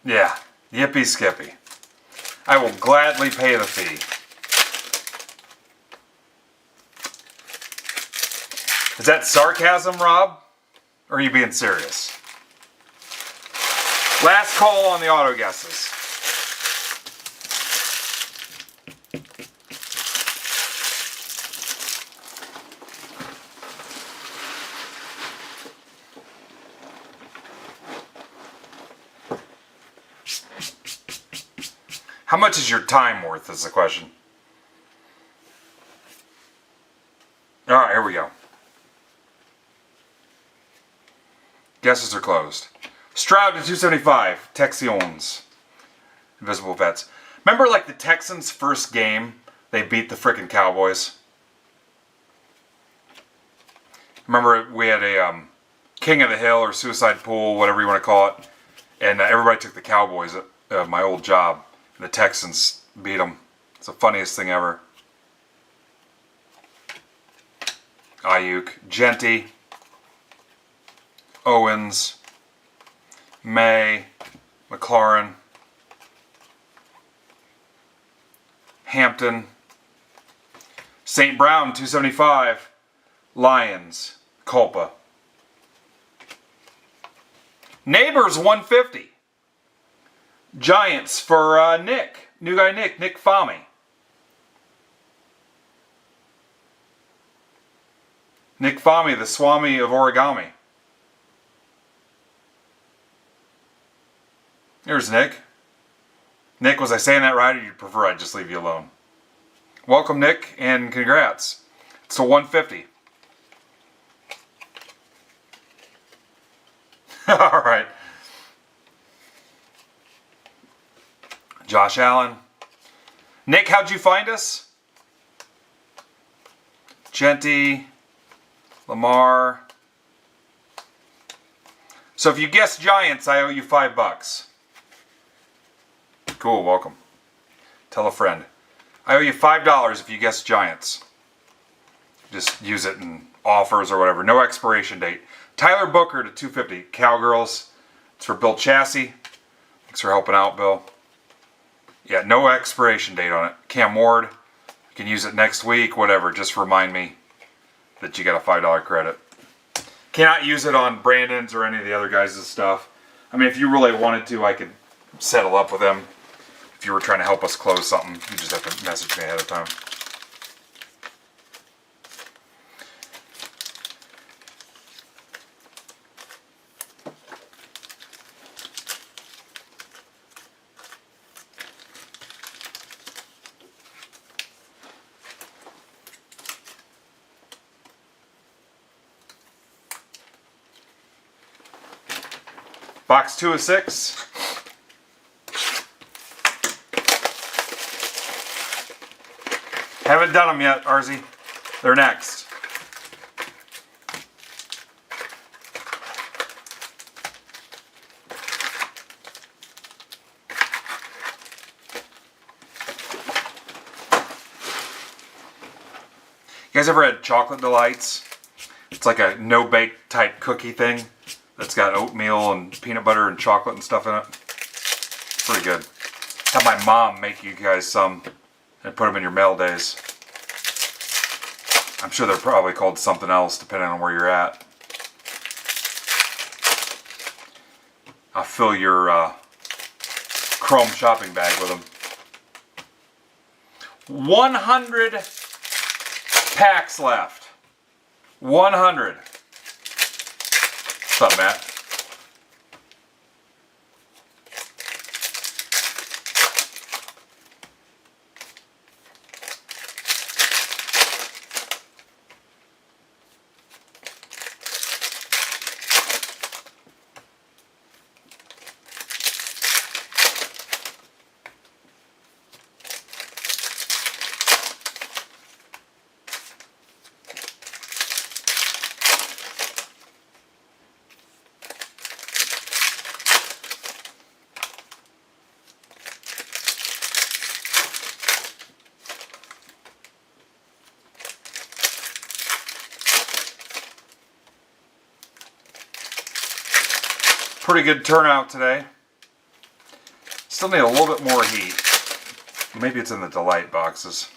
Yeah, yippee skippy. I will gladly pay the fee. Is that sarcasm, Rob? Or are you being serious? Last call on the auto guesses. How much is your time worth is the question. All right, here we go. Guesses are closed. Stroud to 275. Texans. Invisible Vets. Remember like the Texans' first game? They beat the frickin' Cowboys. Remember we had a King of the Hill or Suicide Pool, whatever you want to call it. And everybody took the Cowboys at my old job. And the Texans beat them. It's the funniest thing ever. Ayuk. Genty. Owens. May. McLaurin. Hampton. St. Brown, 275. Lions. Culpa. Neighbors, 150. Giants for Nick. New guy Nick Fahmy. Nick Fahmy, the Swami of origami. Here's Nick. Nick, was I saying that right, or do you prefer I just leave you alone? Welcome, Nick, and congrats. It's to 150. All right. Josh Allen. Nick, how'd you find us? Genty. Lamar. So if you guess Giants, I owe you $5. Cool, welcome. Tell a friend. I owe you $5 if you guess Giants. Just use it in offers or whatever. No expiration date. Tyler Booker to 250. Cowgirls. It's for Bill Chassie. Thanks for helping out, Bill. Yeah, no expiration date on it. Cam Ward. You can use it next week, whatever. Just remind me that you got a $5 credit. Cannot use it on Brandon's or any of the other guys' stuff. I mean, if you really wanted to, I could settle up with them. If you were trying to help us close something, you just have to message me ahead of time. Box 2 of 6. Haven't done them yet, Arzy. They're next. You guys ever had Chocolate Delights? It's like a no-bake type cookie thing that's got oatmeal and peanut butter and chocolate and stuff in it. Pretty good. Have my mom make you guys some and put them in your mail days. I'm sure they're probably called something else depending on where you're at. I'll fill your Chrome shopping bag with them. 100 packs left. 100. What's up, Matt? Pretty good turnout today. Still need a little bit more heat. Maybe it's in the Delight boxes.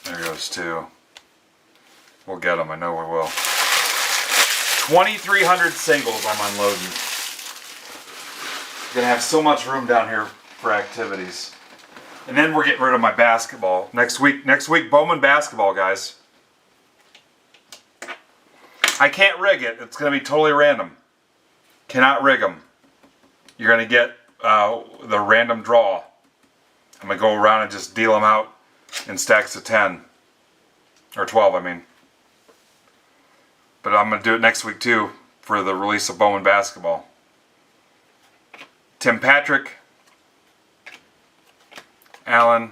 There goes 2. We'll get them, I know we will. 2,300 singles I'm unloading. Gonna have so much room down here for activities. And then we're getting rid of my basketball. Next week, Bowman basketball, guys. I can't rig it. It's going to be totally random. Cannot rig them. You're going to get the random draw. I'm going to go around and just deal them out in stacks of 10. Or 12, I mean. But I'm going to do it next week, too, for the release of Bowman basketball. Tim Patrick. Allen.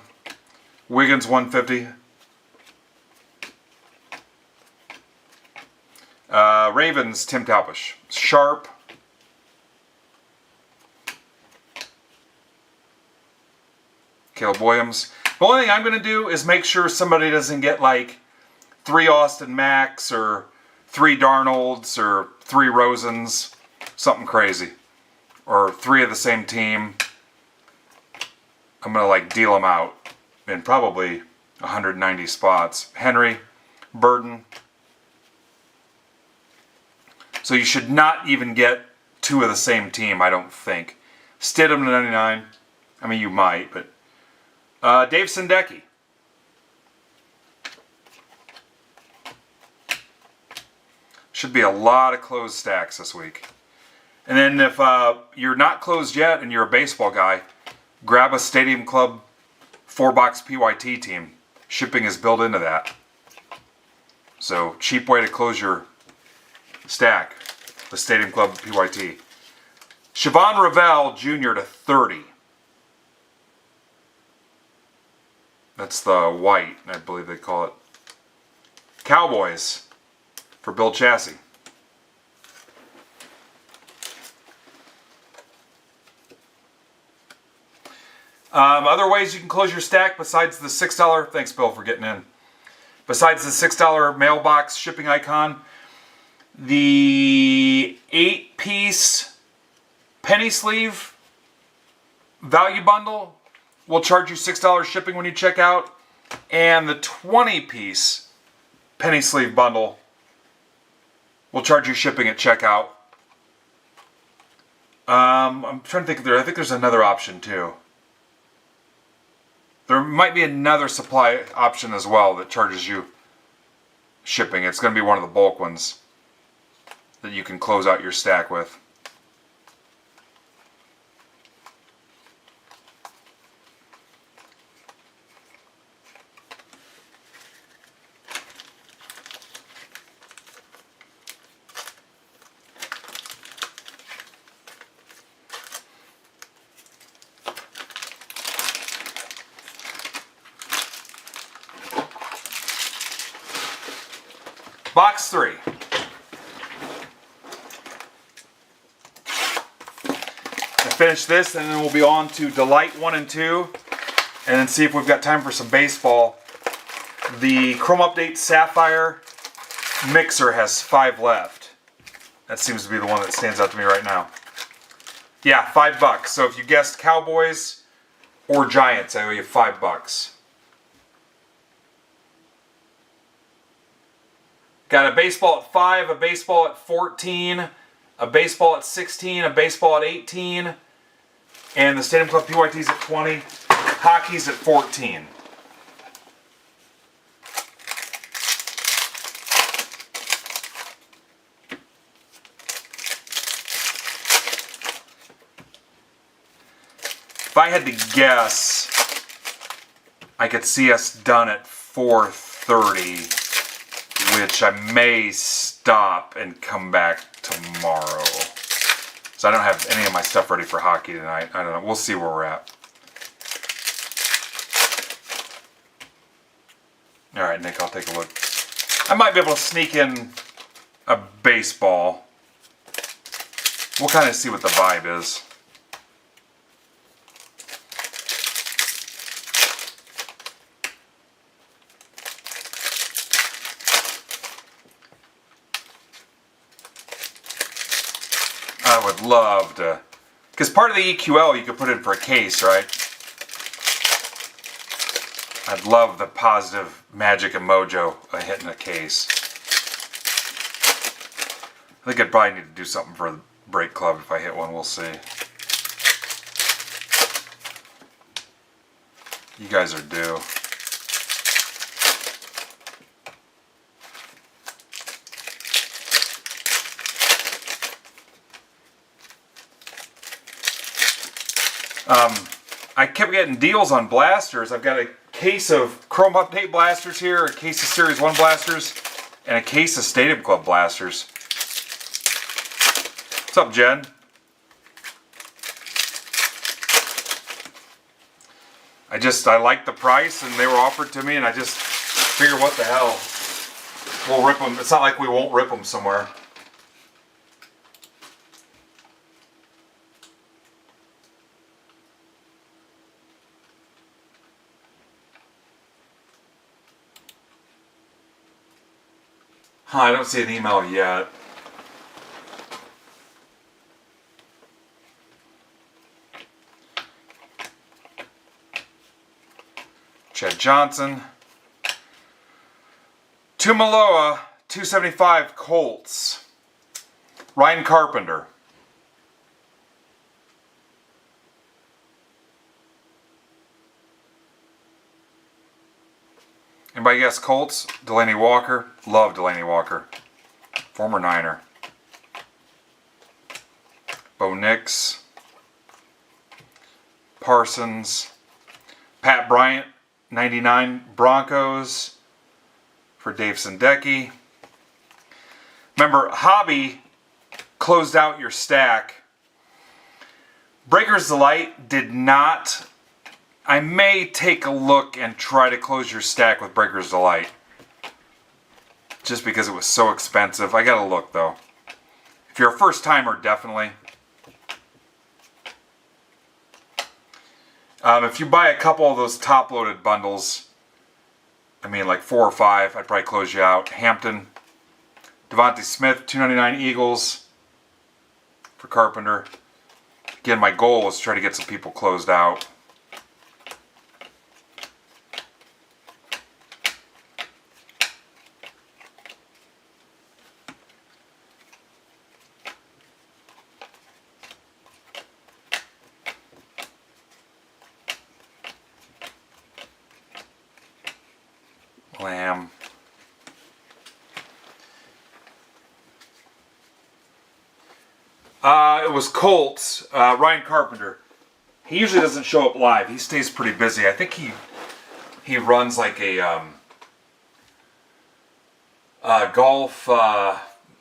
Wiggins 150. Ravens, Tim Talpish. Sharp. Caleb Williams. The only thing I'm going to do is make sure somebody doesn't get like 3 Austin Macks or 3 Darnolds or 3 Rosens. Something crazy. Or 3 of the same team. I'm going to like deal them out in probably 190 spots. Henry, Burden. So you should not even get 2 of the same team, I don't think. Stidham to 99. I mean, you might, but... Dave Sendecki. Should be a lot of closed stacks this week. And then if you're not closed yet and you're a baseball guy, grab a Stadium Club 4-box PYT team. Shipping is built into that. So, cheap way to close your stack. The Stadium Club PYT. Siobhan Ravel Jr. to 30. That's the white, I believe they call it. Cowboys for Bill Chassie. Other ways you can close your stack besides the $6, thanks Bill for getting in. Besides the $6 mailbox shipping icon, the 8-piece penny sleeve value bundle will charge you $6 shipping when you check out, and the 20-piece penny sleeve bundle will charge you shipping at checkout. I'm trying to think I think there's another option too. There might be another supply option as well that charges you shipping. It's going to be one of the bulk ones that you can close out your stack with. Box 3. Finish this and then we'll be on to Delight 1 and 2 and then see if we've got time for some baseball. The Chrome Update Sapphire mixer has 5 left. That seems to be the one that stands out to me right now. Yeah, $5. So if you guessed Cowboys or Giants, I owe you $5. Got a baseball at 5, a baseball at 14, a baseball at 16, a baseball at 18, and the Stadium Club PYT's at 20, hockey's at 14. If I had to guess, I could see us done at 4:30. Which I may stop and come back tomorrow. So I don't have any of my stuff ready for hockey tonight. I don't know. We'll see where we're at. Alright, Nick, I'll take a look. I might be able to sneak in a baseball. We'll kind of see what the vibe is. I would love to, because part of the EQL you could put in for a case, right? I'd love the positive magic and mojo of hitting a case. I think I'd probably need to do something for the break club if I hit one, we'll see. You guys are due. I kept getting deals on blasters. I've got a case of Chrome Update blasters here, a case of Series 1 blasters, and a case of Stadium Club blasters. What's up, Jen? I liked the price and they were offered to me, and I just figured, what the hell? We'll rip them. It's not like we won't rip them somewhere. I don't see an email yet. Chad Johnson. Tumaloa, 275 Colts. Ryan Carpenter. Anybody guess Colts? Delaney Walker. Love Delaney Walker. Former Niner. Bo Nix. Parsons. Pat Bryant, 99 Broncos for Dave Sendecki. Remember, Hobby closed out your stack. Breakers Delight did not. I may take a look and try to close your stack with Breakers Delight, just because it was so expensive. I gotta look though. If you're a first timer, definitely. If you buy a couple of those top loaded bundles, I mean like 4 or 5, I'd probably close you out. Hampton, Devontae Smith, 299 Eagles for Carpenter. Again, my goal was to try to get some people closed out. Lamb. It was Colts. Ryan Carpenter. He usually doesn't show up live. He stays pretty busy. I think he runs like a golf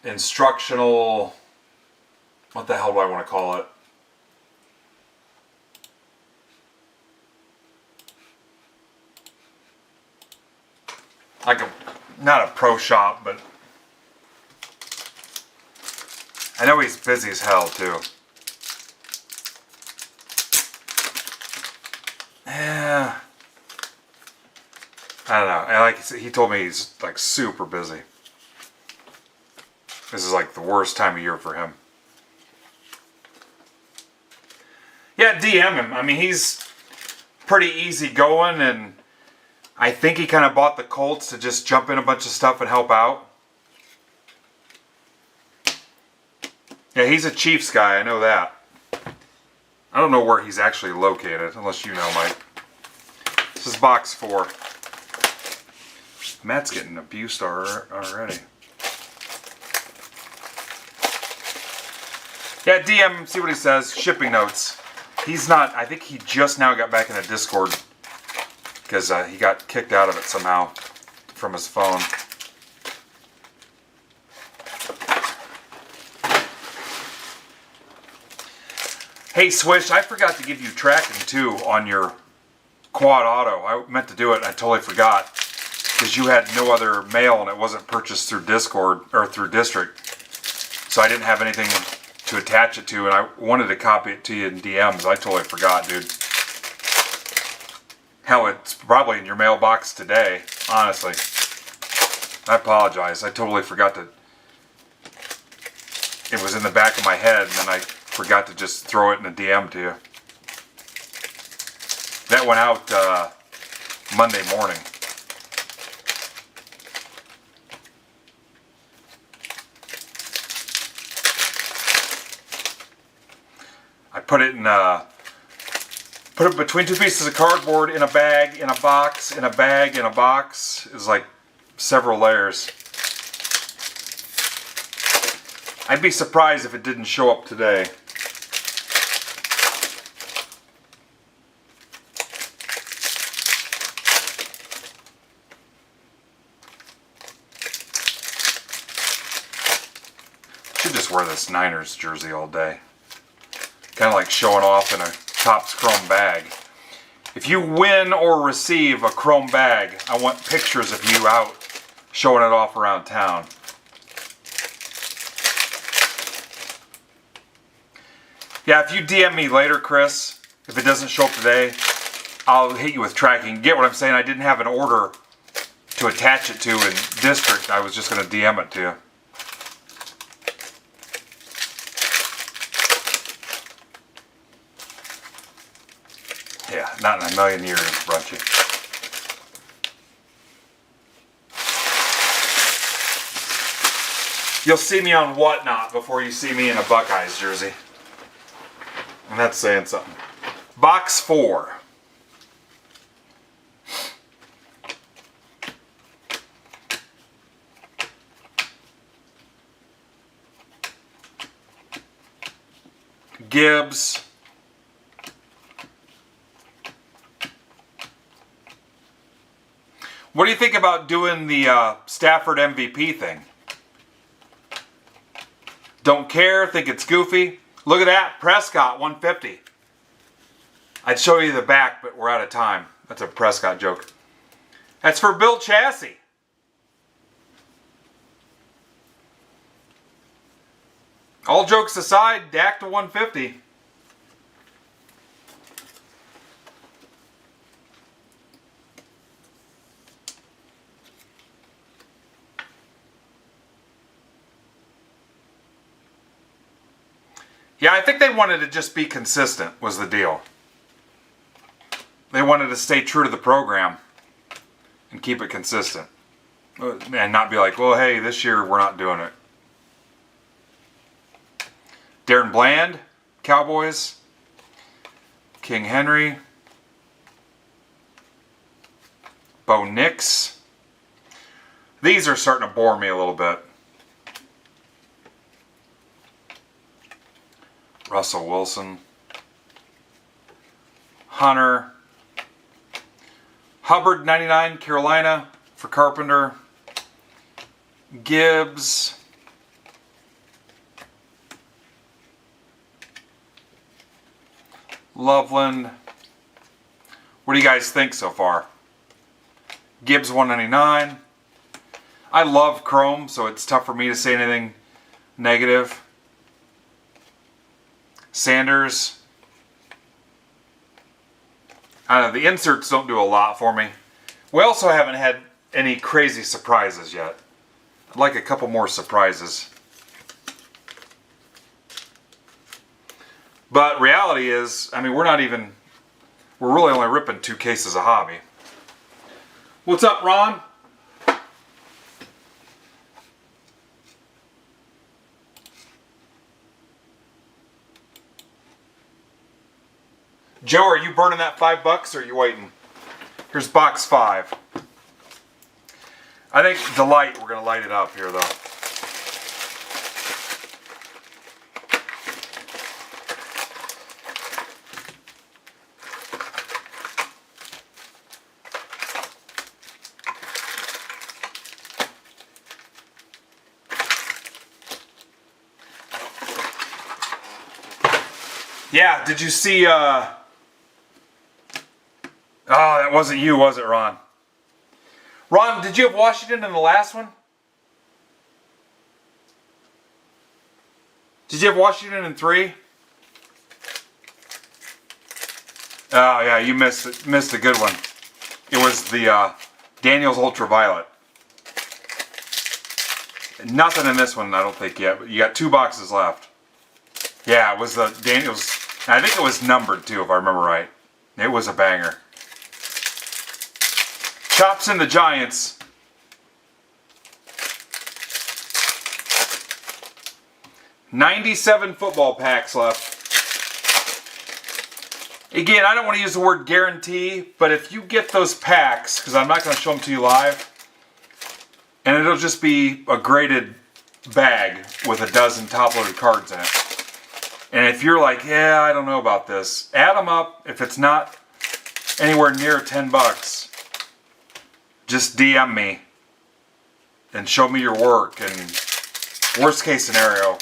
instructional. What the hell do I want to call it? Like not a pro shop, but I know he's busy as hell too. Yeah, I don't know. He told me he's like super busy. This is like the worst time of year for him. Yeah, DM him. I mean, he's pretty easy going, and I think he kind of bought the Colts to just jump in a bunch of stuff and help out. Yeah, he's a Chiefs guy, I know that. I don't know where he's actually located, unless you know, Mike. This is box 4. Matt's getting abused already. Yeah, DM, see what he says. Shipping notes. He's not, I think he just now got back in a Discord, because he got kicked out of it somehow from his phone. Hey Swish, I forgot to give you tracking too on your Quad Auto. I meant to do it and I totally forgot, because you had no other mail and it wasn't purchased through Discord or through District. So I didn't have anything to attach it to, and I wanted to copy it to you in DMs. I totally forgot, dude. Hell, it's probably in your mailbox today, honestly. I apologize. I totally forgot to... It was in the back of my head, and then I forgot to just throw it in a DM to you. That went out Monday morning. I put it in Put it between two pieces of cardboard in a bag, in a box, in a bag, in a box. Is like several layers. I'd be surprised if it didn't show up today. Should just wear this Niners jersey all day. Kind of like showing off in a Topps Chrome bag. If you win or receive a Chrome bag, I want pictures of you out showing it off around town. Yeah, if you DM me later, Chris, if it doesn't show up today, I'll hit you with tracking. Get what I'm saying? I didn't have an order to attach it to in District. I was just going to DM it to you. Yeah, not in a million years, Brunchy. You'll see me on Whatnot before you see me in a Buckeyes jersey. And that's saying something. Box 4. Gibbs. What do you think about doing the Stafford MVP thing? Don't care, think it's goofy. Look at that, Prescott, 150. I'd show you the back, but we're out of time. That's a Prescott joke. That's for Bill Chassie. All jokes aside, Dak to 150. Yeah, I think they wanted to just be consistent, was the deal. They wanted to stay true to the program and keep it consistent. And not be like, well, hey, this year we're not doing it. Darren Bland, Cowboys. King Henry. Bo Nix. These are starting to bore me a little bit. Russell Wilson. Hunter. Hubbard, 99, Carolina for Carpenter. Gibbs. Loveland. What do you guys think so far? Gibbs, 199. I love Chrome, so it's tough for me to say anything negative. Sanders. I don't know, the inserts don't do a lot for me. We also haven't had any crazy surprises yet. I'd like a couple more surprises. But reality is, I mean, we're really only ripping 2 cases of hobby. What's up, Ron? Joe, are you burning that $5 or are you waiting? Here's box 5. I think the light, we're going to light it up here though. Yeah, did you see, oh, that wasn't you, was it, Ron? Ron, did you have Washington in the last one? Did you have Washington in 3? Oh, yeah, you missed a good one. It was the Daniels Ultraviolet. Nothing in this one, I don't think yet, but you got 2 boxes left. Yeah, it was the Daniels. I think it was numbered too, if I remember right. It was a banger. Chops in the Giants. $97 football packs left. Again, I don't want to use the word guarantee, but if you get those packs, because I'm not going to show them to you live, and it'll just be a graded bag with a dozen top-loaded cards in it. And if you're like, yeah, I don't know about this, add them up. If it's not anywhere near 10 bucks, just DM me and show me your work. And worst case scenario,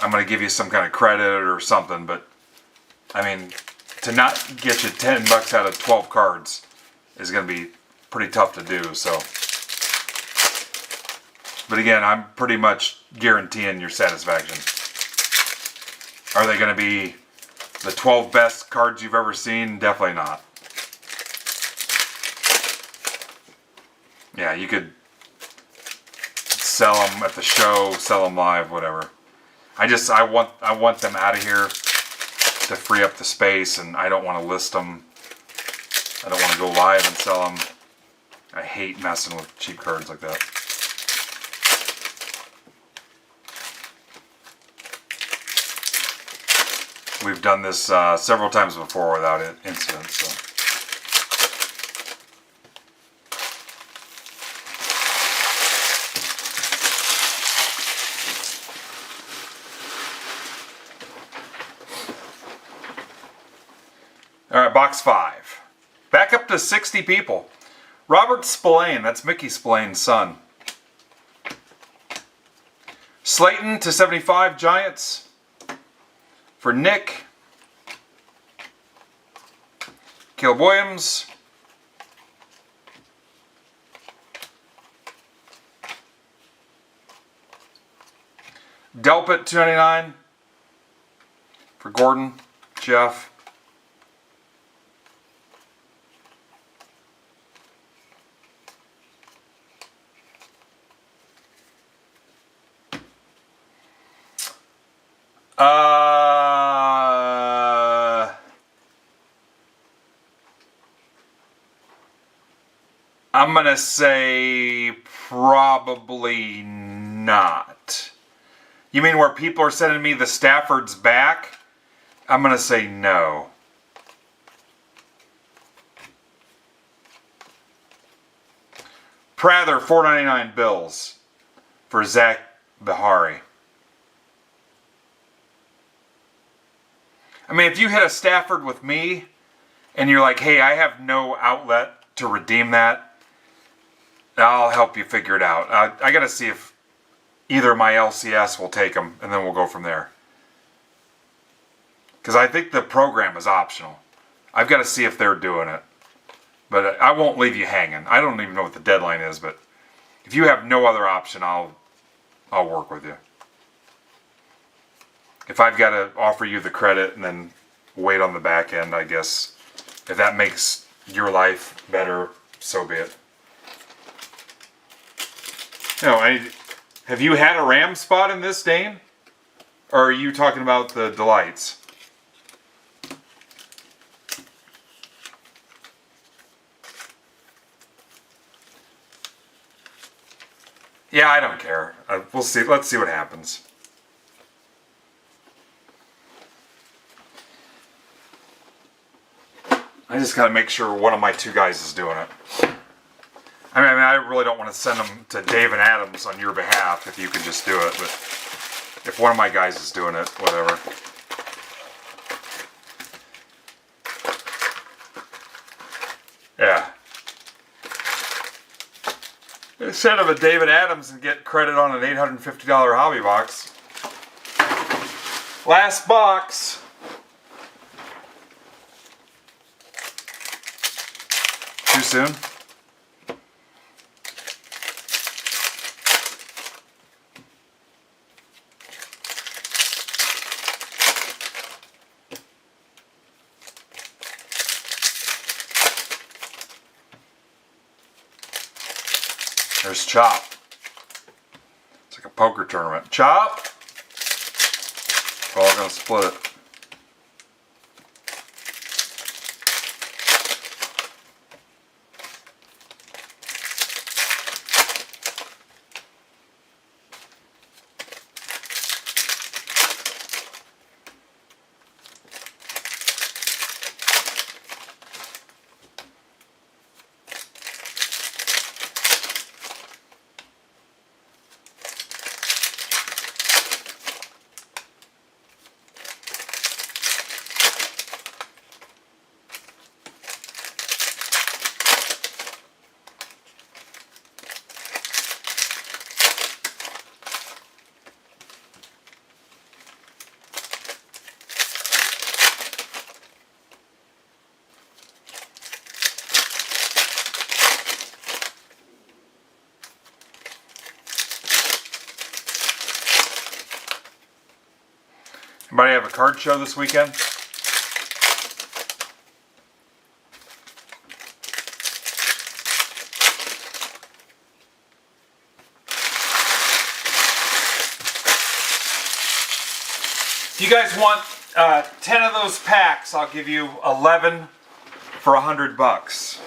I'm going to give you some kind of credit or something. But, I mean, to not get you 10 bucks out of 12 cards is going to be pretty tough to do. So, but again, I'm pretty much guaranteeing your satisfaction. Are they going to be the 12 best cards you've ever seen? Definitely not. Yeah, you could sell them at the show, sell them live, whatever. I want them out of here to free up the space, and I don't want to list them. I don't want to go live and sell them. I hate messing with cheap cards like that. We've done this several times before without incident, so. All right, box 5. Back up to 60 people. Robert Spillane, that's Mickey Spillane's son. Slayton to 75 Giants. For Nick. Caleb Williams. Delpit 299. For Gordon. Jeff. I'm going to say probably not. You mean where people are sending me the Staffords back? I'm going to say no. Prather, $4.99 Bills for Zach Bihari. I mean, if you hit a Stafford with me and you're like, hey, I have no outlet to redeem that, I'll help you figure it out. I got to see if either my LCS will take them, and then we'll go from there. Because I think the program is optional. I've got to see if they're doing it. But I won't leave you hanging. I don't even know what the deadline is, but if you have no other option, I'll work with you. If I've got to offer you the credit and then wait on the back end, I guess, if that makes your life better, so be it. No, have you had a Ram spot in this, Dane? Or are you talking about the Delights? Yeah, I don't care. We'll see. Let's see what happens. I just got to make sure one of my two guys is doing it. I mean, I really don't want to send them to Dave and Adams on your behalf if you can just do it, but if one of my guys is doing it, whatever. Yeah. Instead of a David Adams and get credit on an $850 hobby box. Last box. Too soon? There's Chop. It's like a poker tournament. Chop! We're all going to split it. Anybody have a card show this weekend? If you guys want 10 of those packs, I'll give you 11 for $100.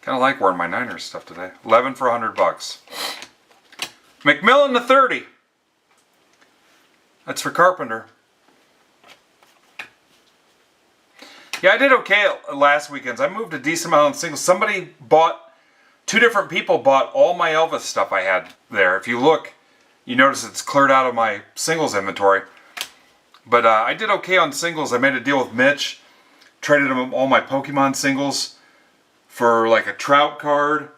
Kind of like wearing my Niners stuff today. 11 for $100. McMillan to 30. That's for Carpenter. Yeah, I did okay last weekend. I moved a decent amount on singles. Two different people bought all my Elvis stuff I had there. If you look, you notice it's cleared out of my singles inventory. But I did okay on singles. I made a deal with Mitch. Traded him all my Pokemon singles for like a Trout card.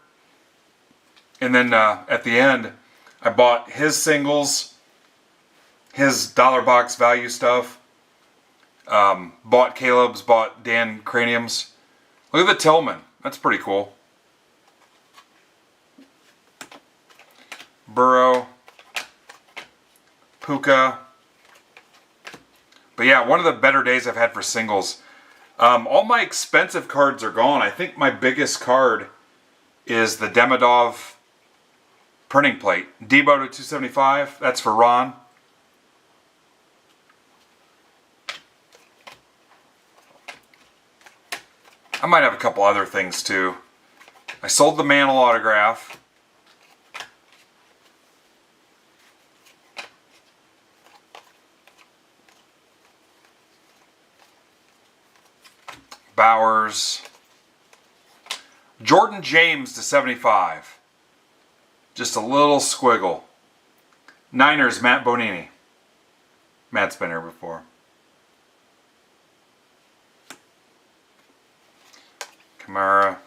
And then at the end, I bought his singles, his dollar box value stuff. Bought Caleb's, bought Dan Cranium's. Look at the Tillman. That's pretty cool. Burrow. Puka. But yeah, one of the better days I've had for singles. All my expensive cards are gone. I think my biggest card is the Demidov printing plate. Debo to 275. That's for Ron. I might have a couple other things too. I sold the Mantle autograph. Bowers. Jordan James to 75. Just a little squiggle. Niners, Matt Bonini. Matt's been here before. Kamara.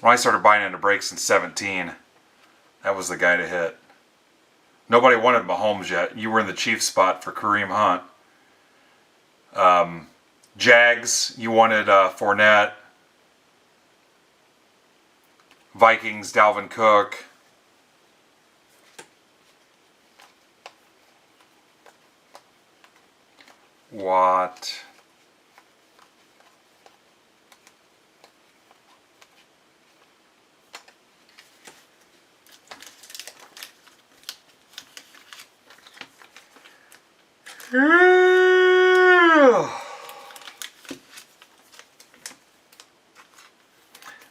When I started buying into breaks in 17, that was the guy to hit. Nobody wanted Mahomes yet. You were in the Chiefs spot for Kareem Hunt. Jags, you wanted Fournette. Vikings, Dalvin Cook. Watt.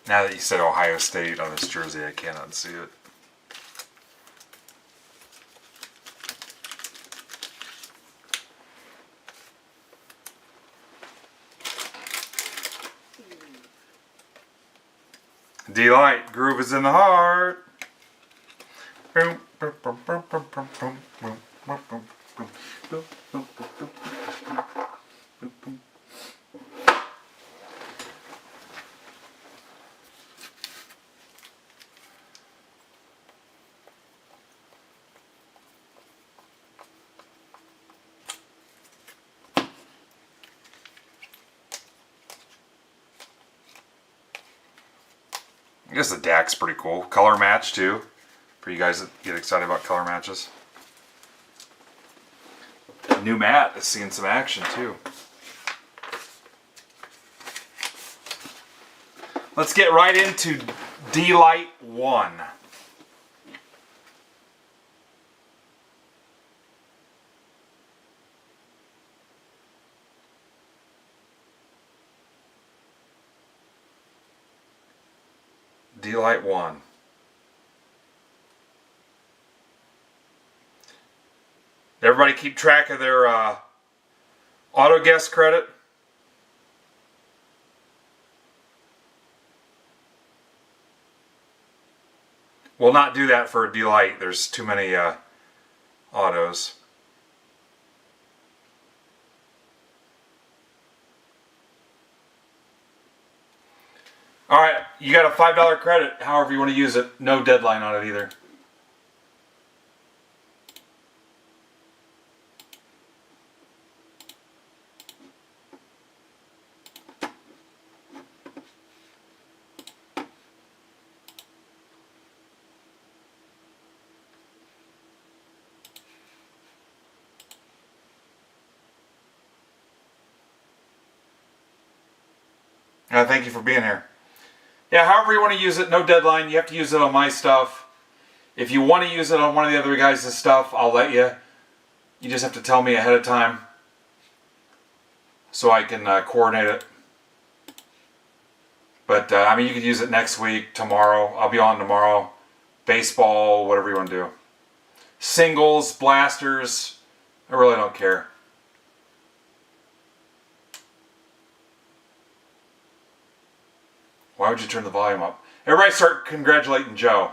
Now that you said Ohio State on this jersey, I can't unsee it. D-Light, groove is in the heart. I guess the Dak's pretty cool. Color match too, for you guys that get excited about color matches. New Matt is seeing some action too. Let's get right into D-Light 1. D-Light 1. Everybody keep track of their auto guess credit. We'll not do that for a D-Light. There's too many autos. All right, you got a $5 credit, however you want to use it. No deadline on it either. Thank you for being here. Yeah, however you want to use it, no deadline. You have to use it on my stuff. If you want to use it on one of the other guys' stuff, I'll let you. You just have to tell me ahead of time so I can coordinate it. But, I mean, you could use it next week, tomorrow. I'll be on tomorrow. Baseball, whatever you want to do. Singles, blasters, I really don't care. Why would you turn the volume up? Everybody start congratulating Joe.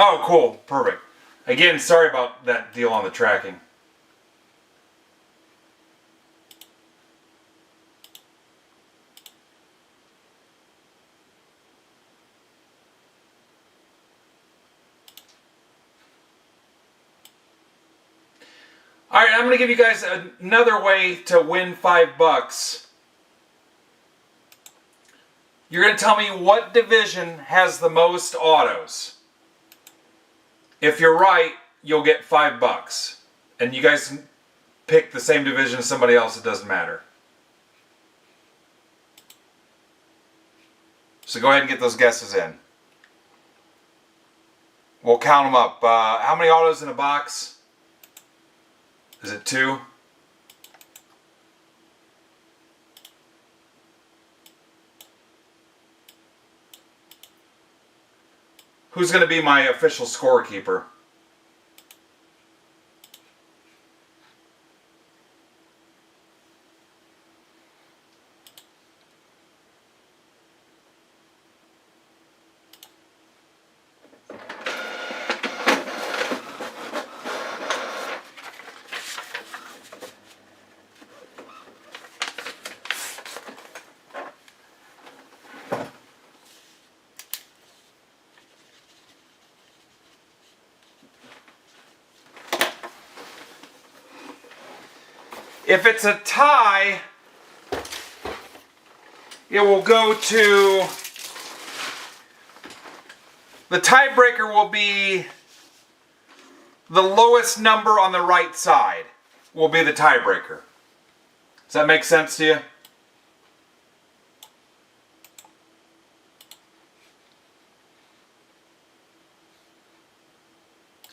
Oh, cool. Perfect. Again, sorry about that deal on the tracking. Alright, I'm going to give you guys another way to win $5. You're going to tell me what division has the most autos. If you're right, you'll get $5. And you guys can pick the same division as somebody else, it doesn't matter. So go ahead and get those guesses in. We'll count them up. How many autos in a box? Is it 2? Who's going to be my official scorekeeper? If it's a tie, it will go to, the tiebreaker will be the lowest number on the right side will be the tiebreaker. Does that make sense to you?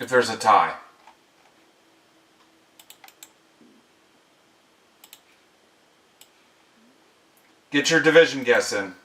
If there's a tie. Get your division guess in.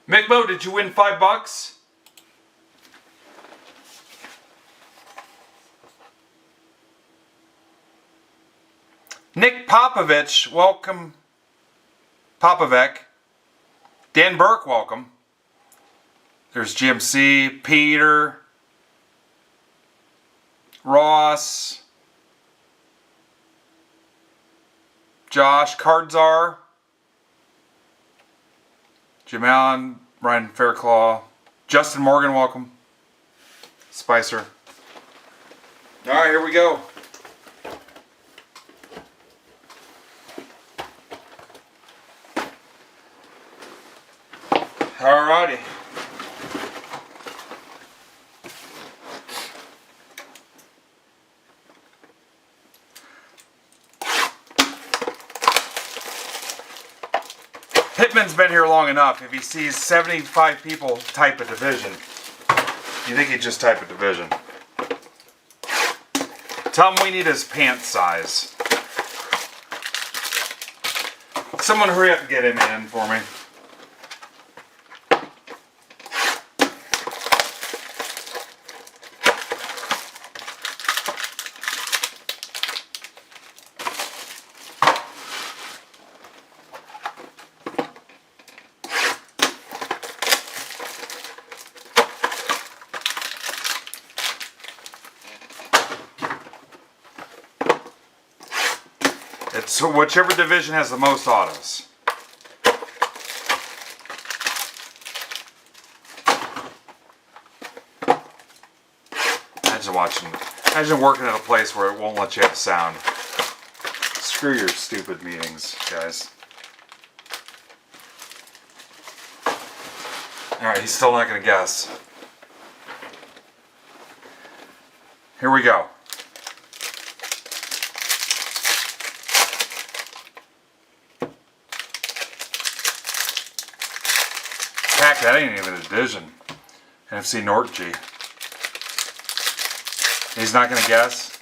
McMo, did you win $5? Nick Popovich, welcome. Popovec. Dan Burke, welcome. There's GMC, Peter, Ross, Josh, Cardzar, Jim Allen, Ryan Fairclaw, Justin Morgan, welcome. Spicer. All right, here we go. Alrighty. Hitman's been here long enough. If he sees 75 people type a division, you think he'd just type a division. Tell him we need his pant size. Someone hurry up and get him in for me. It's whichever division has the most autos. Imagine working at a place where it won't let you have sound. Screw your stupid meetings, guys. Alright, he's still not going to guess. Here we go. Heck, that ain't even a division. NFC North G. He's not going to guess.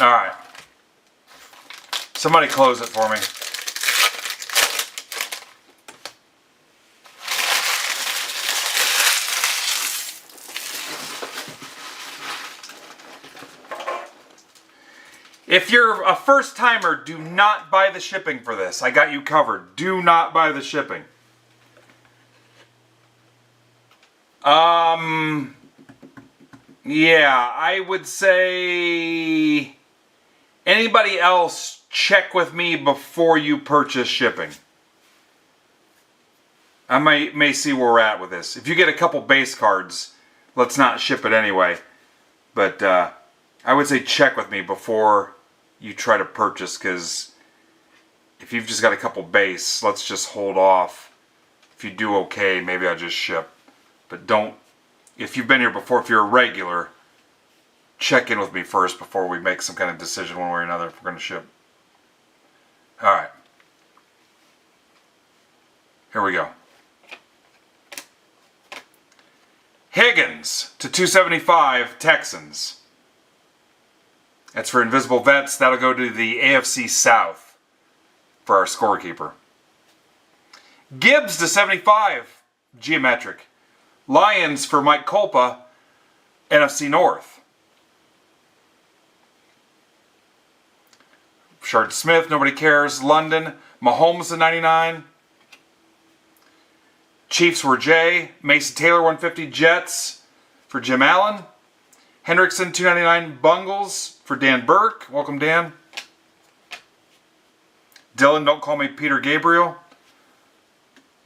All right. Somebody close it for me. If you're a first timer, do not buy the shipping for this. I got you covered. Do not buy the shipping. Yeah, I would say anybody else check with me before you purchase shipping. I may see where we're at with this. If you get a couple base cards, let's not ship it anyway. But I would say check with me before you try to purchase, because if you've just got a couple base, let's just hold off. If you do okay, maybe I'll just ship. But don't, if you've been here before, if you're a regular, check in with me first before we make some kind of decision one way or another if we're going to ship. Alright. Here we go. Higgins to 275, Texans. That's for Invisible Vets. That'll go to the AFC South for our scorekeeper. Gibbs to 75, Geometric. Lions for Mike Kolpa, NFC North. Shard Smith, nobody cares. London, Mahomes to 99. Chiefs were Jay. Mason Taylor 150, Jets for Jim Allen. Hendrickson 299, Bungles for Dan Burke. Welcome, Dan. Dylan, don't call me Peter Gabriel.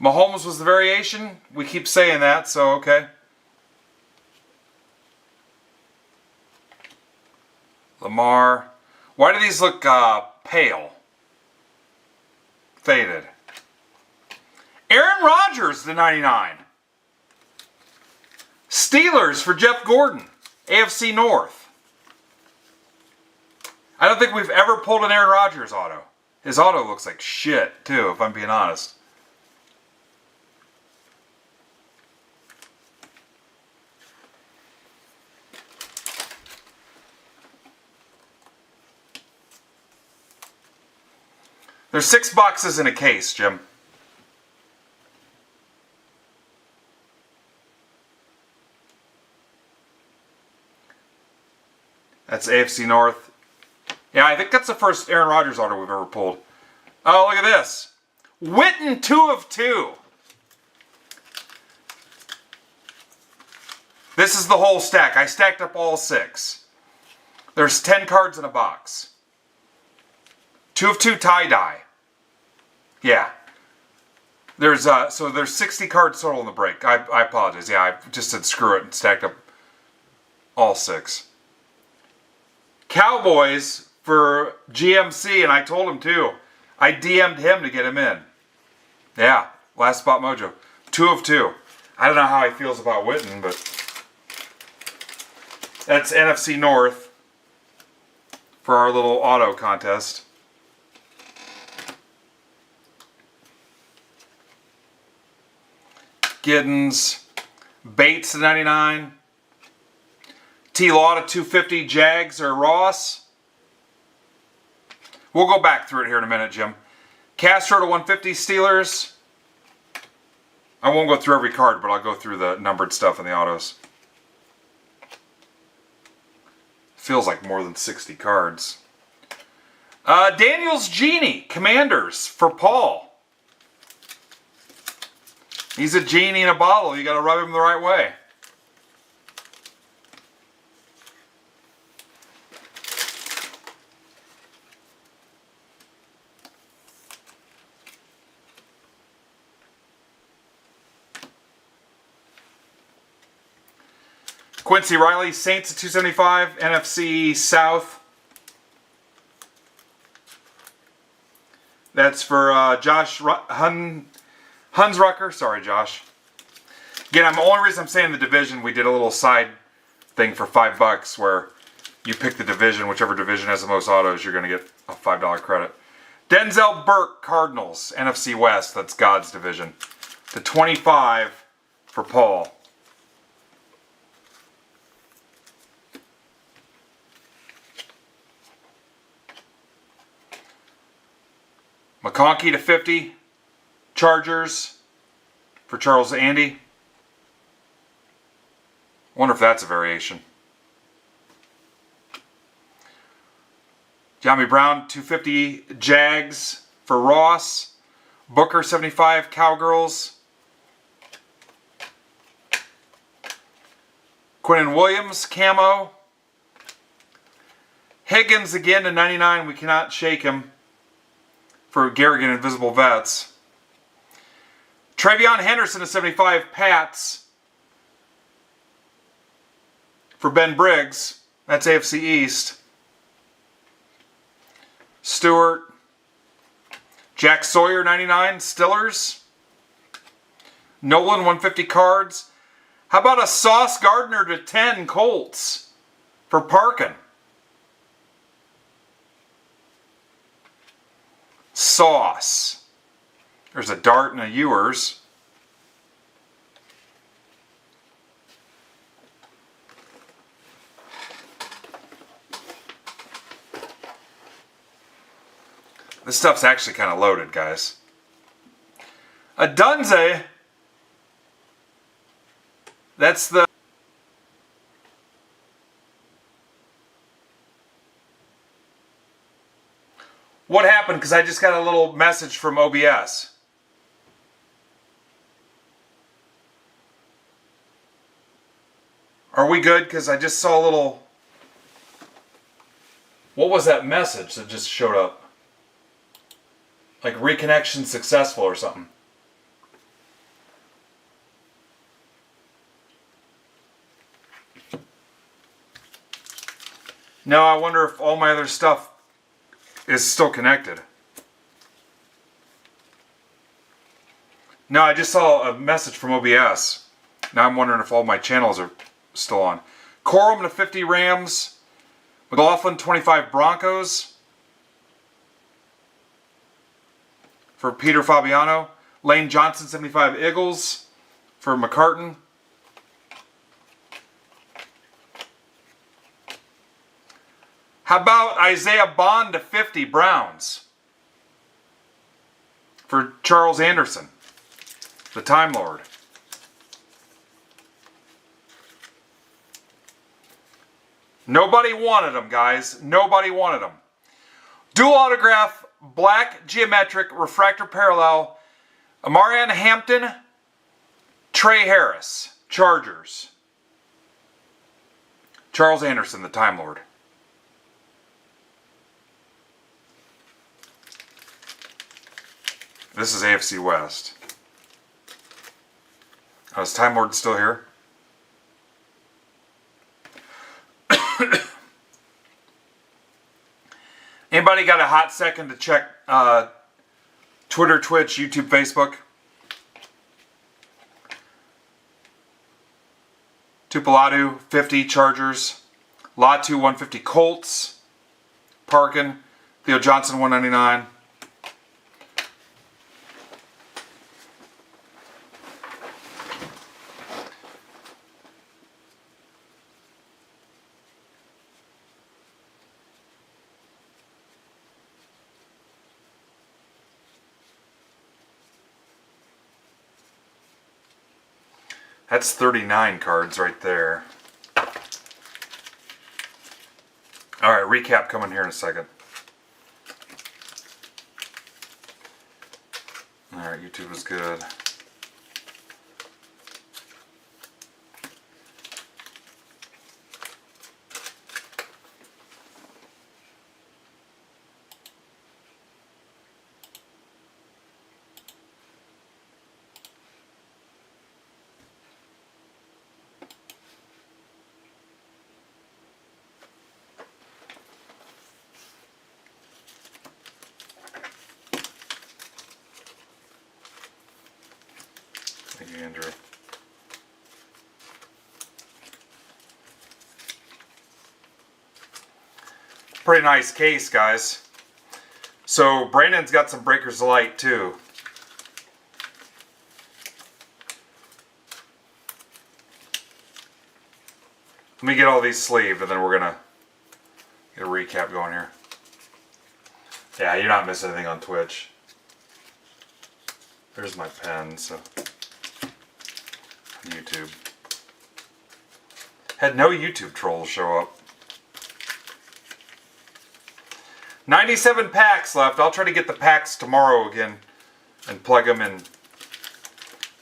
Mahomes was the variation. We keep saying that, so okay. Lamar. Why do these look pale? Faded. Aaron Rodgers to 99. Steelers for Jeff Gordon. AFC North. I don't think we've ever pulled an Aaron Rodgers auto. His auto looks like shit, too, if I'm being honest. There's 6 boxes in a case, Jim. That's AFC North. Yeah, I think that's the first Aaron Rodgers auto we've ever pulled. Oh, look at this. Witten 2 of 2. This is the whole stack. I stacked up all 6. There's 10 cards in a box. 2 of 2 tie-dye. Yeah. There's 60 cards total in the break. I apologize. Yeah, I just said screw it and stacked up all 6. Cowboys for GMC, and I told him too. I DM'd him to get him in. Yeah, last spot mojo. 2 of 2. I don't know how he feels about Witten, but that's NFC North for our little auto contest. Giddens, Bates to 99, T-Law to 250, Jags or Ross. We'll go back through it here in a minute, Jim. Castro to 150, Steelers. I won't go through every card, but I'll go through the numbered stuff in the autos. Feels like more than 60 cards. Daniels Genie, Commanders for Paul. He's a genie in a bottle. You got to rub him the right way. Quincy Riley, Saints at 275, NFC South. That's for Josh Hunsrucker. Sorry, Josh. Again, the only reason I'm saying the division, we did a little side thing for $5 where you pick the division, whichever division has the most autos, you're going to get a $5 credit. Denzel Burke, Cardinals, NFC West. That's God's division. To 25 for Paul. McConkey to 50. Chargers for Charles Andy. Wonder if that's a variation. Jamie Brown 250. Jags for Ross. Booker 75. Cowgirls. Quinnen Williams camo. Higgins again to 99. We cannot shake him. For Garrigan Invisible Vets. Travion Henderson to 75, Pats. For Ben Briggs. That's AFC East. Stewart. Jack Sawyer 99, Stillers. Nolan 150 cards. How about a Sauce Gardner to 10, Colts. For Parkin. Sauce. There's a Dart and a Ewers. This stuff's actually kind of loaded, guys. A Dunze. That's the... What happened? Because I just got a little message from OBS. Are we good? Because I just saw a little... What was that message that just showed up? Like reconnection successful or something. No, I wonder if all my other stuff is still connected. No, I just saw a message from OBS. Now I'm wondering if all my channels are still on. Corum to 50 Rams. McLaughlin 25 Broncos. For Peter Fabiano. Lane Johnson 75 Eagles. For McCartan. How about Isaiah Bond to 50 Browns? For Charles Anderson, the Time Lord. Nobody wanted them, guys. Nobody wanted them. Dual autograph, black geometric, refractor parallel, Marianne Hampton, Trey Harris, Chargers. Charles Anderson, the Time Lord. This is AFC West. Oh, is Time Lord still here? Anybody got a hot second to check Twitter, Twitch, YouTube, Facebook? Tupolatu, 50 Chargers. Latu, 150 Colts. Parkin. Theo Johnson, 199. That's 39 cards right there. Alright, recap coming here in a second. Alright, YouTube is good. Thank you, Andrew. Pretty nice case, guys. So Brandon's got some Breakers of Light too. Let me get all these sleeved and then we're gonna get a recap going here. Yeah, you're not missing anything on Twitch. There's my pen, so YouTube. Had no YouTube trolls show up. 97 packs left. I'll try to get the packs tomorrow again and plug them in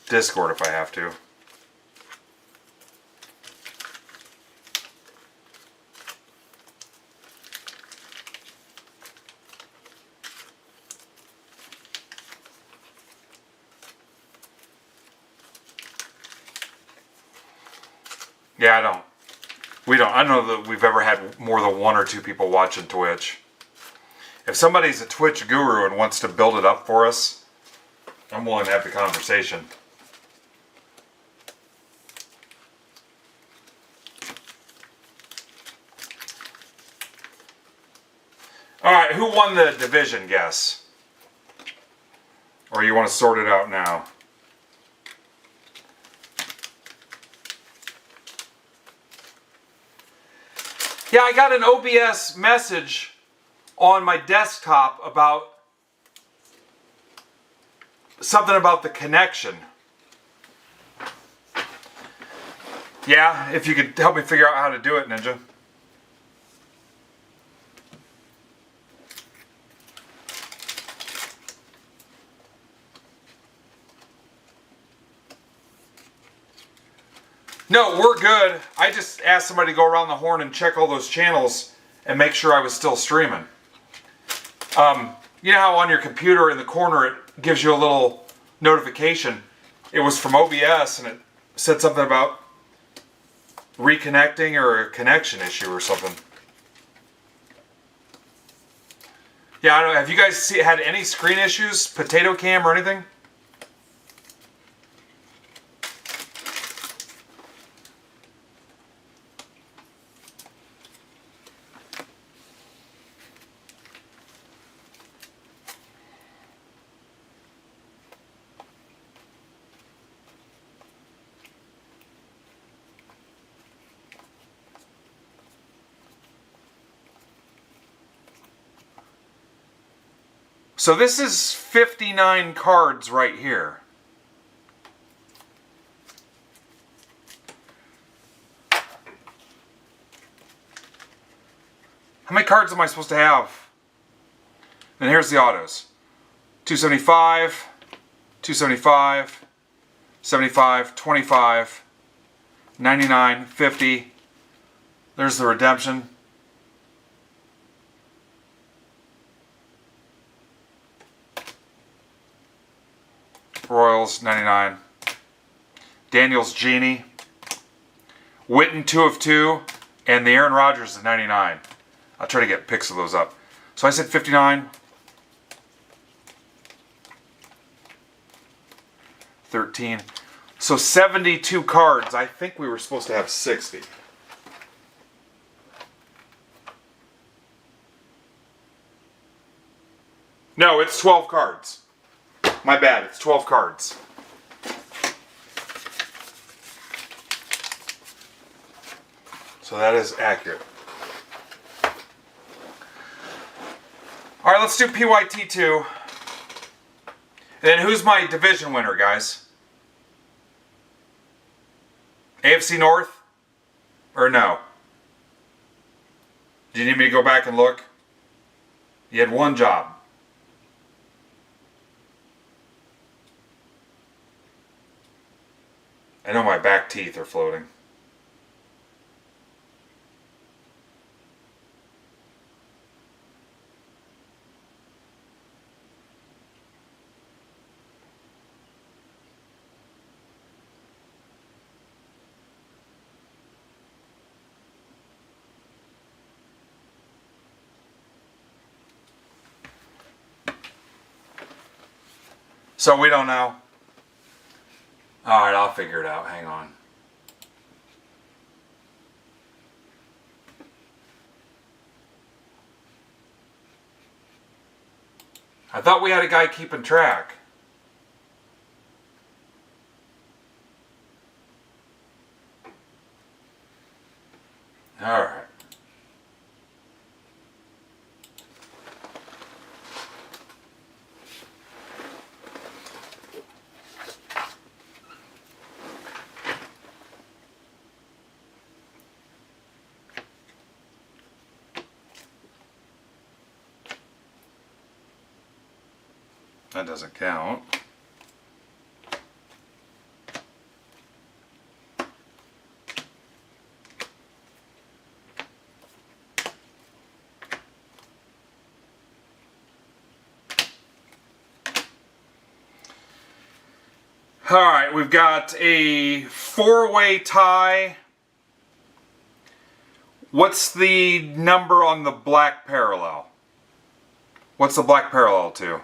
Discord if I have to. Yeah, I don't know that we've ever had more than 1 or 2 people watching Twitch. If somebody's a Twitch guru and wants to build it up for us, I'm willing to have the conversation. Alright, who won the division guess? Or you want to sort it out now? Yeah, I got an OBS message on my desktop about something about the connection. Yeah, if you could help me figure out how to do it, Ninja. No, we're good. I just asked somebody to go around the horn and check all those channels and make sure I was still streaming. You know how on your computer in the corner it gives you a little notification? It was from OBS and it said something about reconnecting or a connection issue or something. Yeah, I don't know. Have you guys had any screen issues, Potato Cam or anything? So this is 59 cards right here. How many cards am I supposed to have? And here's the autos. 275, 275, 75, 25, 99, 50. There's the redemption. Royals, 99. Daniels, Genie. Witten, 2 of 2. And the Aaron Rodgers is 99. I'll try to get pics of those up. So I said 59. 13. So 72 cards. I think we were supposed to have 60. No, it's 12 cards. My bad, it's 12 cards. So that is accurate. Alright, let's do PYT2. And then who's my division winner, guys? AFC North? Or no? Do you need me to go back and look? You had one job. I know my back teeth are floating. So we don't know. Alright, I'll figure it out. Hang on. I thought we had a guy keeping track. Alright. That doesn't count. All right, we've got a four-way tie. What's the number on the black parallel? What's the black parallel to?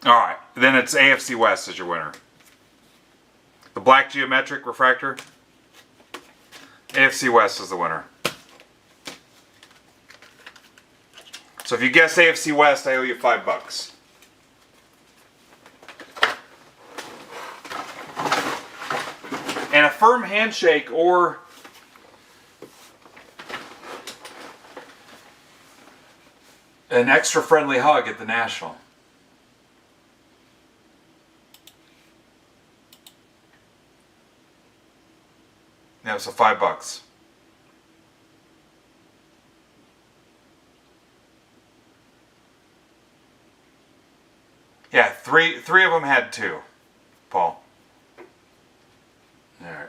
Alright, then it's AFC West as your winner. The black geometric refractor. AFC West is the winner. So if you guess AFC West, I owe you $5. And a firm handshake or an extra friendly hug at the National. Yeah, so $5. Yeah, three of them had 2, Paul. All right.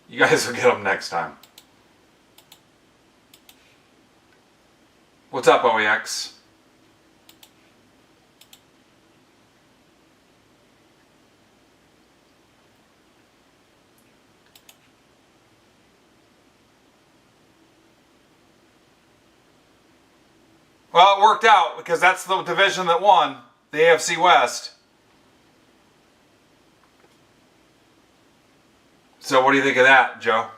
You guys will get them next time. What's up, OEX? Well, it worked out because that's the division that won, the AFC West. So what do you think of that, Joe?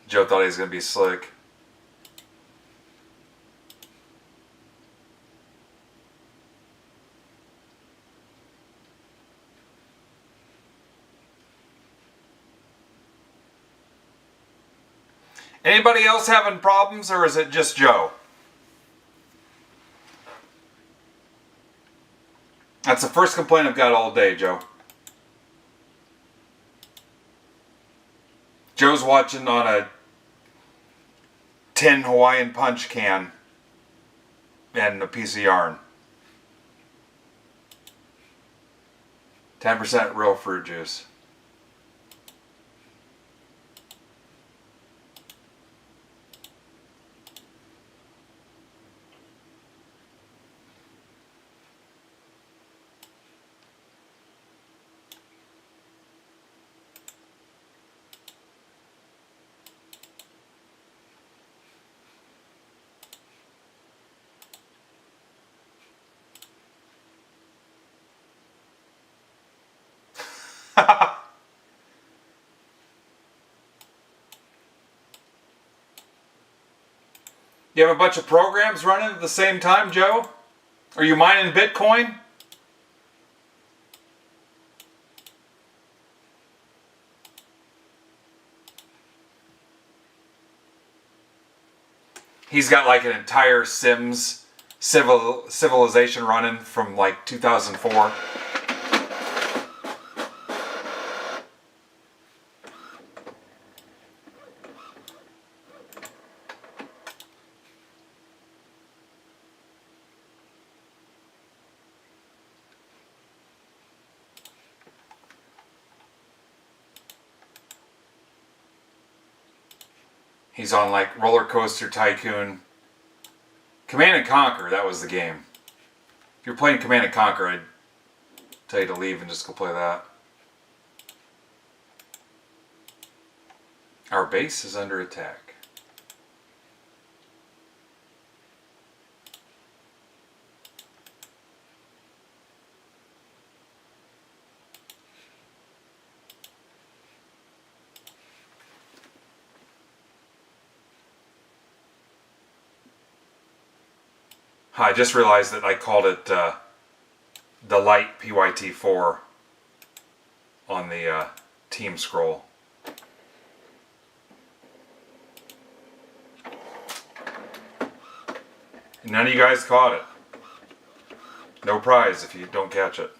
Joe thought he was going to be slick. Anybody else having problems, or is it just Joe? That's the first complaint I've got all day, Joe. Joe's watching on a tin Hawaiian Punch can and a piece of yarn. 10% real fruit juice. You have a bunch of programs running at the same time, Joe? Are you mining Bitcoin? He's got like an entire Sims civilization running from like 2004. He's on like Roller Coaster Tycoon. Command & Conquer, that was the game. If you're playing Command & Conquer, I'd tell you to leave and just go play that. Our base is under attack. I just realized that I called it the light PYT4 on the team scroll. None of you guys caught it. No prize if you don't catch it.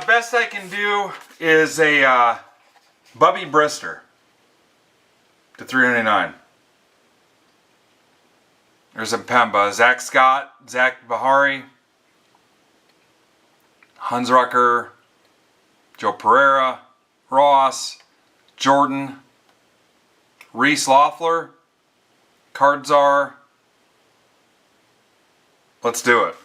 Best I can do is a Bubby Brister to $3.99. There's a Pemba, Zach Scott, Zach Bahari, Hunsrucker, Joe Pereira, Ross, Jordan, Reese Loeffler, Cardzar. Let's do it.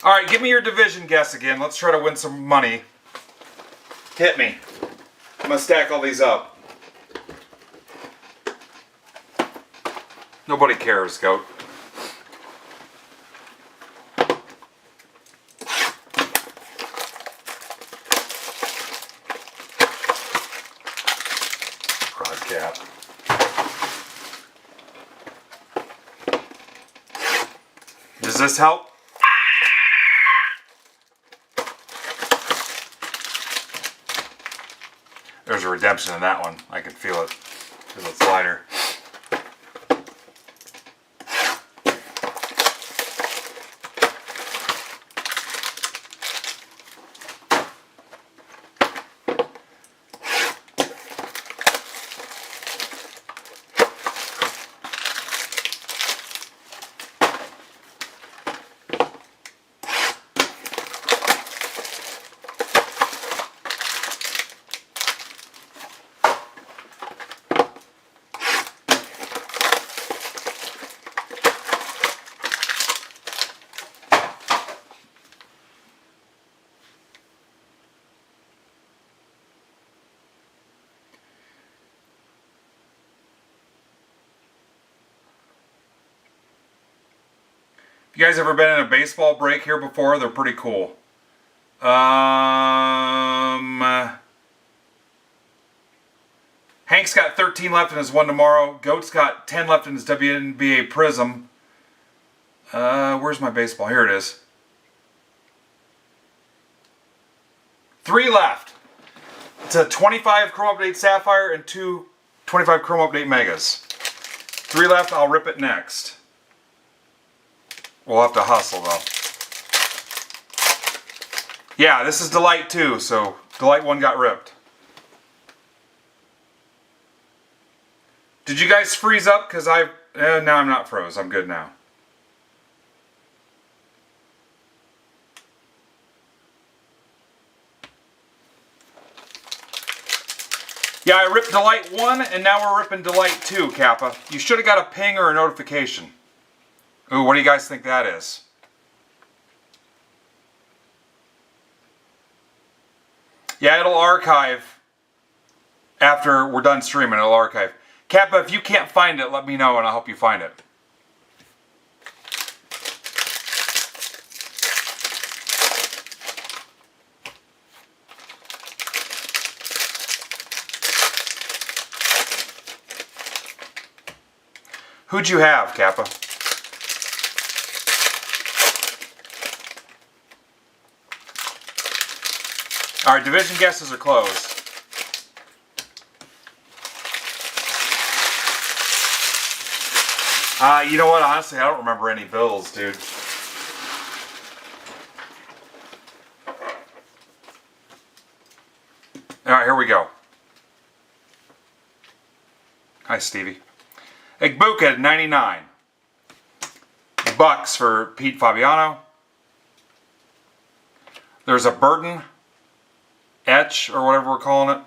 All right, give me your division guess again. Let's try to win some money. Hit me. I'm going to stack all these up. Nobody cares, Goat. Rod cap. Does this help? There's a redemption in that one. I can feel it because it's lighter. You guys ever been in a baseball break here before? They're pretty cool. Hank's got 13 left in his one tomorrow. Goat's got 10 left in his WNBA Prism. Where's my baseball? Here it is. 3 left. It's a 25 Chrome Update Sapphire and 2 25 Chrome Update Megas. 3 left. I'll rip it next. We'll have to hustle though. Yeah, this is Delight 2, so Delight 1 got ripped. Did you guys freeze up? Because now I'm not froze. I'm good now. Yeah, I ripped Delight 1, and now we're ripping Delight 2, Kappa. You should have got a ping or a notification. Ooh, what do you guys think that is? Yeah, it'll archive after we're done streaming. It'll archive. Kappa, if you can't find it, let me know and I'll help you find it. Who'd you have, Kappa? All right, division guesses are closed. You know what? Honestly, I don't remember any bills, dude. All right, here we go. Hi, Stevie. Igbuka at 99. Bucks for Pete Fabiano. There's a Burton Etch, or whatever we're calling it.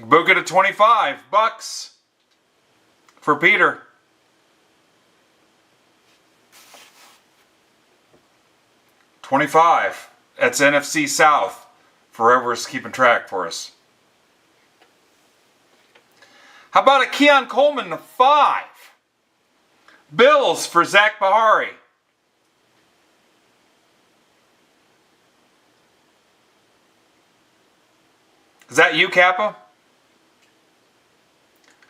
Igbuka to 25. Bucks for Peter. $25. That's NFC South. Forever's keeping track for us. How about a Keon Coleman to 5? Bills for Zach Bahari. Is that you, Kappa?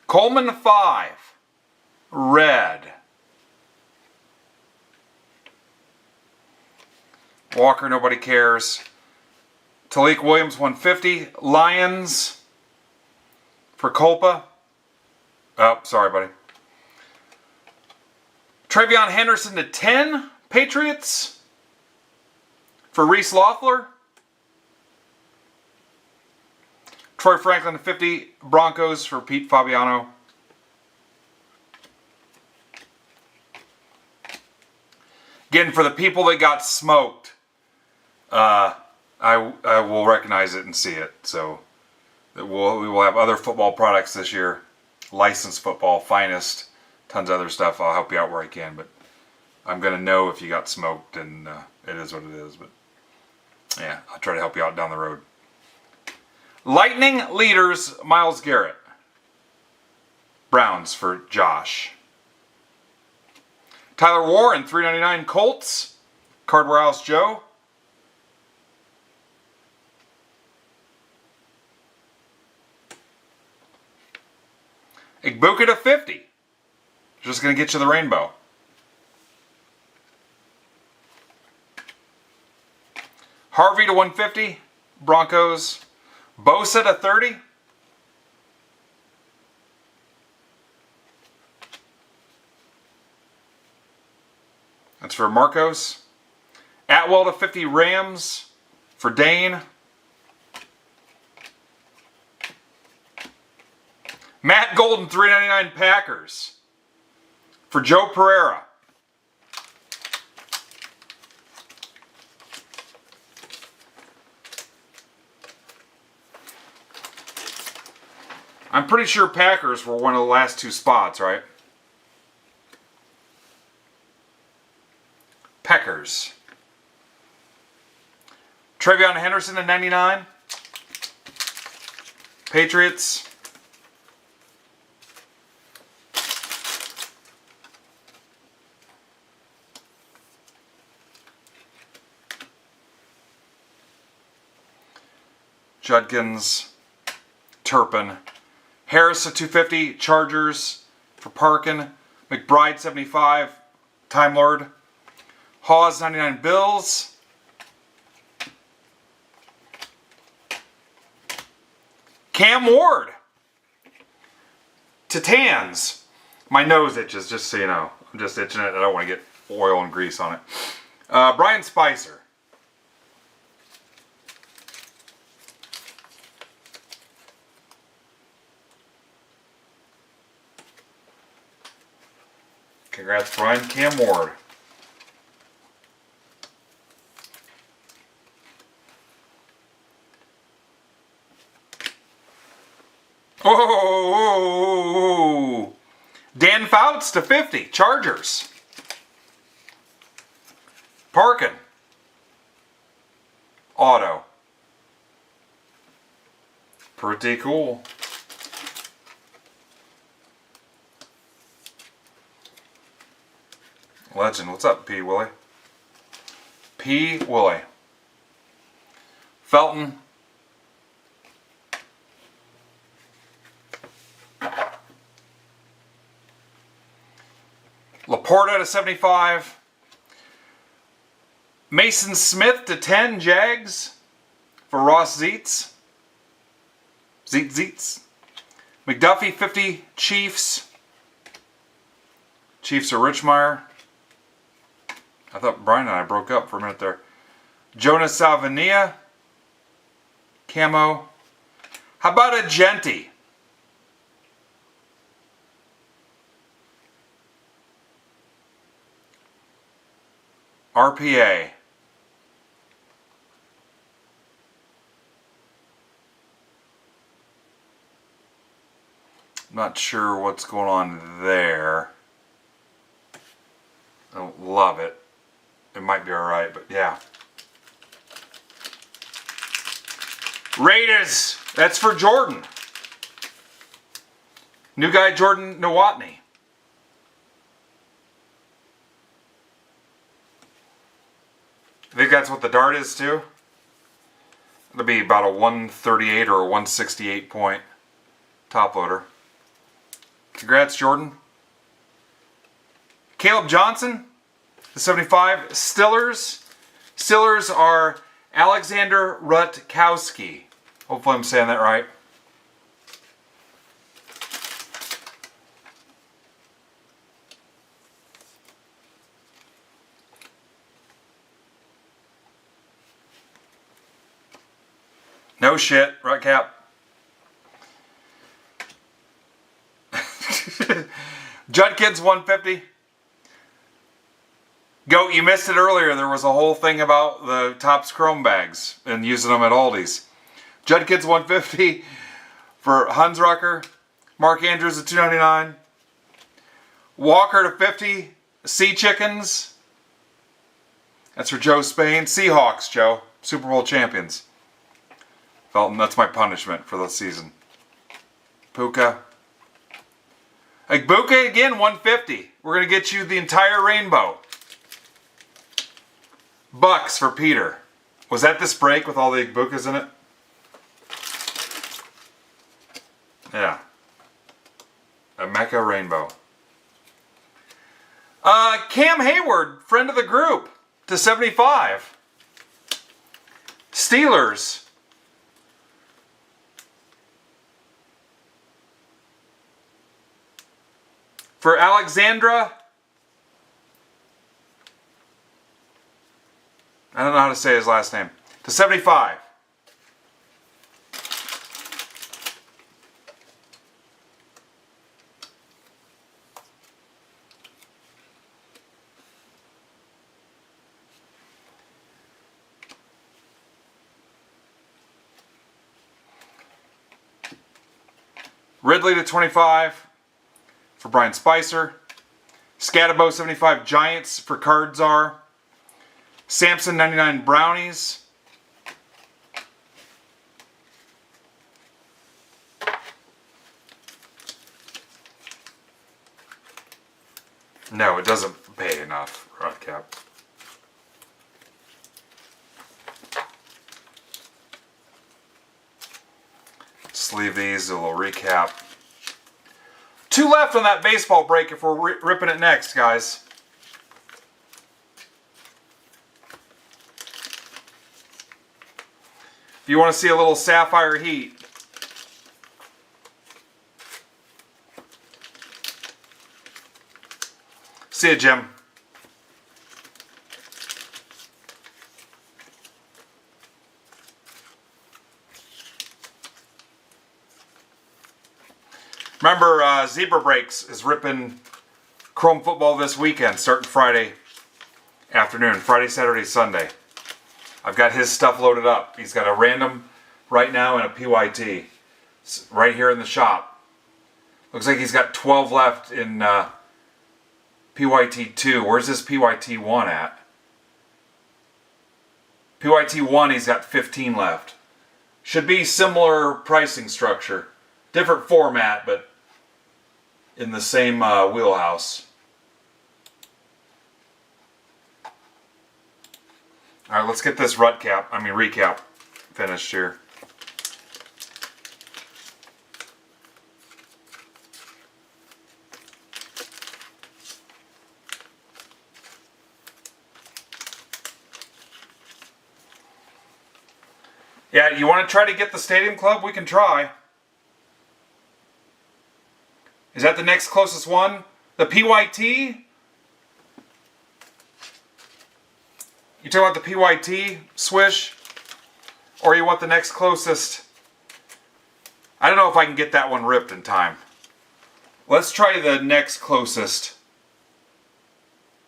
Coleman to 5. Red. Walker, nobody cares. Talik Williams, 150. Lions for Culpa. Oh, sorry, buddy. Travion Henderson to 10. Patriots for Reese Loeffler. Troy Franklin to 50. Broncos for Pete Fabiano. Again, for the people that got smoked, I will recognize it and see it. So we will have other football products this year. Licensed football, finest, tons of other stuff. I'll help you out where I can, but I'm going to know if you got smoked, and it is what it is. But yeah, I'll try to help you out down the road. Lightning leaders, Myles Garrett. Browns for Josh. Tyler Warren, $3.99 Colts. Cardware House Joe. Igbuka to 50. Just going to get you the rainbow. Harvey to 150. Broncos. Bosa to 30. That's for Marcos. Atwell to 50 Rams for Dane. Matt Golden, $3.99 Packers for Joe Pereira. I'm pretty sure Packers were one of the last 2 spots, right? Packers. Travion Henderson at 99. Patriots. Judkins, Turpin. Harris at 250, Chargers for Parkin. McBride 75, Time Lord. Hawes 99, Bills. Cam Ward. Titans. My nose itches, just so you know. I'm just itching it. I don't want to get oil and grease on it. Brian Spicer. Congrats, Brian. Cam Ward. Oh, Dan Fouts to 50. Chargers. Parkin. Auto. Pretty cool. Legend. What's up, P. Willie? P. Willie. Felton. Laporta to 75. Mason Smith to 10, Jags. For Ross Zeitz. Zeitz. McDuffie 50, Chiefs. Chiefs are Richmeyer. I thought Brian and I broke up for a minute there. Jonas Salvania. Camo. How about a Genty? RPA. Not sure what's going on there. I don't love it. It might be alright, but yeah. Raiders. That's for Jordan. New guy Jordan Nowotny. I think that's what the dart is too. It'll be about a 138 or a 168 point top loader. Congrats, Jordan. Caleb Johnson, the 75. Stillers. Stillers are Alexander Rutkowski. Hopefully I'm saying that right. No shit, Rutcap. Judkins 150. Goat, you missed it earlier. There was a whole thing about the Topps Chrome bags and using them at Aldi's. Judkins 150 for Hunsrucker. Mark Andrews at 299. Walker to 50. Sea Chickens. That's for Joe Spain. Seahawks, Joe. Super Bowl champions. Felton, that's my punishment for the season. Puka. Igbuka again, 150. We're going to get you the entire rainbow. Bucks for Peter. Was that this break with all the Igbukas in it? Yeah. A Mecca rainbow. Cam Hayward, friend of the group, to 75. Steelers. For Alexandra. I don't know how to say his last name. To 75. Ridley to 25 for Brian Spicer. Scatabo 75 Giants for Cardzar. Samson 99 Brownies. No, it doesn't pay enough, Rutcap. Sleeve these, do a little recap. 2 left on that baseball break if we're ripping it next, guys. If you want to see a little Sapphire Heat. See you, Jim. Remember, Zebra Breaks is ripping Chrome football this weekend, starting Friday afternoon. Friday, Saturday, Sunday. I've got his stuff loaded up. He's got a random right now and a PYT. It's right here in the shop. Looks like he's got 12 left in PYT 2. Where's this PYT 1 at? PYT 1, he's got 15 left. Should be similar pricing structure. Different format, but in the same wheelhouse. All right, let's get this recap finished here. Yeah, you want to try to get the Stadium Club? We can try. Is that the next closest one? The PYT? You talking about the PYT swish? Or you want the next closest? I don't know if I can get that one ripped in time. Let's try the next closest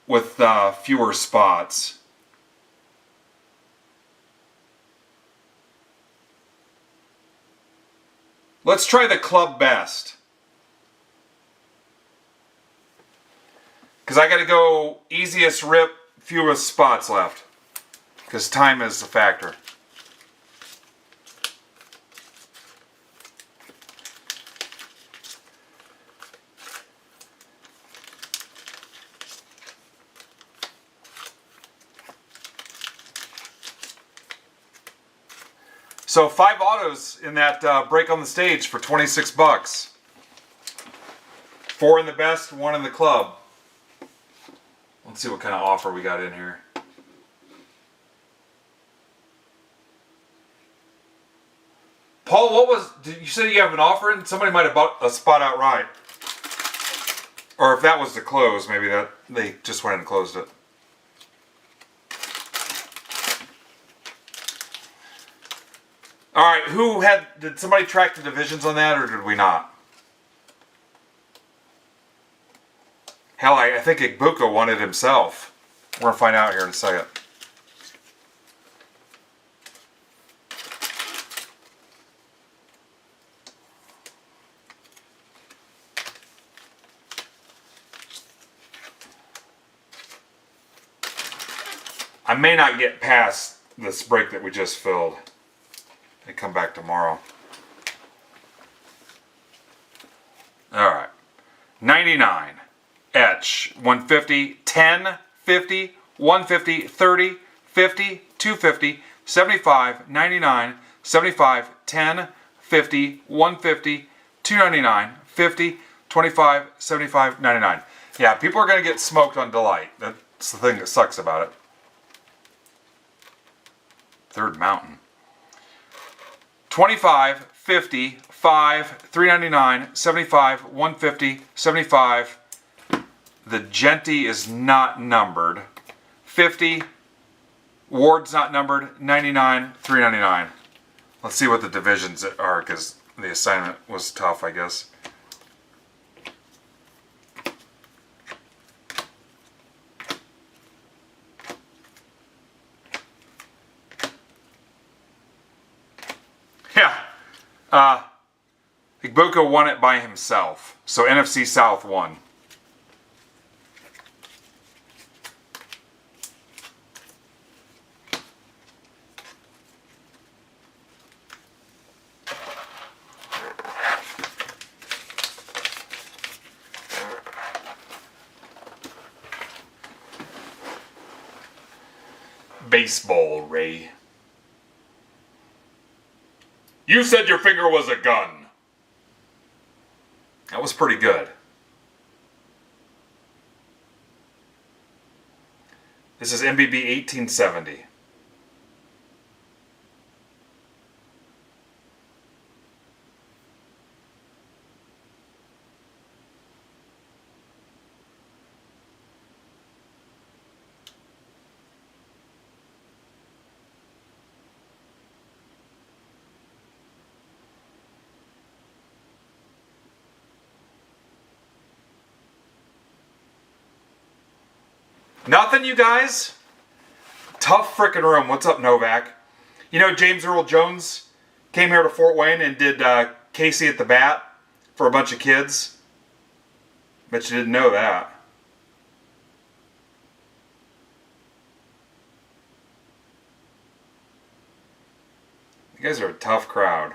with fewer spots. Let's try the Club Best. Because I got to go easiest rip, fewest spots left. Because time is a factor. So 5 autos in that break on the stage for 26 bucks. 4 in the best, 1 in the club. Let's see what kind of offer we got in here. Paul, did you say you have an offer in? Somebody might have bought a spot outright. Or if that was the close, maybe they just went and closed it. Alright, did somebody track the divisions on that or did we not? Hell, I think Igbuka won it himself. We're going to find out here in a second. I may not get past this break that we just filled. I come back tomorrow. Alright. 99. Etch. 150. 10. 50. 150. 30. 50. 250. 75. 99. 75. 10. 50. 150. 299. 50. 25. 75. 99. Yeah, people are going to get smoked on Delight. That's the thing that sucks about it. Third Mountain. 25, 50, 5, 399, 75, 150, 75. The Genty is not numbered. 50. Ward's not numbered. 99, 399. Let's see what the divisions are because the assignment was tough, I guess. Yeah. Igbuka won it by himself. So NFC South won. Baseball, Ray. You said your finger was a gun. That was pretty good. This is MBB 1870. Nothing, you guys? Tough frickin' room. What's up, Novak? You know, James Earl Jones came here to Fort Wayne and did Casey at the Bat for a bunch of kids. Bet you didn't know that. You guys are a tough crowd.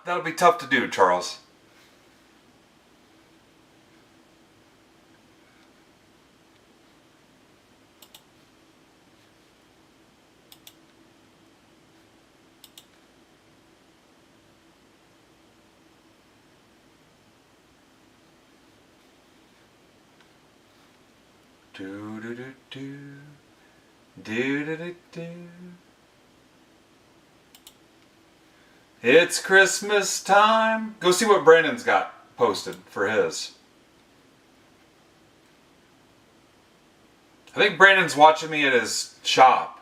That'll be tough to do, Charles. Do do do do do do do do. It's Christmas time. Go see what Brandon's got posted for his. I think Brandon's watching me at his shop.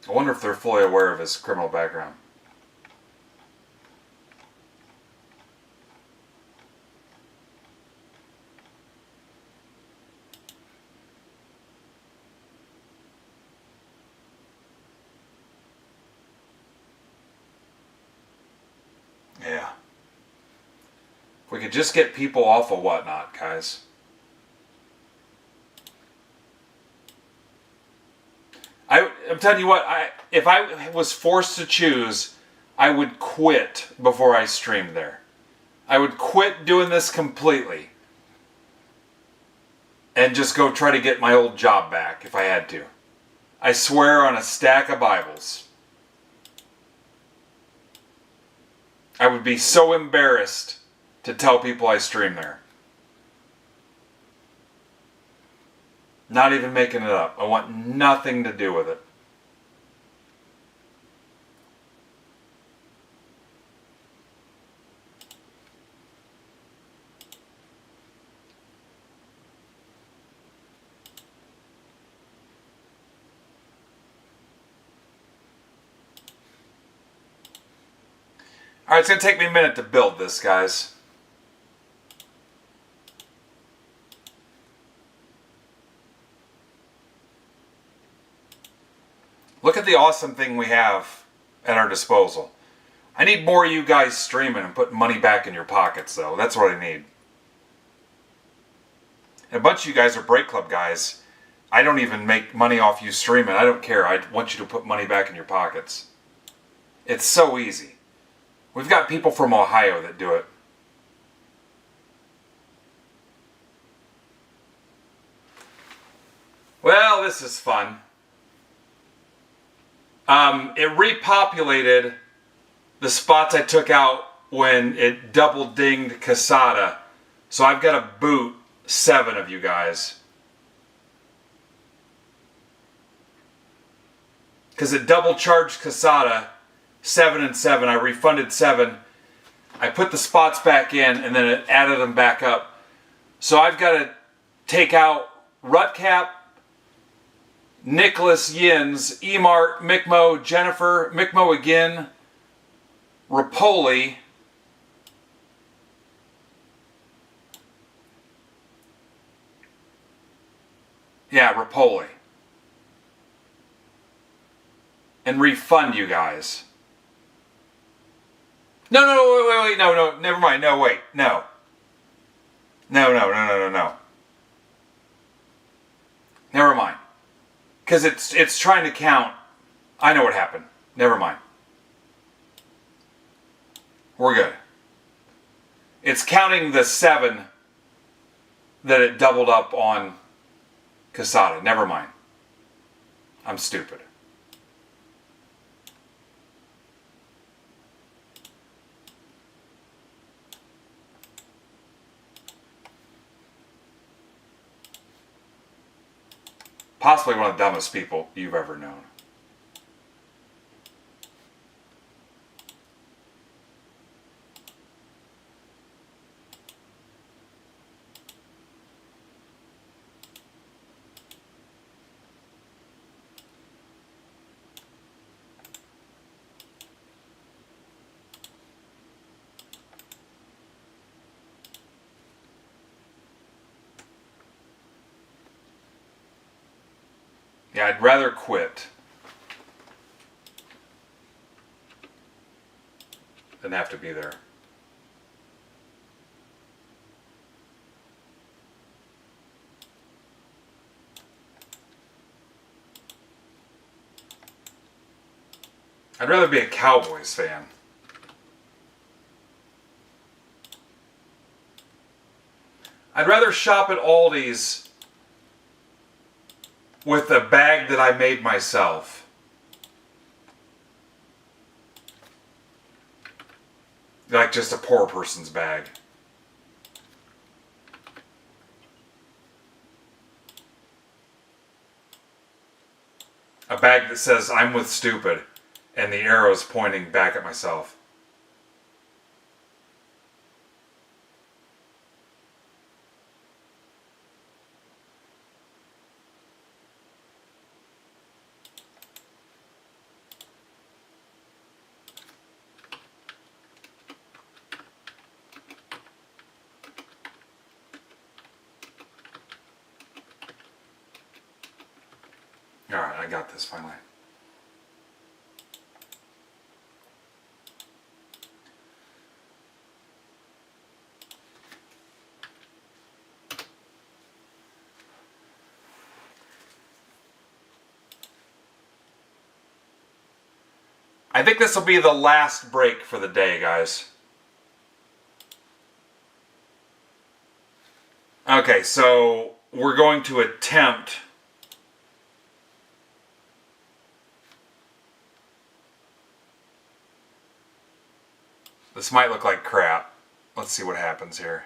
I wonder if they're fully aware of his criminal background. Yeah. If we could just get people off of Whatnot, guys. I'm telling you what, if I was forced to choose, I would quit before I streamed there. I would quit doing this completely. And just go try to get my old job back if I had to. I swear on a stack of Bibles. I would be so embarrassed to tell people I stream there. Not even making it up. I want nothing to do with it. Alright, it's going to take me a minute to build this, guys. Look at the awesome thing we have at our disposal. I need more of you guys streaming and putting money back in your pockets, though. That's what I need. And a bunch of you guys are Break Club guys. I don't even make money off you streaming. I don't care. I want you to put money back in your pockets. It's so easy. We've got people from Ohio that do it. Well, this is fun. It repopulated the spots I took out when it double dinged Casada. So I've got to boot 7 of you guys. Because it double charged Casada, 7 and 7. I refunded 7. I put the spots back in and then it added them back up. So I've got to take out Rutcap, Nicholas Yins, Emart, Mickmo, Jennifer, Mickmo again, Rapoli, yeah, Rapoli, and refund you guys. No, wait, no, never mind, no, wait, no. No. Never mind. Because it's trying to count. I know what happened. Never mind. We're good. It's counting the 7 that it doubled up on Quesada. Never mind. I'm stupid. Possibly one of the dumbest people you've ever known. Yeah, I'd rather quit than have to be there. I'd rather be a Cowboys fan. I'd rather shop at Aldi's with a bag that I made myself. Like just a poor person's bag. A bag that says, I'm with stupid, and the arrow's pointing back at myself. Alright, I got this finally. I think this will be the last break for the day, guys. Okay, so we're going to attempt this might look like crap. Let's see what happens here.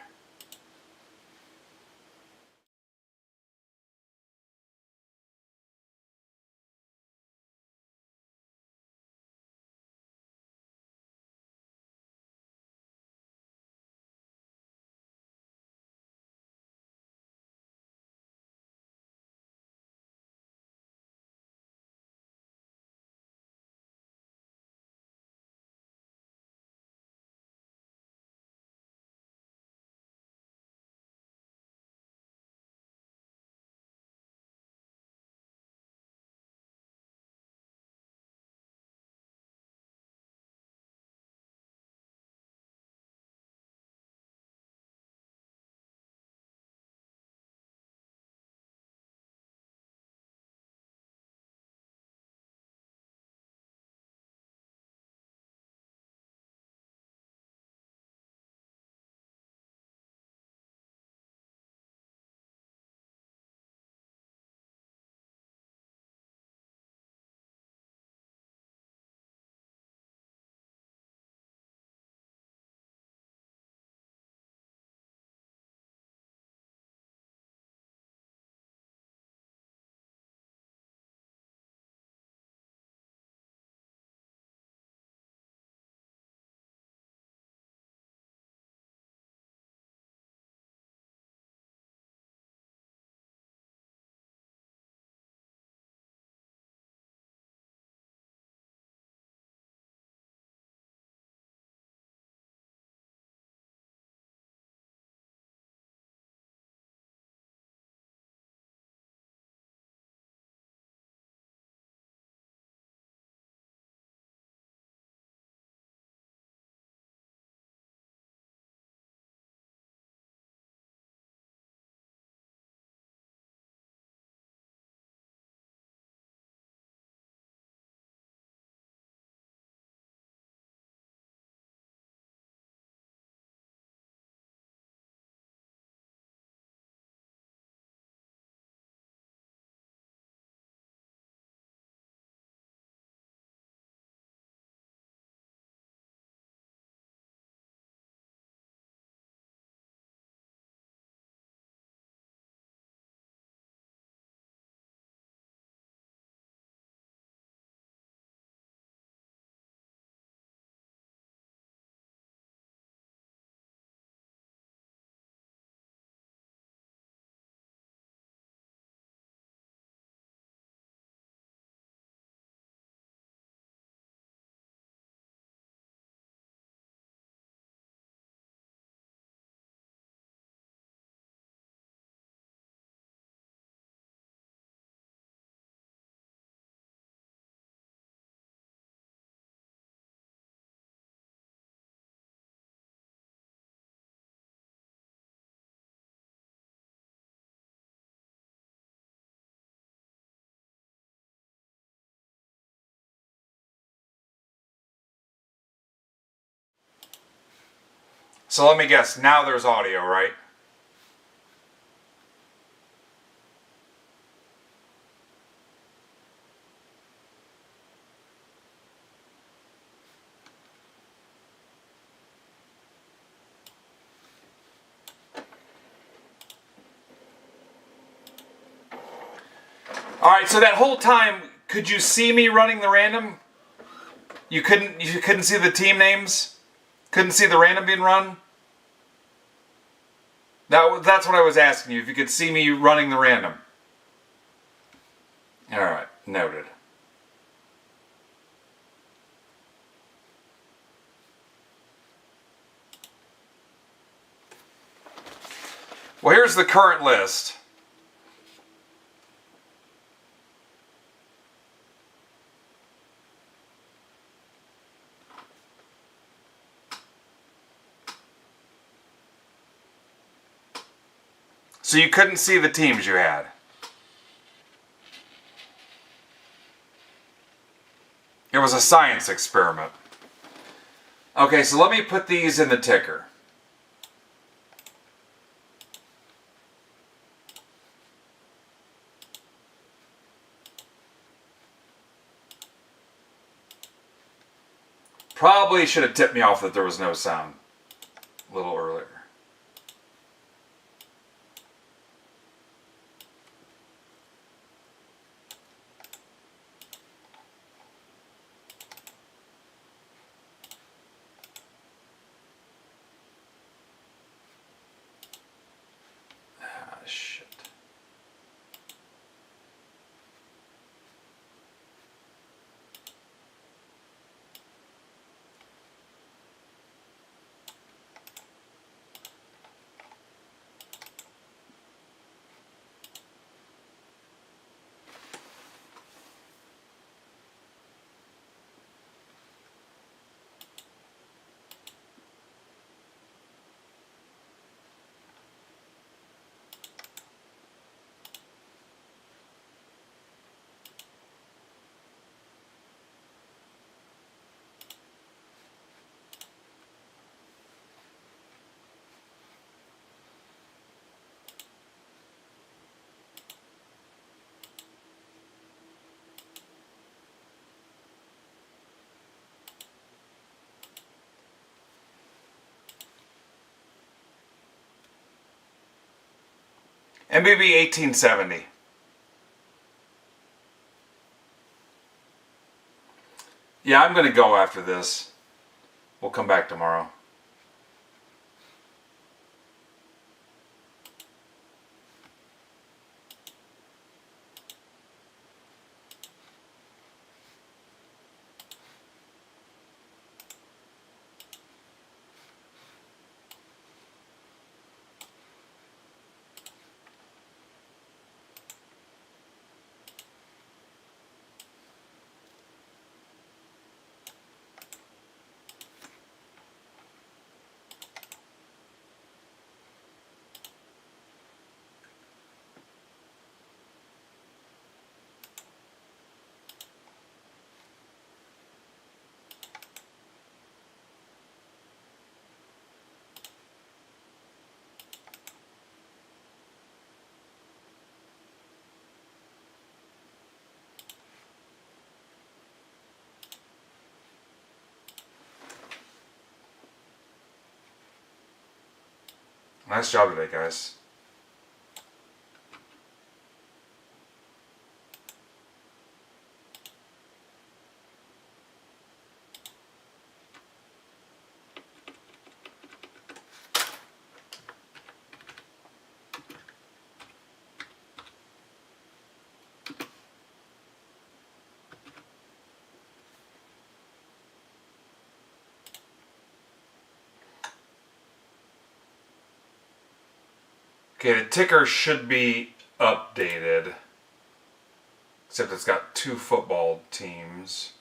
So let me guess, now there's audio, right? All right, so that whole time, could you see me running the random? You couldn't see the team names? Couldn't see the random being run? That's what I was asking you, if you could see me running the random. All right, noted. Well, here's the current list. So you couldn't see the teams you had. It was a science experiment. Okay, so let me put these in the ticker. Probably should have tipped me off that there was no sound a little earlier. Ah, shit. MBB 1870. Yeah, I'm going to go after this. We'll come back tomorrow. Nice job today, guys. Okay, the ticker should be updated. Except it's got 2 football teams.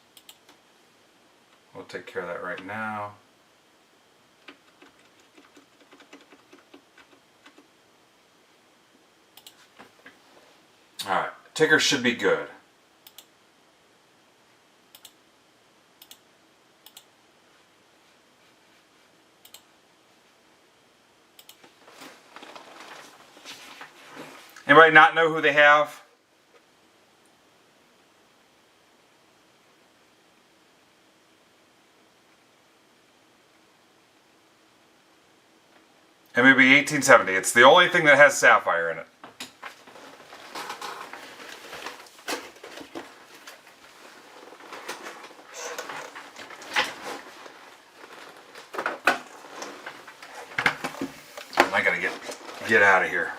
We'll take care of that right now. Alright, ticker should be good. Anybody not know who they have? MLB 1870. It's the only thing that has sapphire in it. I gotta get out of here.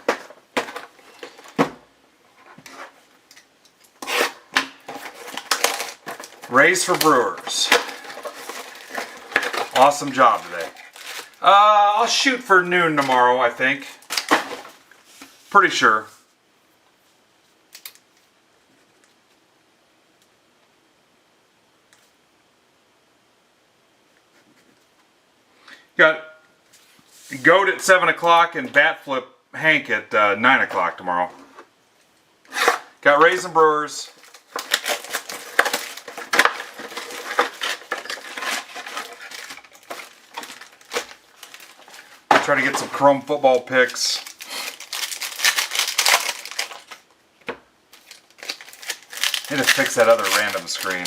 Rays for Brewers. Awesome job today. I'll shoot for noon tomorrow, I think. Pretty sure. Got Goat at 7 o'clock and Bat Flip Hank at 9 o'clock tomorrow. Got Rays and Brewers. Try to get some Chrome football picks. Need to fix that other random screen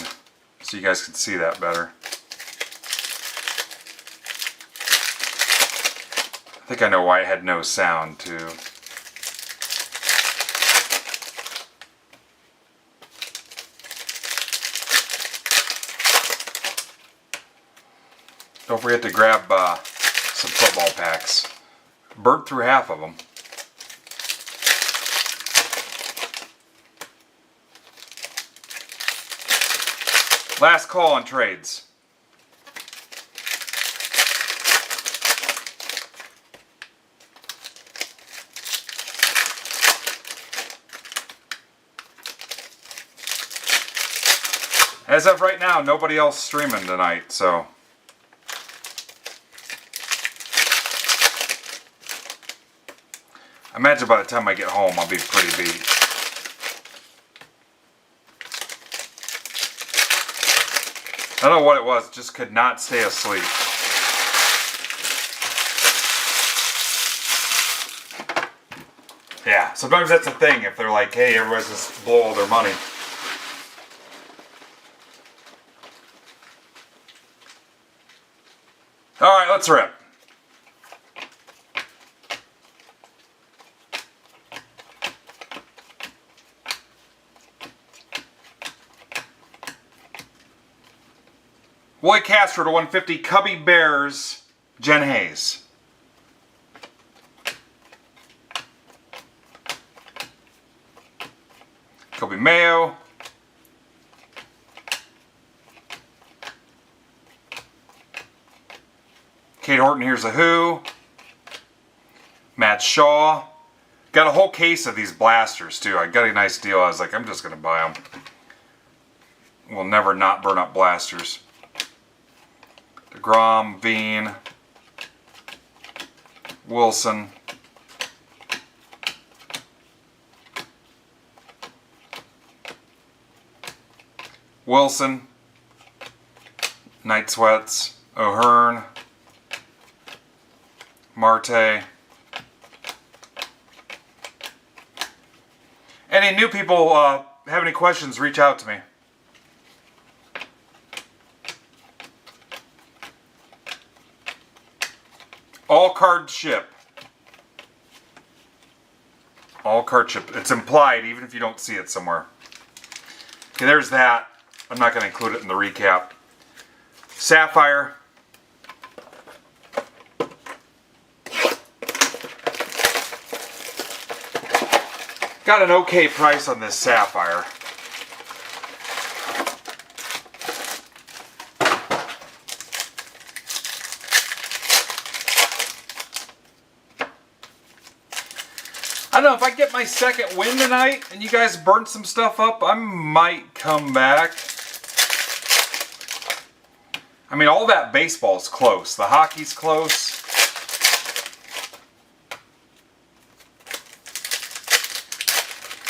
so you guys can see that better. I think I know why it had no sound too. Don't forget to grab some football packs. Burnt through half of them. Last call on trades. As of right now, nobody else streaming tonight, so I imagine by the time I get home, I'll be pretty beat. I don't know what it was, just could not stay asleep. Yeah, sometimes that's the thing, if they're like, hey, everybody's just blow all their money. Alright, let's rip. Roy Castro to 150, Cubby Bears, Jen Hayes. Kobe Mayo. Kate Horton, here's a who. Matt Shaw. Got a whole case of these blasters too. I got a nice deal. I was like, I'm just going to buy them. We'll never not burn up blasters. DeGrom, Veen, Wilson, Night Sweats, O'Hearn, Marte. Any new people have any questions, reach out to me. All card ship. All card ship. It's implied even if you don't see it somewhere. Okay, there's that. I'm not going to include it in the recap. Sapphire. Got an okay price on this Sapphire. I don't know, if I get my second win tonight and you guys burn some stuff up, I might come back. I mean, all that baseball's close. The hockey's close.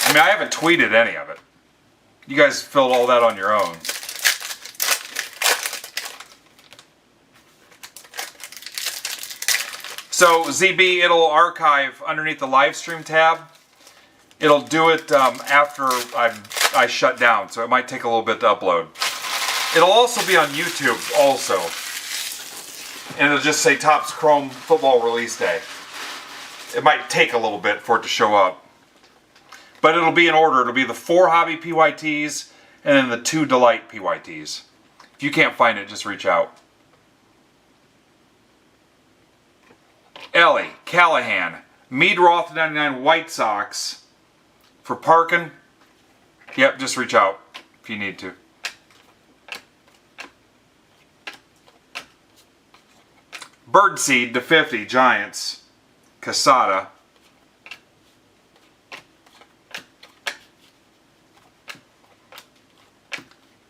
I mean, I haven't tweeted any of it. You guys filled all that on your own. So ZB, it'll archive underneath the live stream tab. It'll do it after I shut down, so it might take a little bit to upload. It'll also be on YouTube also. And it'll just say Topps Chrome Football Release Day. It might take a little bit for it to show up. But it'll be in order. It'll be the 4 Hobby PYTs and then the 2 Delight PYTs. If you can't find it, just reach out. Ellie Callahan, Mead Roth 99 White Sox for Parkin. Yep, just reach out if you need to. Birdseed to 50 Giants, Casada.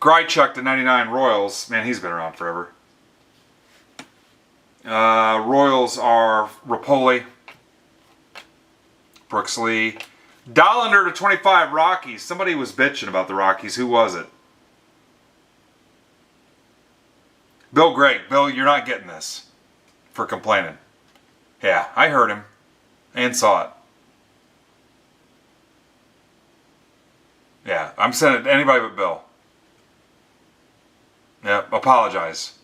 Grychuk to 99 Royals. Man, he's been around forever. Royals are Rapoli, Brooks Lee. Dollander to 25 Rockies. Somebody was bitching about the Rockies. Who was it? Bill Gregg. Bill, you're not getting this for complaining. Yeah, I heard him and saw it. Yeah, I'm sending it to anybody but Bill. Yep, apologize.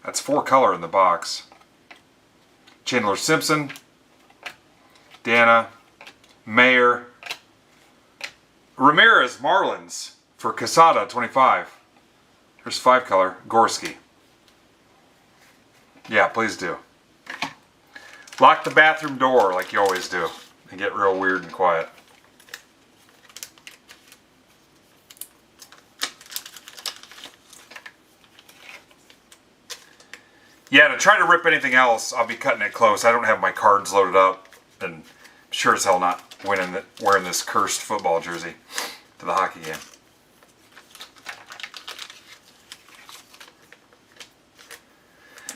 That's 4 color in the box. Chandler Simpson, Dana, Mayer, Ramirez Marlins for Casada 25. There's 5 color. Gorski. Yeah, please do. Lock the bathroom door like you always do and get real weird and quiet. Yeah, to try to rip anything else, I'll be cutting it close. I don't have my cards loaded up, and I'm sure as hell not wearing this cursed football jersey to the hockey game.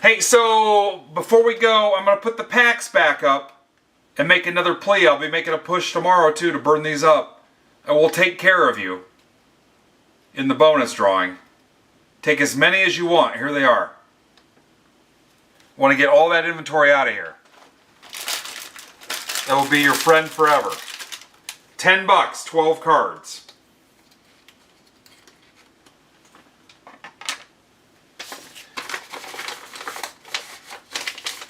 Hey, so before we go, I'm going to put the packs back up and make another plea. I'll be making a push tomorrow, too, to burn these up. And we'll take care of you in the bonus drawing. Take as many as you want. Here they are. Want to get all that inventory out of here. That will be your friend forever. $10, 12 cards.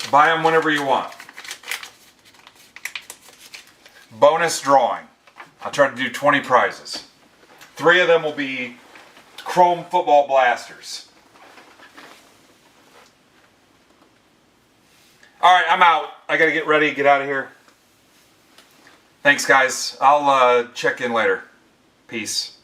Buy them whenever you want. Bonus drawing. I'll try to do 20 prizes. 3 of them will be Chrome Football Blasters. Alright, I'm out. I gotta get ready, get out of here. Thanks, guys. I'll check in later. Peace.